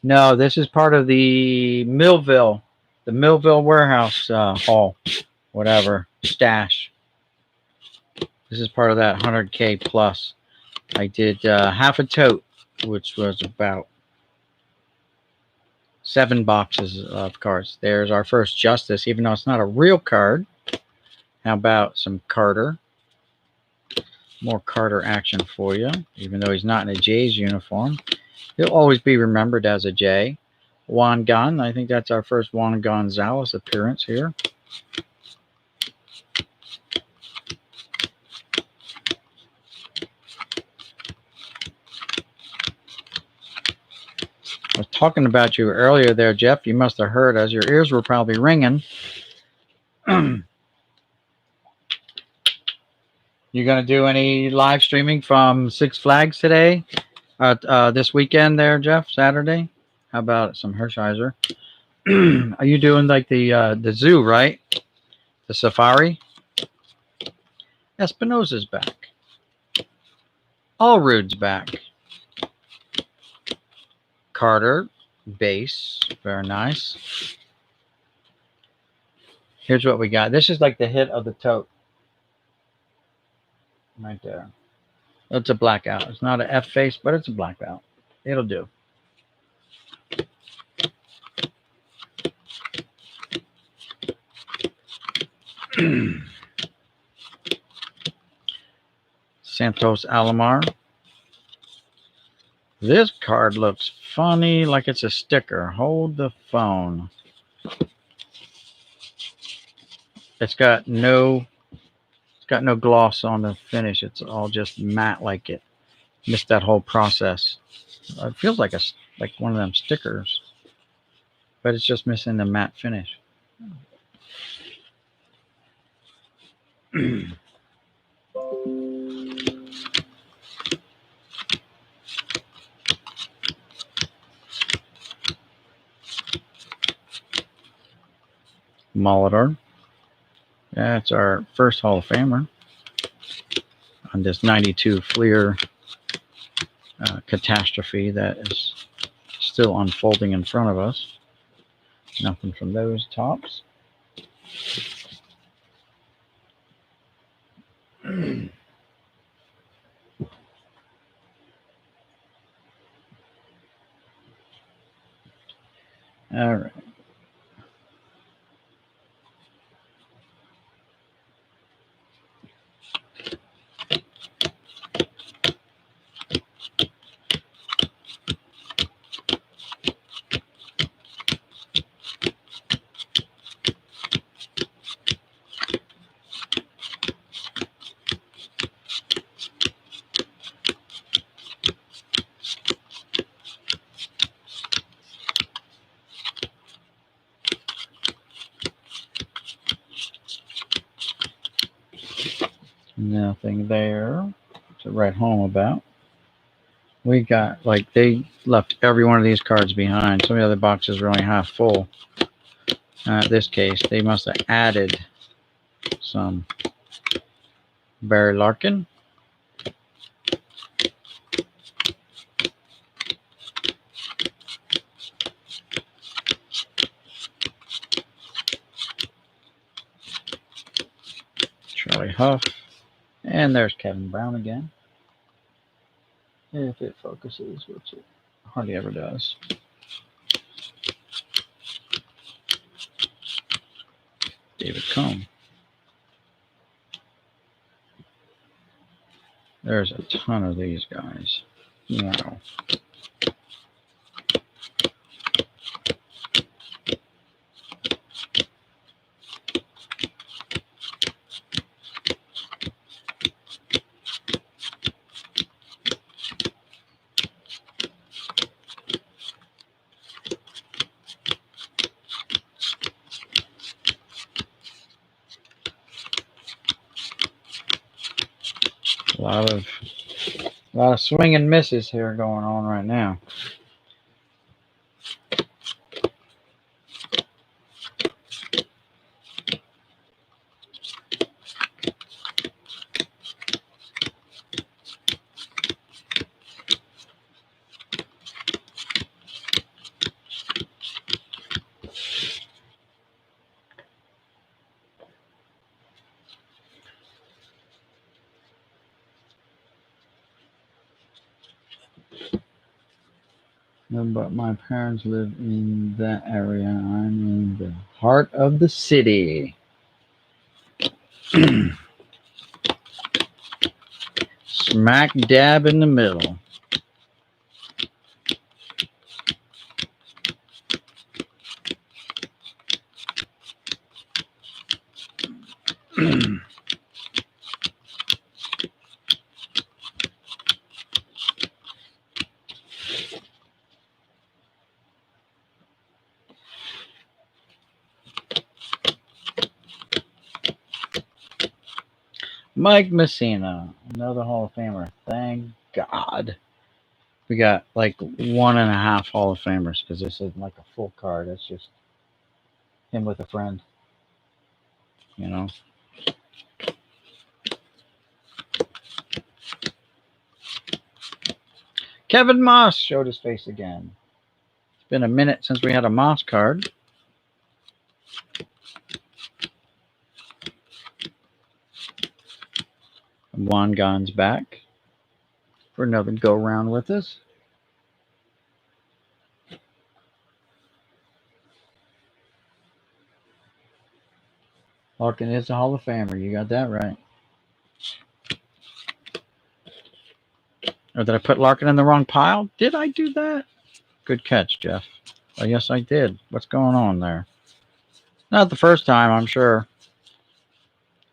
No, this is part of the Millville warehouse hall, whatever, stash. This is part of that 100K plus. I did half a tote, which was about 7 boxes of cards. There's our first Justice, even though it's not a real card. How about some Carter? More Carter action for you, even though he's not in a Jays uniform. He'll always be remembered as a J. Juan Gon, I think that's our first Juan Gonzalez appearance here. I was talking about you earlier there, Jeff. You must have heard us. Your ears were probably ringing. You going to do any live streaming from Six Flags today? This weekend there, Jeff? Saturday? How about some Hershiser? Are you doing like the zoo, right? The safari? Espinosa's back. Allrood's back. Carter, base, very nice. Here's what we got. This is like the hit of the tote right there. It's a blackout. It's not an F face, but it's a blackout. It'll do. Santos Alomar. This card looks funny, like it's a sticker. Hold the phone. It's got no gloss on the finish. It's all just matte, like it missed that whole process. It feels like like one of them stickers, but it's just missing the matte finish. Molitor. That's our first Hall of Famer on this 92 Fleer catastrophe that is still unfolding in front of us. Nothing from those tops. All right. Nothing there to write home about. We got, like, they left every one of these cards behind. Some of the other boxes are only half full. This case, they must have added some. Barry Larkin. Charlie Huff. And there's Kevin Brown again. If it focuses, which it hardly ever does. David Cohn. There's a ton of these guys. Wow. A lot of swing and misses here going on right now. No, but my parents live in that area. I'm in the heart of the city. Smack dab in the middle. Mike Messina, another Hall of Famer. Thank God. We got like 1.5 Hall of Famers because this isn't like a full card. It's just him with a friend. You know? Kevin Moss showed his face again. It's been a minute since we had a Moss card. Juan Gon's back for another go round with us. Larkin is a Hall of Famer. You got that right. Or did I put Larkin in the wrong pile? Did I do that? Good catch, Jeff. Oh, yes, I did. What's going on there? Not the first time, I'm sure.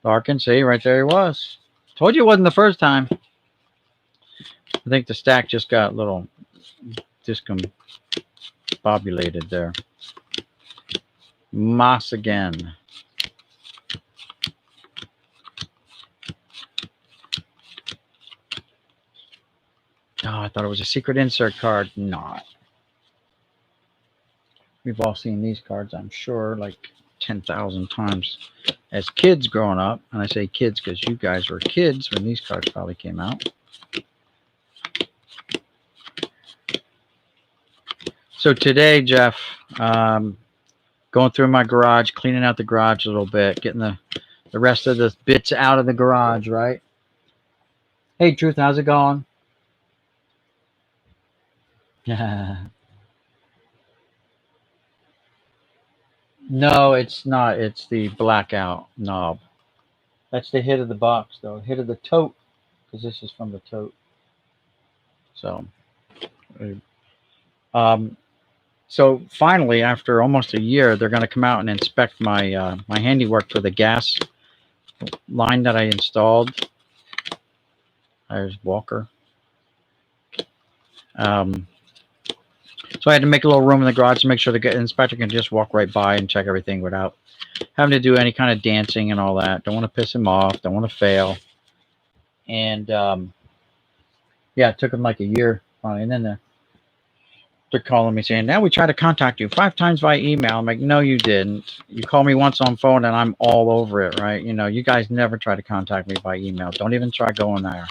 Larkin, see, right there he was. Told you it wasn't the first time. I think the stack just got a little discombobulated there. Moss again. Oh, I thought it was a secret insert card. Not. We've all seen these cards, I'm sure, like 10,000 times as kids growing up. And I say kids because you guys were kids when these cards probably came out. So today, Jeff, going through my garage, cleaning out the garage a little bit, getting the rest of the bits out of the garage, right? Hey, Truth, how's it going? No, it's not. It's the blackout knob. That's the hit of the box, though. Hit of the tote, because this is from the tote. So, um, so finally, after almost a year, they're going to come out and inspect my my handiwork for the gas line that I installed. There's Walker. So I had to make a little room in the garage to make sure the inspector can just walk right by and check everything without having to do any kind of dancing and all that. Don't want to piss him off. Don't want to fail. And yeah, it took him like a year finally. And then they're calling me saying, now we try to contact you 5 times via email. I'm like, no, you didn't. You call me once on phone and I'm all over it, right? You know, you guys never try to contact me by email. Don't even try going there.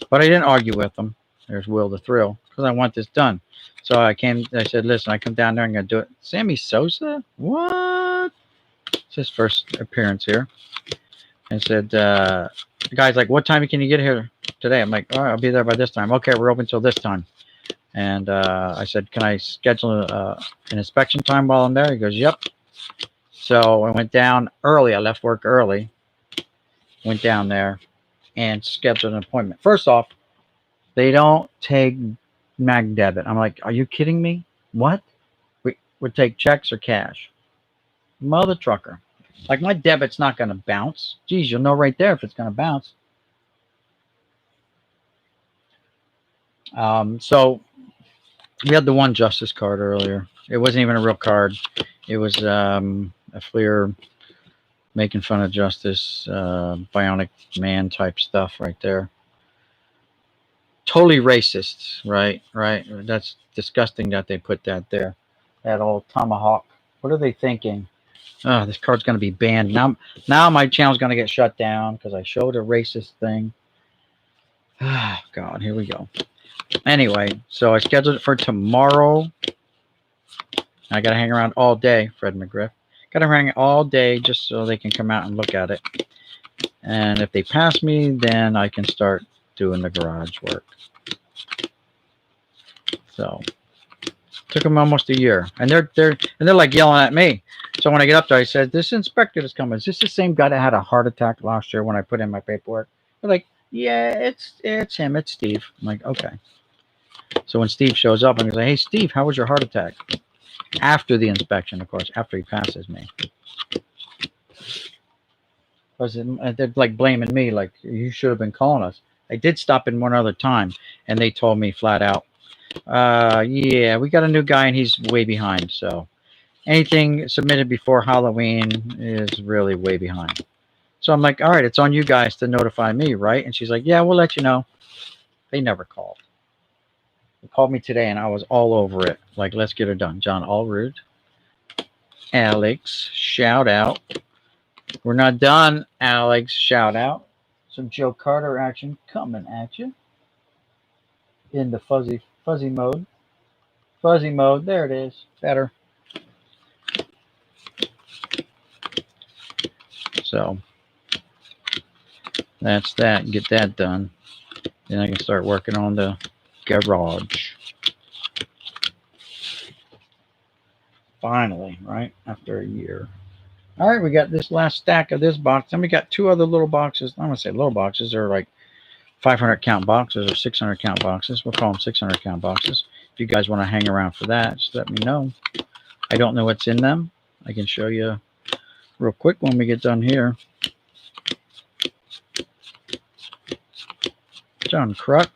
But I didn't argue with them. There's Will the Thrill, because I want this done. So I said, listen, I come down there and I'm going to do it. Sammy Sosa? What? It's his first appearance here. And said, the guy's like, what time can you get here today? I'm like, all right, I'll be there by this time. Okay, we're open till this time. And I said, can I schedule an inspection time while I'm there? He goes, yep. So I went down early. I left work early. Went down there and scheduled an appointment. First off, they don't take mag debit. I'm like, are you kidding me? What? We would take checks or cash. Mother trucker. Like, my debit's not going to bounce. Geez, you'll know right there if it's going to bounce. So we had the one Justice card earlier. It wasn't even a real card. It was a Fleer making fun of Justice, Bionic Man type stuff right there. Totally racist, right? Right. That's disgusting that they put that there. That old tomahawk. What are they thinking? Oh, this card's going to be banned. Now my channel's going to get shut down because I showed a racist thing. Oh, God, here we go. Anyway, so I scheduled it for tomorrow. I got to hang around all day, Fred McGriff. Got to hang all day just so they can come out and look at it. And if they pass me, then I can start doing the garage work. So took them almost a year, and they're like yelling at me. So when I get up there, I said, "This inspector is coming. Is this the same guy that had a heart attack last year when I put in my paperwork?" They're like, "Yeah, it's him. It's Steve." I'm like, "Okay." So when Steve shows up, I'm like, "Hey, Steve, how was your heart attack?" After the inspection, of course, after he passes me. Because they're like blaming me, like, you should have been calling us. I did stop in one other time, and they told me flat out, yeah, we got a new guy and he's way behind. So anything submitted before Halloween is really way behind. So I'm like, all right, it's on you guys to notify me, right? And she's like, yeah, we'll let you know. They never called. They called me today and I was all over it. Like, let's get her done. John Allrood. Alex, shout out. We're not done, Alex, shout out. Some Joe Carter action coming at you. In the fuzzy mode. Fuzzy mode, there it is. Better. So that's that. Get that done. Then I can start working on the garage. Finally, right? After a year. All right, we got this last stack of this box. Then we got two other little boxes. I'm going to say little boxes. They're like 500 count boxes or 600 count boxes. We'll call them 600 count boxes. If you guys want to hang around for that, just let me know. I don't know what's in them. I can show you real quick when we get done here. John Kruk.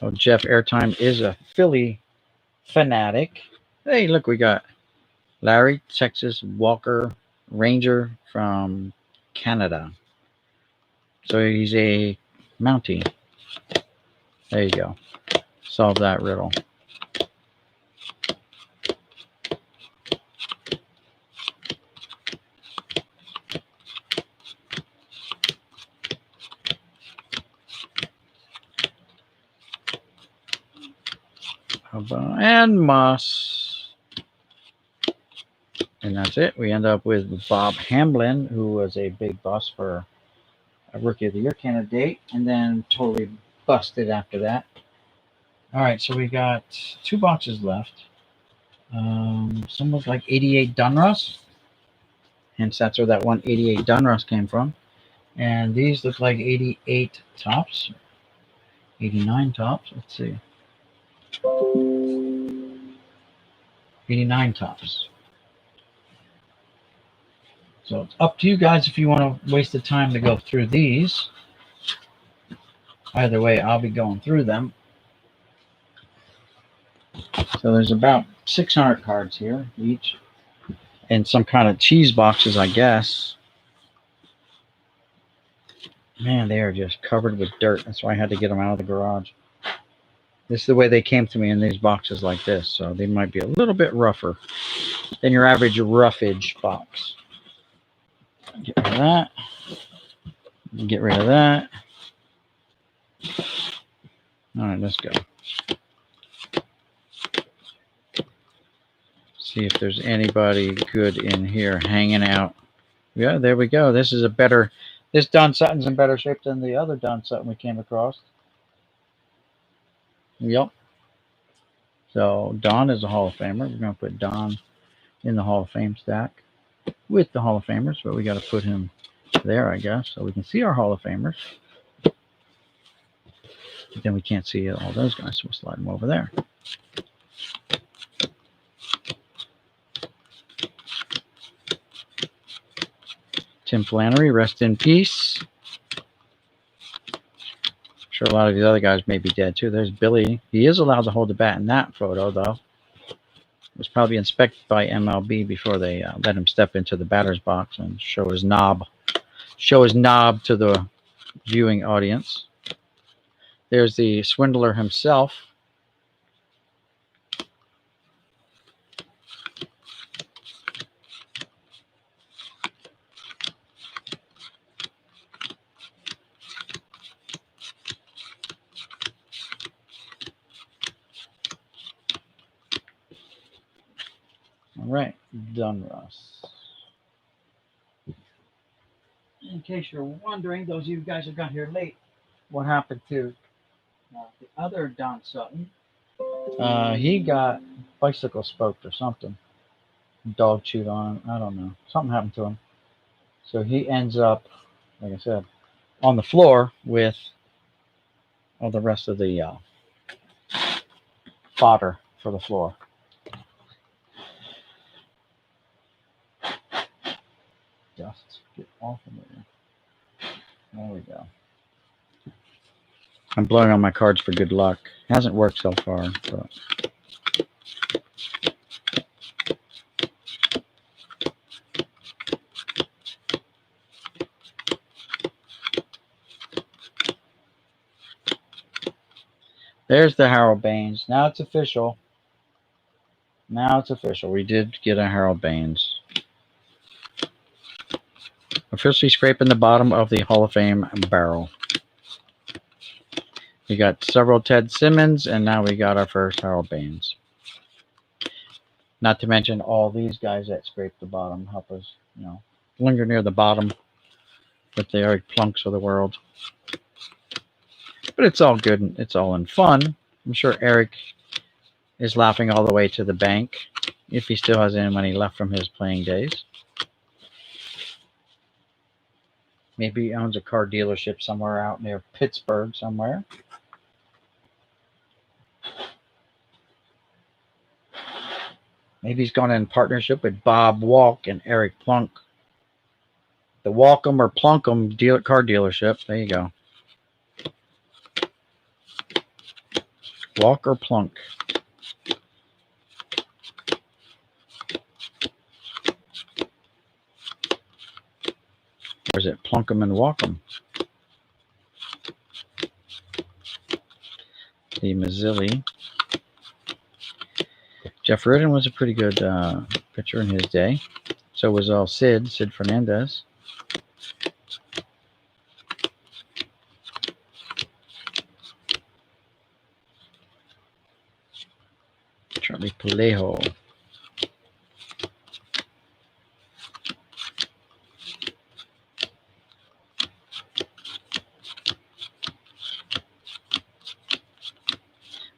Oh, Jeff Airtime is a Philly fanatic. Hey, look, we got Larry, Texas Walker Ranger from Canada. So he's a Mountie. There you go. Solve that riddle. And Moss. And that's it. We end up with Bob Hamlin, who was a big bust for a Rookie of the Year candidate, and then totally busted after that. All right, so we got two boxes left. Some was like 88 Dunruss, hence that's where that 188 Dunruss came from. And these look like 88 tops, 89 tops. Let's see, 89 tops. So it's up to you guys if you want to waste the time to go through these. Either way, I'll be going through them. So there's about 600 cards here each, and some kind of cheese boxes, I guess. Man, they are just covered with dirt. That's why I had to get them out of the garage. This is the way they came to me in these boxes like this, so they might be a little bit rougher than your average roughage box. Get rid of that. Get rid of that. All right, let's go. See if there's anybody good in here hanging out. Yeah, there we go. This is a better, this Don Sutton's in better shape than the other Don Sutton we came across. Yep. So Don is a Hall of Famer. We're going to put Don in the Hall of Fame stack with the Hall of Famers, but we got to put him there, I guess, so we can see our Hall of Famers. But then we can't see all those guys, so we'll slide them over there. Tim Flannery, rest in peace. I'm sure a lot of these other guys may be dead too. There's Billy. He is allowed to hold the bat in that photo, though. It was probably inspected by MLB before they let him step into the batter's box and show his knob. Show his knob to the viewing audience. There's the swindler himself. All right, Dunruss. In case you're wondering, those of you guys who got here late, what happened to the other Don Sutton? He got bicycle spoked or something. Dog chewed on him. I don't know. Something happened to him. So he ends up, like I said, on the floor with all the rest of the fodder for the floor. Dust, get off of there. There we go. I'm blowing on my cards for good luck. Hasn't worked so far, but there's the Harold Baines. Now it's official. Now it's official. We did get a Harold Baines. Officially scraping the bottom of the Hall of Fame barrel. We got several Ted Simmons, and now we got our first Harold Baines. Not to mention all these guys that scraped the bottom help us, linger near the bottom with the Eric Plunks of the world. But it's all good and it's all in fun. I'm sure Eric is laughing all the way to the bank if he still has any money left from his playing days. Maybe he owns a car dealership somewhere out near Pittsburgh somewhere. Maybe he's gone in partnership with Bob Walk and Eric Plunk. The Walkum or Plunkum car dealership. There you go. Walk or Plunk. Or is it Plunkum and Walkum? The Mazzilli. Jeff Ridden was a pretty good pitcher in his day. So was Sid Fernandez. Charlie Palejo.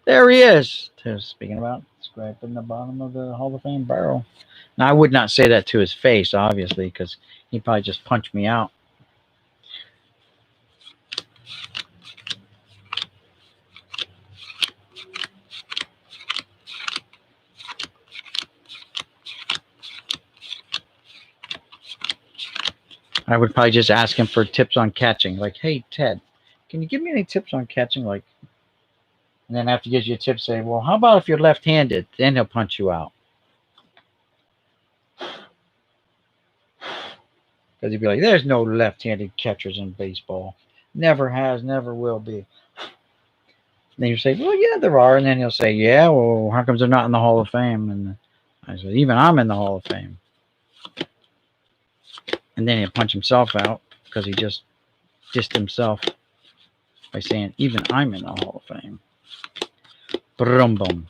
There he is. Speaking about scraping the bottom of the Hall of Fame barrel. Now, I would not say that to his face, obviously, because he'd probably just punch me out. I would probably just ask him for tips on catching. Like, hey, Ted, can you give me any tips on catching? Like, and then after he gives you a tip, say, well, how about if you're left-handed? Then he'll punch you out. Because he'd be like, there's no left-handed catchers in baseball. Never has, never will be. And then you say, well, yeah, there are. And then he'll say, yeah, well, how come they're not in the Hall of Fame? And I said, even I'm in the Hall of Fame. And then he'll punch himself out because he just dissed himself by saying, even I'm in the Hall of Fame. Brum bum.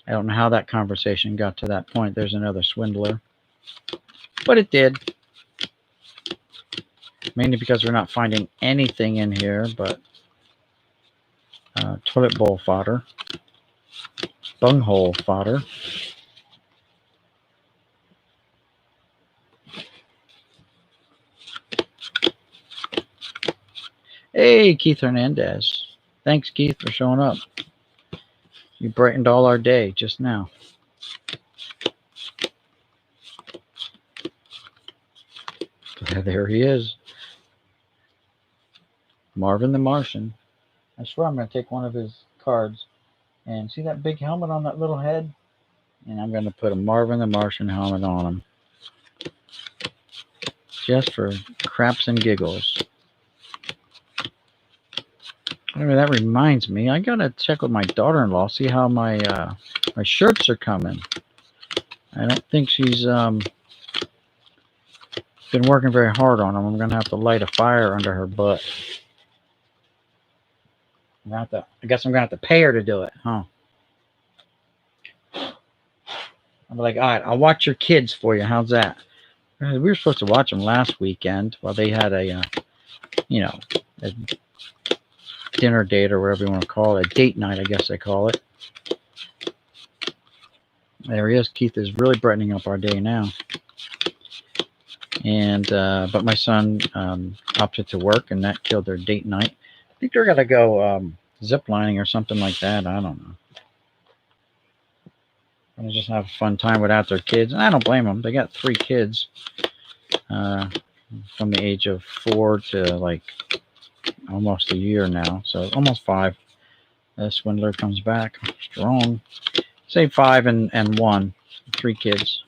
I don't know how that conversation got to that point. There's another swindler. But it did. Mainly because we're not finding anything in here but toilet bowl fodder. Bunghole fodder. Hey, Keith Hernandez. Thanks, Keith, for showing up. You brightened all our day just now. There he is. Marvin the Martian. I swear I'm going to take one of his cards and see that big helmet on that little head? And I'm going to put a Marvin the Martian helmet on him. Just for craps and giggles. Anyway, that reminds me, I got to check with my daughter-in-law, see how my my shirts are coming. I don't think she's been working very hard on them. I'm going to have to light a fire under her butt. I guess I'm going to have to pay her to do it, huh? I'm like, all right, I'll watch your kids for you. How's that? We were supposed to watch them last weekend while they had a dinner date or whatever you want to call it. A date night, I guess they call it. There he is. Keith is really brightening up our day now. And but my son opted to work, and that killed their date night. I think they're going to go zip lining or something like that. I don't know. Going to just have a fun time without their kids. And I don't blame them. They got 3 kids from the age of 4 to like almost a year now. So almost 5. The swindler comes back strong. Say 5 and 1. 3 kids.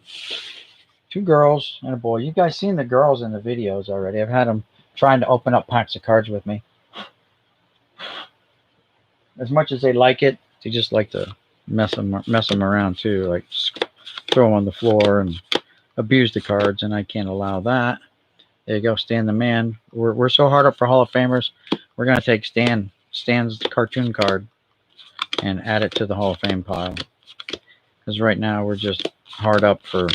2 girls and a boy. You guys seen the girls in the videos already. I've had them trying to open up packs of cards with me. As much as they like it, they just like to mess them around too. Like throw them on the floor and abuse the cards, and I can't allow that. There you go, Stan the Man. We're so hard up for Hall of Famers. We're gonna take Stan's cartoon card and add it to the Hall of Fame pile. because right now we're just hard up for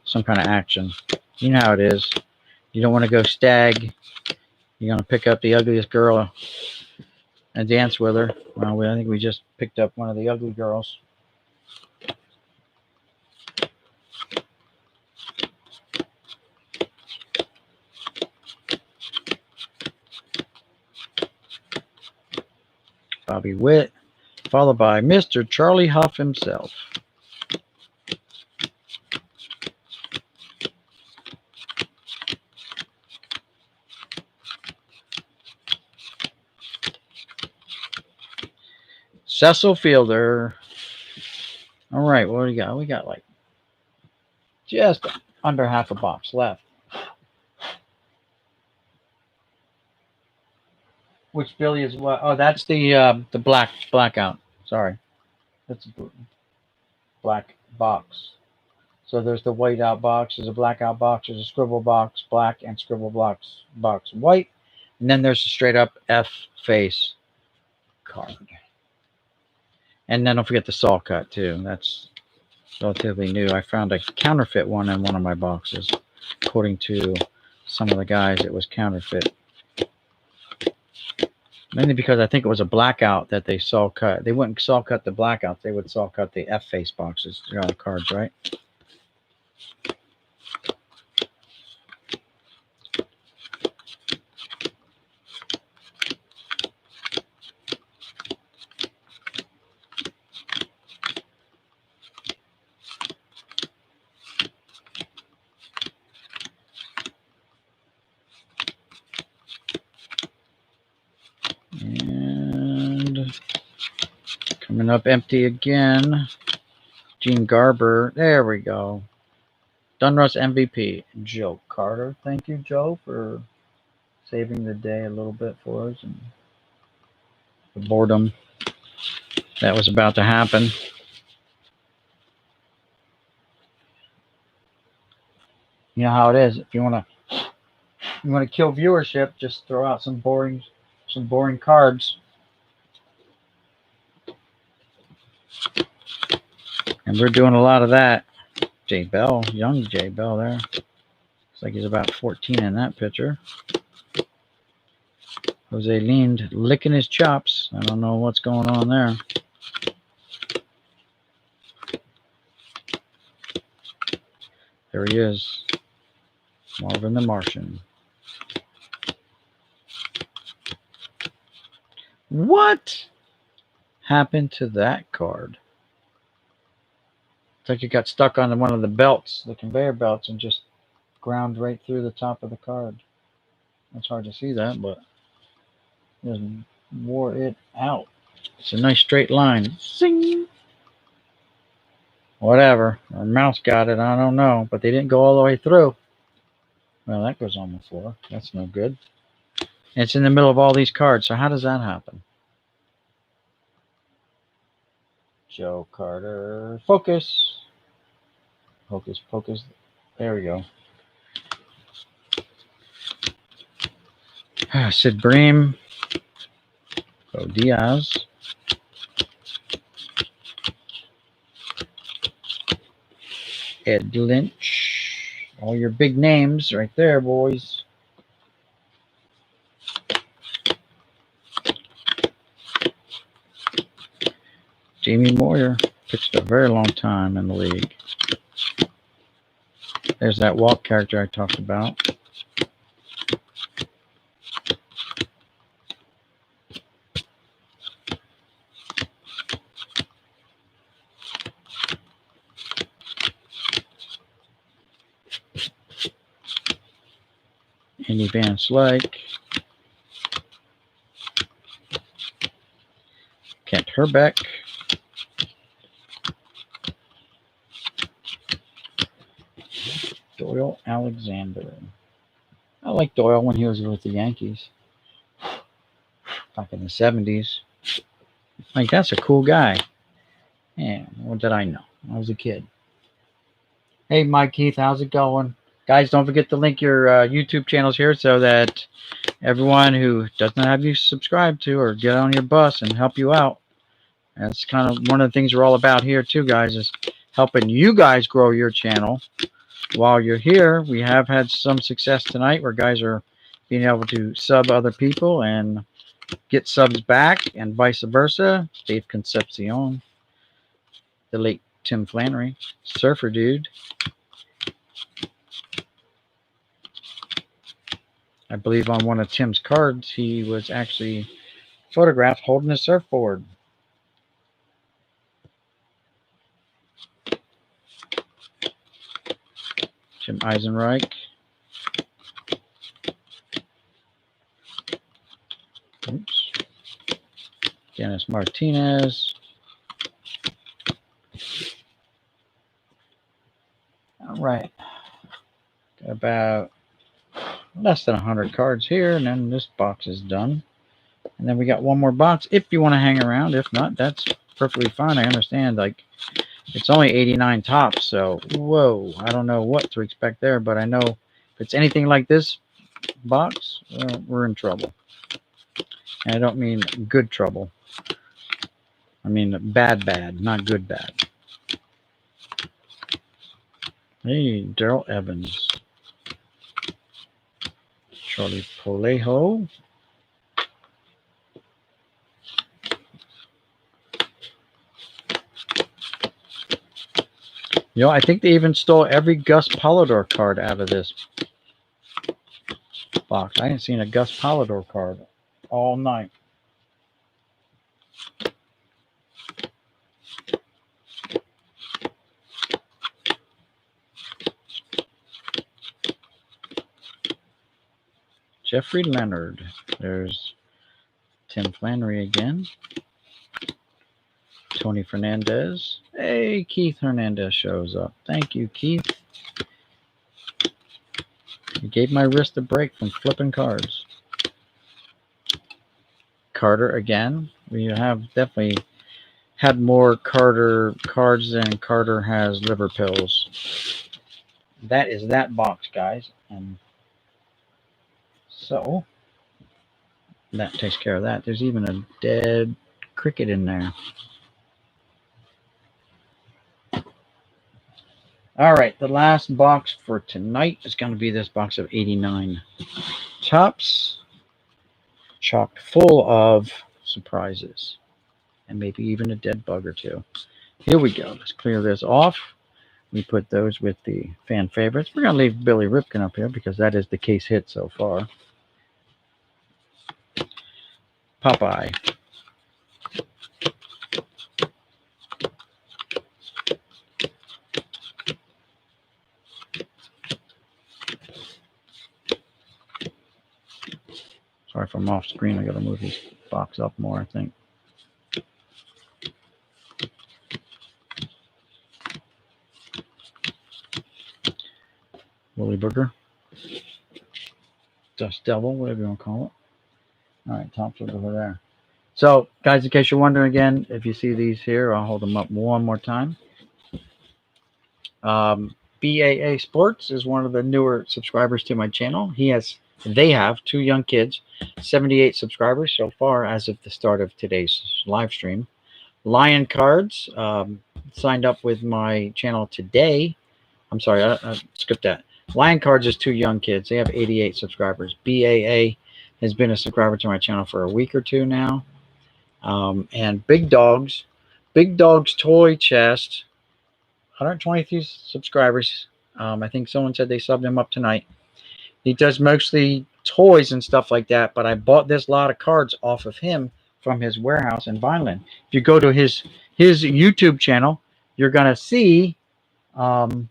some kind of action. You know how it is. You don't want to go stag. You're going to pick up the ugliest girl and dance with her. Well, I think we just picked up one of the ugly girls. Bobby Witt, followed by Mr. Charlie Huff himself. Cecil Fielder. All right, what do we got? We got like just under half a box left. Which Billy is what? Oh, that's the blackout. Sorry, that's a black box. So there's the white out box, there's a blackout box, there's a scribble box black and scribble box white, and then there's a straight up F face card. And then don't forget the saw cut too. That's relatively new. I found a counterfeit one in one of my boxes. According to some of the guys, it was counterfeit. Mainly because I think it was a blackout that they saw cut. They wouldn't saw cut the blackouts. They would saw cut the F face boxes, cards, right? And coming up empty again. Gene Garber. There we go. Donruss MVP. Joe Carter. Thank you, Joe, for saving the day a little bit for us and the boredom that was about to happen. You know how it is. If you want to kill viewership, just throw out some boring cards. And we're doing a lot of that. Jay Bell, young Jay Bell there. Looks like he's about 14 in that picture. Jose Lind licking his chops. I don't know what's going on there. There he is. Marvin the Martian. What happened to that card? It's like it got stuck on one of the belts, the conveyor belts, and just ground right through the top of the card. It's hard to see that, but it just wore it out. It's a nice straight line. Zing! Whatever. Our mouse got it, I don't know, but they didn't go all the way through. Well, that goes on the floor. That's no good. And it's in the middle of all these cards, so how does that happen? Joe Carter. Focus. Focus, focus. There we go. Sid Bream. Bo Diaz. Ed Lynch. All your big names right there, boys. Jamie Moyer pitched a very long time in the league. There's that walk character I talked about. Andy Van Slyke. Kent Herbeck. Doyle Alexander. I liked Doyle when he was with the Yankees back in the 70s. Like, that's a cool guy. Yeah, what did I know? I was a kid. Hey, Mike Keith, how's it going? Guys, don't forget to link your YouTube channels here so that everyone who doesn't have you subscribed to or get on your bus and help you out That's kind of one of the things we're all about here too, guys, is helping you guys grow your channel. While you're here, we have had some success tonight where guys are being able to sub other people and get subs back and vice versa. Dave Concepcion, the late Tim Flannery, Surfer Dude. I believe on one of Tim's cards, he was actually photographed holding a surfboard. Jim Eisenreich. Oops. Dennis Martinez. All right. Got about less than 100 cards here, and then this box is done. And then we got one more box if you want to hang around. If not, that's perfectly fine. I understand. Like, it's only 89 tops, so whoa, I don't know what to expect there, but I know if it's anything like this box, we're in trouble. And I don't mean good trouble. I mean bad, not good bad. Hey, Daryl Evans. Charlie Polejo. You know, I think they even stole every Gus Polidor card out of this box. I ain't seen a Gus Polidor card all night. Jeffrey Leonard. There's Tim Flannery again. Tony Fernandez. Hey, Keith Hernandez shows up. Thank you, Keith. You gave my wrist a break from flipping cards. Carter again. We have definitely had more Carter cards than Carter has liver pills. That is that box, guys. And so that takes care of that. There's even a dead cricket in there. All right, the last box for tonight is going to be this box of 89 tops, chock full of surprises, and maybe even a dead bug or two. Here we go. Let's clear this off. We put those with the fan favorites. We're going to leave Billy Ripken up here because that is the case hit so far. Popeye. Sorry if I'm off screen. I got to move this box up more, I think. Willie Booger. Dust Devil, whatever you want to call it. All right, tops over there. So, guys, in case you're wondering again, if you see these here, I'll hold them up one more time. BAA Sports is one of the newer subscribers to my channel. They have 2 young kids, 78 subscribers so far as of the start of today's live stream. Lion Cards signed up with my channel today. I'm sorry, I skipped that. Lion Cards is 2 young kids. They have 88 subscribers. BAA has been a subscriber to my channel for a week or 2 now. And Big Dog's Toy Chest, 123 subscribers. I think someone said they subbed him up tonight. He does mostly toys and stuff like that, but I bought this lot of cards off of him from his warehouse in Vineland. If you go to his YouTube channel, you're gonna see the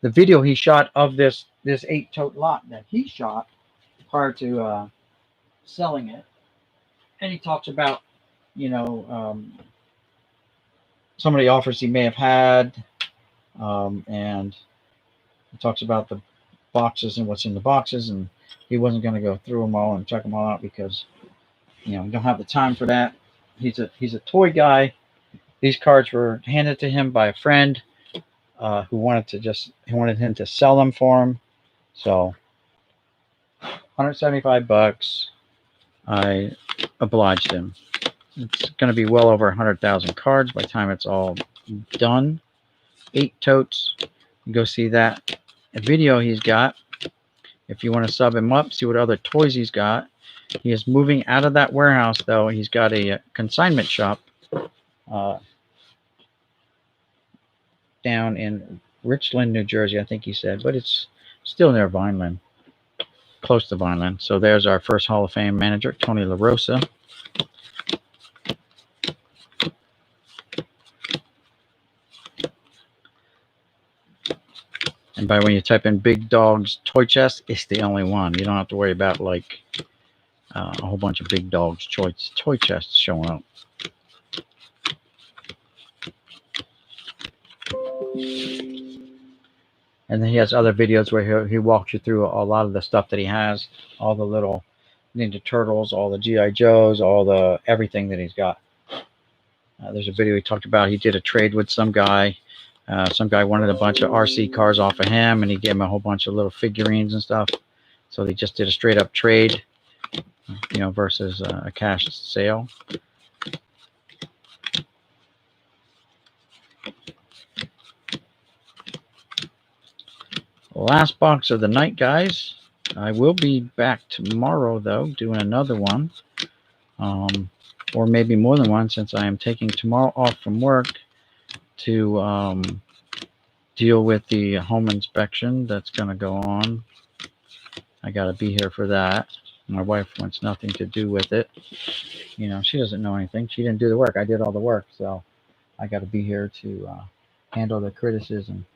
video he shot of this 8-tote lot that he shot prior to selling it, and he talks about, you know, some of the offers he may have had, and he talks about the boxes and what's in the boxes, and he wasn't going to go through them all and check them all out because, you know, we don't have the time for that. He's a toy guy. These cards were handed to him by a friend who wanted him to sell them for him. So $175. I obliged him. It's going to be well over 100,000 cards by the time it's all done. 8 totes. You go see that video he's got. If you want to sub him up, see what other toys he's got. He is moving out of that warehouse, though. He's got a consignment shop down in Richland, New Jersey, I think he said, but it's still near Vineland, close to Vineland. So there's our first Hall of Fame manager, Tony La Rosa. And by when you type in Big Dog's Toy Chest, it's the only one. You don't have to worry about like a whole bunch of Big Dog's toy chests showing up. And then he has other videos where he walks you through a lot of the stuff that he has, all the little Ninja Turtles, all the G.I. Joes, all the everything that he's got. There's a video he talked about. He did a trade with some guy. Some guy wanted a bunch of RC cars off of him, and he gave him a whole bunch of little figurines and stuff. So they just did a straight up trade, versus a cash sale. Last box of the night, guys. I will be back tomorrow, though, doing another one. Or maybe more than one, since I am taking tomorrow off from work to deal with the home inspection that's going to go on. I got to be here for that. My wife wants nothing to do with it. She doesn't know anything. She didn't do the work. I did all the work, so I got to be here to handle the criticism.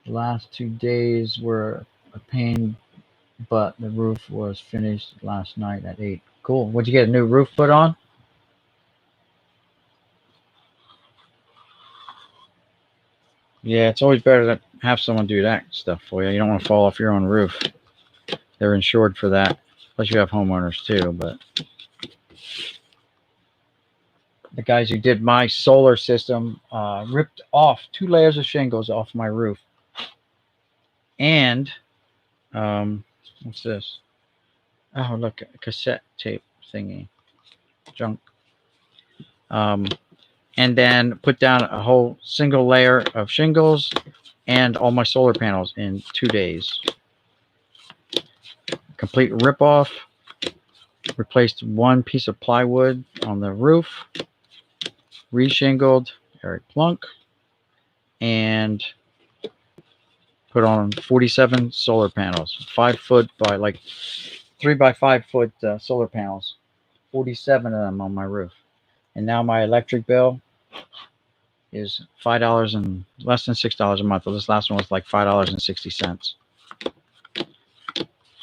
The last 2 days were a pain, but the roof was finished last night at 8. Cool. Would you get a new roof put on? Yeah, it's always better to have someone do that stuff for you. You don't want to fall off your own roof. They're insured for that. Plus, you have homeowners too. But the guys who did my solar system ripped off 2 layers of shingles off my roof. And what's this? Oh, look, a cassette tape thingy. Junk. And then put down a whole single layer of shingles and all my solar panels in 2 days. Complete rip-off. Replaced 1 piece of plywood on the roof. Reshingled Eric Plunk. And put on 47 solar panels. 5 foot by like 3 by 5 foot solar panels. 47 of them on my roof. And now my electric bill is $5 and less than $6 a month. Well, this last one was like $5.60.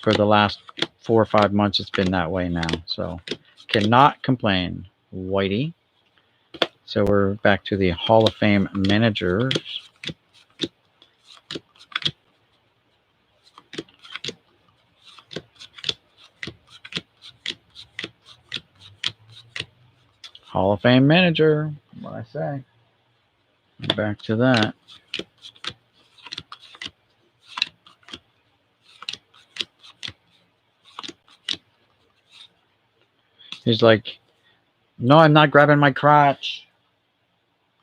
For the last 4 or 5 months, it's been that way now. So cannot complain, Whitey. So we're back to the Hall of Fame managers. Hall of Fame manager, what I say. Back to that. He's like, no, I'm not grabbing my crotch.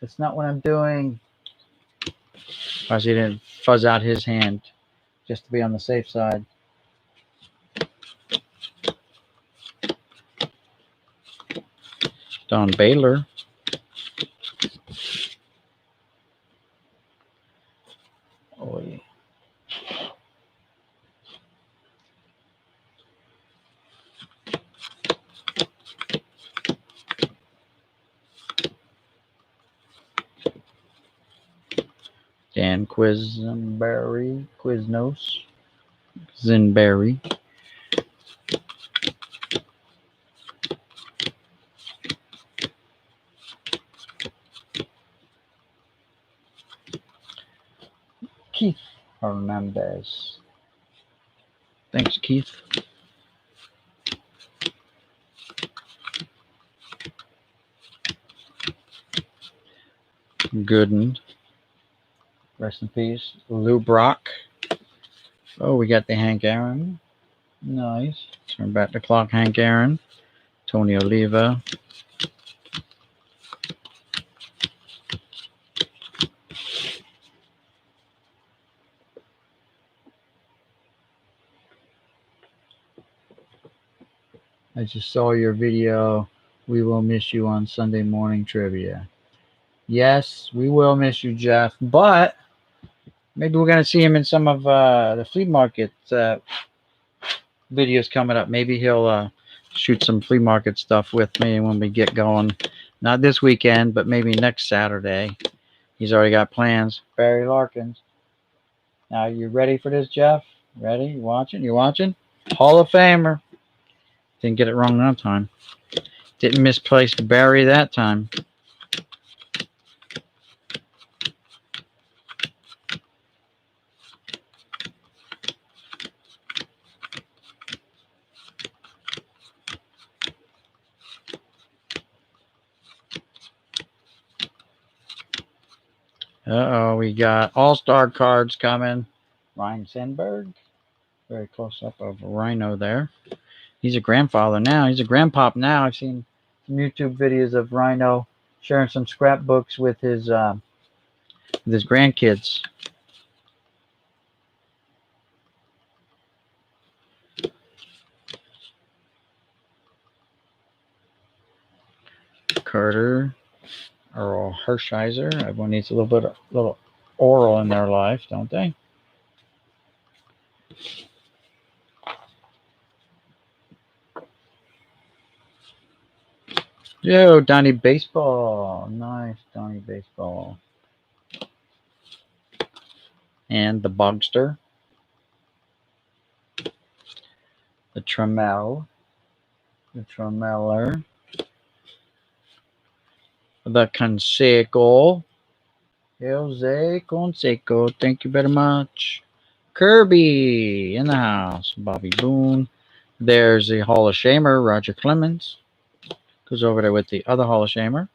That's not what I'm doing. Because he didn't fuzz out his hand just to be on the safe side. Don Baylor. Oh, yeah. Dan Quizzenberry. Zinberry. Keith Hernandez. Thanks, Keith. Gooden. Rest in peace. Lou Brock. Oh, we got the Hank Aaron. Nice. Turn back the clock, Hank Aaron. Tony Oliva. I just saw your video. We will miss you on Sunday morning trivia. Yes, we will miss you, Jeff. But maybe we're gonna see him in some of the flea market videos coming up. Maybe he'll shoot some flea market stuff with me when we get going. Not this weekend, but maybe next Saturday. He's already got plans. Barry Larkins. Now, you ready for this, Jeff? Ready? You watching? You watching? Hall of Famer. Didn't get it wrong that time. Didn't misplace Barry that time. Uh-oh, we got all-star cards coming. Ryan Sandberg. Very close up of Rhino there. He's a grandfather now. He's a grandpop now. I've seen some YouTube videos of Rhino sharing some scrapbooks with his grandkids. Carter, Earl Hershiser. Everyone needs a little oral in their life, don't they? Yo, Donnie Baseball. Nice, Donnie Baseball. And the Bogster. The Trammell. The Trammeller. The Conseco. Jose Conseco. Thank you very much. Kirby in the house. Bobby Boone. There's the Hall of Shamer, Roger Clemens. Goes over there with the other Hall of Shamer.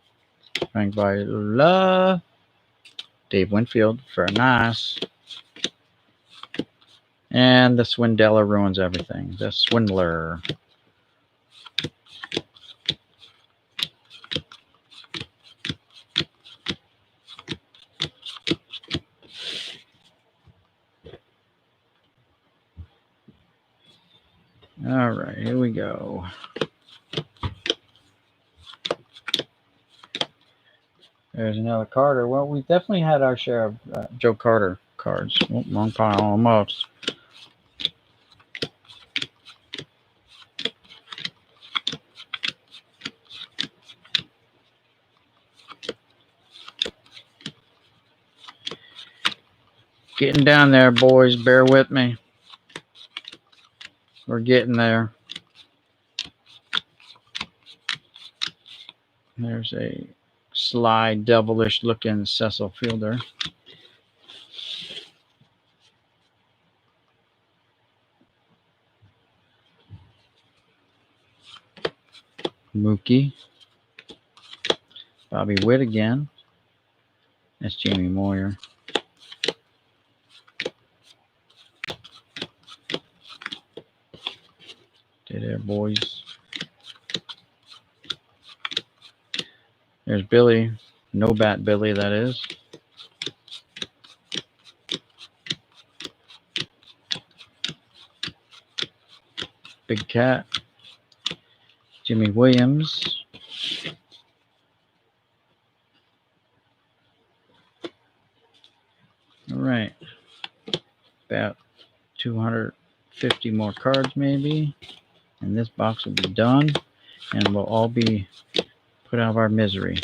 Ranked by Lula. Dave Winfield. Very nice. And the Swindler ruins everything. The Swindler. All right, here we go. There's another Carter. Well, we definitely had our share of Joe Carter cards. Oh, wrong pile almost. Getting down there, boys. Bear with me. We're getting there. There's a sly, devilish looking Cecil Fielder. Mookie. Bobby Witt again. That's Jamie Moyer. Stay there, boys. There's Billy. No bat Billy, that is. Big Cat. Jimmy Williams. All right. About 250 more cards maybe. And this box will be done. And we'll all be put out of our misery.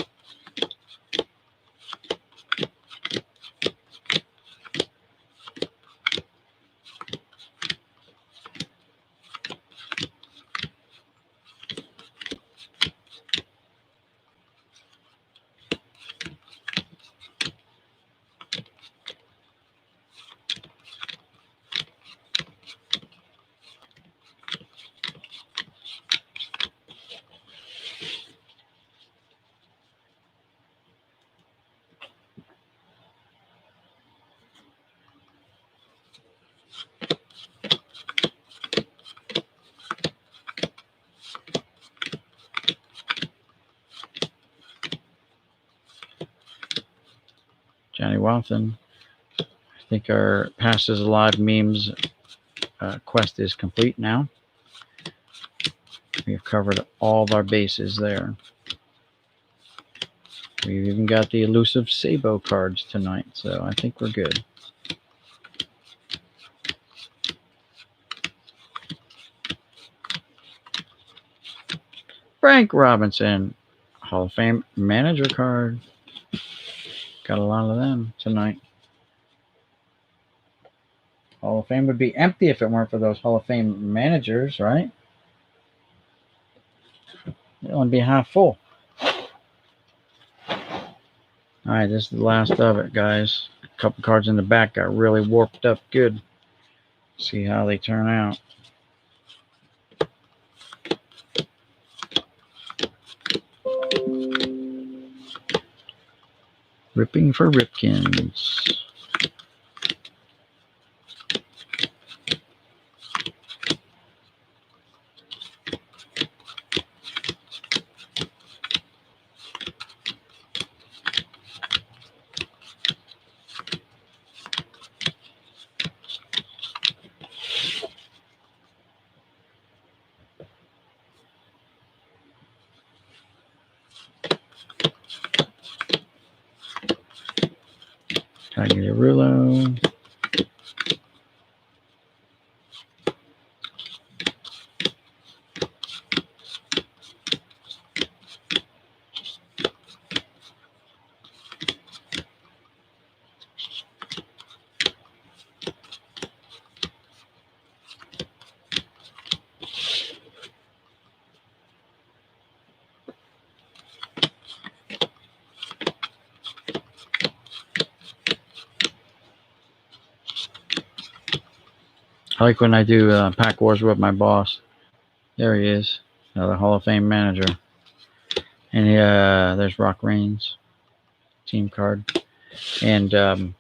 Johnny Watson. I think our Past is Alive memes quest is complete now. We've covered all of our bases there. We've even got the elusive Sabo cards tonight, so I think we're good. Frank Robinson, Hall of Fame manager card. Got a lot of them tonight. Hall of Fame would be empty if it weren't for those Hall of Fame managers, right? It would be half full. All right, this is the last of it, guys. A couple cards in the back got really warped up good. See how they turn out. Ripping for Ripkins. Tagliarulo. I like when I do pack wars with my boss. There he is, another Hall of Fame manager. And there's Rock Reigns, team card. And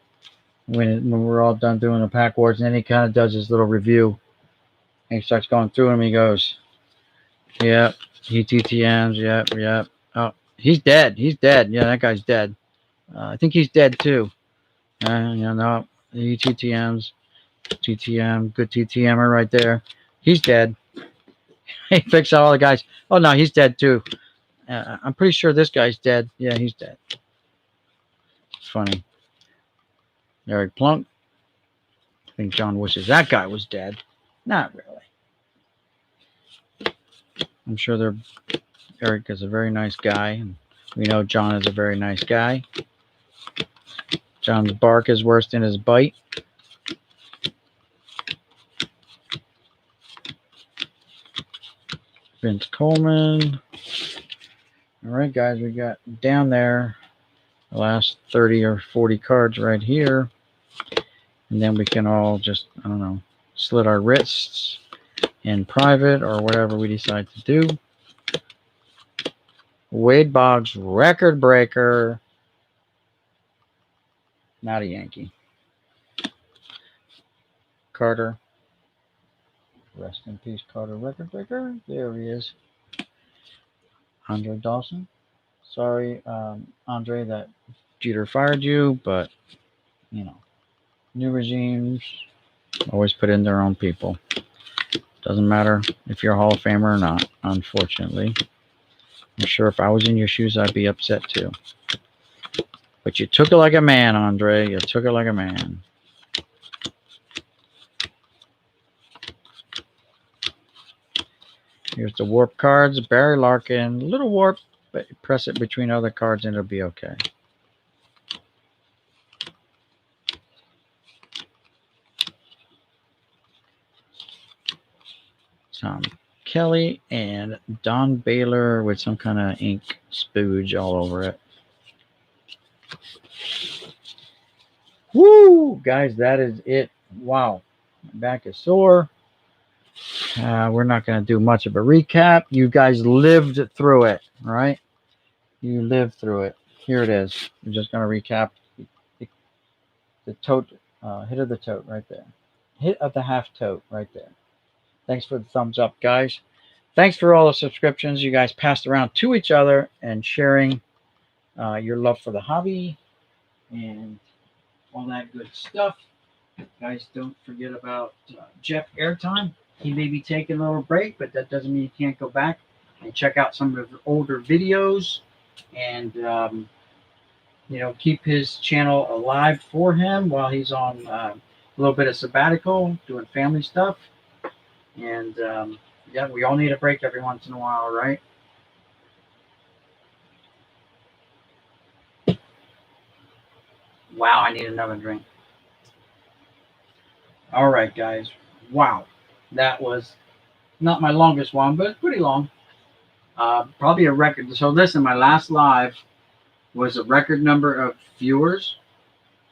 when we're all done doing the pack wars, and then he kind of does his little review. And he starts going through them. He goes, "Yep, he TTMs. Yep. Oh, he's dead. He's dead. Yeah, that guy's dead. I think he's dead too. No, he TTMs. TTM, good TTMer right there. He's dead. He fixed all the guys. Oh no, he's dead too. I'm pretty sure this guy's dead. Yeah, he's dead. It's funny. Eric Plunk. I think John wishes that guy was dead. Not really. I'm sure Eric is a very nice guy, and we know John is a very nice guy. John's bark is worse than his bite. Vince Coleman. All right, guys, we got down there the last 30 or 40 cards right here. And then we can all just, I don't know, slit our wrists in private or whatever we decide to do. Wade Boggs, record breaker. Not a Yankee. Carter. Rest in peace, Carter, record breaker. There he is. Andre Dawson. Sorry, Andre, that Jeter fired you, but, you know, new regimes always put in their own people. Doesn't matter if you're a Hall of Famer or not, unfortunately. I'm sure if I was in your shoes, I'd be upset too. But you took it like a man, Andre. You took it like a man. Here's the warp cards. Barry Larkin. A little warp, but press it between other cards and it'll be okay. Tom Kelly and Don Baylor with some kind of ink spooge all over it. Woo! Guys, that is it. Wow. My back is sore. We're not going to do much of a recap. You guys lived through it, right? You lived through it. Here it is. I'm just going to recap the tote, hit of the tote right there. Hit of the half tote right there. Thanks for the thumbs up, guys. Thanks for all the subscriptions you guys passed around to each other and sharing your love for the hobby. And all that good stuff. Guys, don't forget about Jeff Airtime. He may be taking a little break, but that doesn't mean he can't go back and check out some of the older videos and keep his channel alive for him while he's on a little bit of sabbatical, doing family stuff. And yeah, we all need a break every once in a while, right? Wow, I need another drink. All right, guys. Wow, that was not my longest one, but pretty long. Probably a record. So listen, my last live was a record number of viewers.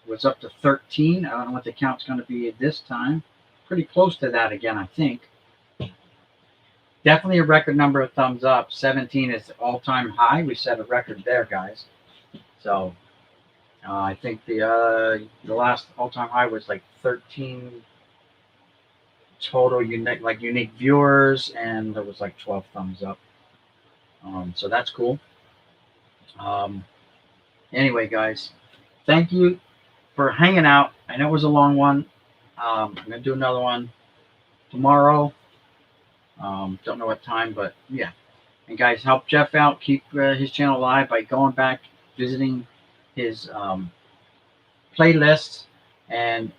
It was up to 13. I don't know what the count's going to be this time. Pretty close to that again, I think. Definitely a record number of thumbs up. 17 is all-time high. We set a record there, guys. So I think the last all-time high was like 13 total unique viewers, and there was like 12 thumbs up. So that's cool. Um, anyway, guys, thank you for hanging out. I know it was a long one. I'm gonna do another one tomorrow. Don't know what time, but yeah. And guys, help Jeff out. Keep his channel alive by going back, visiting his playlists, and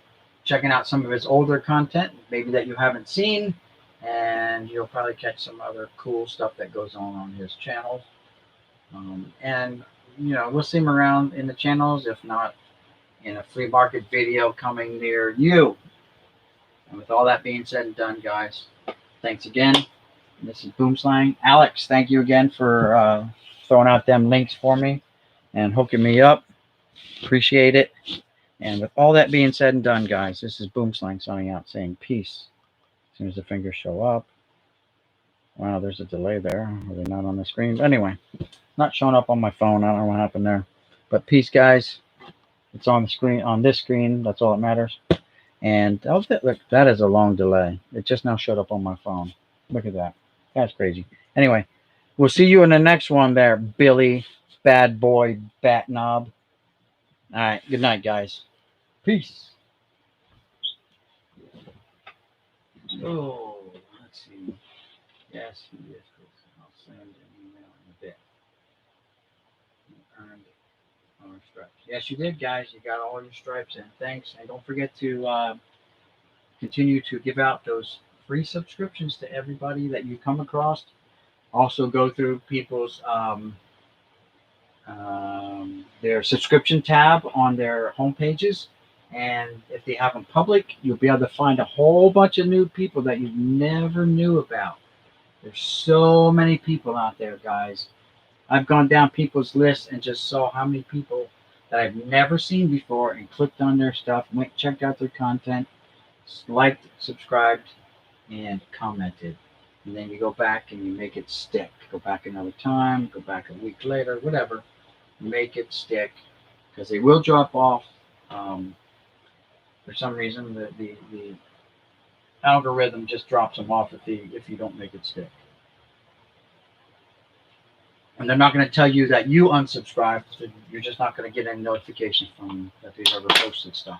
checking out some of his older content, maybe that you haven't seen. And you'll probably catch some other cool stuff that goes on his channels. And we'll see him around in the channels, if not in a flea market video coming near you. And with all that being said and done, guys, thanks again. This is Boomslang. Alex, thank you again for throwing out them links for me and hooking me up. Appreciate it. And with all that being said and done, guys, this is Boomslang signing out, saying peace. As soon as the fingers show up. Wow, there's a delay there. Are they not on the screen? But anyway, not showing up on my phone. I don't know what happened there. But peace, guys. It's on the screen, on this screen. That's all that matters. And look, that is a long delay. It just now showed up on my phone. Look at that. That's crazy. Anyway, we'll see you in the next one there, Billy, bad boy, bat knob. All right. Good night, guys. Peace. Oh, let's see. Yes, he is. I'll send an email in a bit. You earned our stripes. Yes, you did, guys. You got all your stripes in. Thanks. And don't forget to continue to give out those free subscriptions to everybody that you come across. Also, go through people's their subscription tab on their home pages. And if they have them public, you'll be able to find a whole bunch of new people that you never knew about. There's so many people out there, guys. I've gone down people's lists and just saw how many people that I've never seen before and clicked on their stuff, went, checked out their content, liked, subscribed, and commented. And then you go back and you make it stick. Go back another time, go back a week later, whatever. Make it stick, because they will drop off. For some reason, the algorithm just drops them off if you don't make it stick. And they're not going to tell you that you unsubscribed. So you're just not going to get any notifications from them that they've ever posted stuff.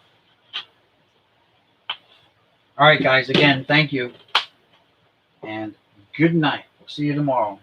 All right, guys. Again, thank you. And good night. We'll see you tomorrow.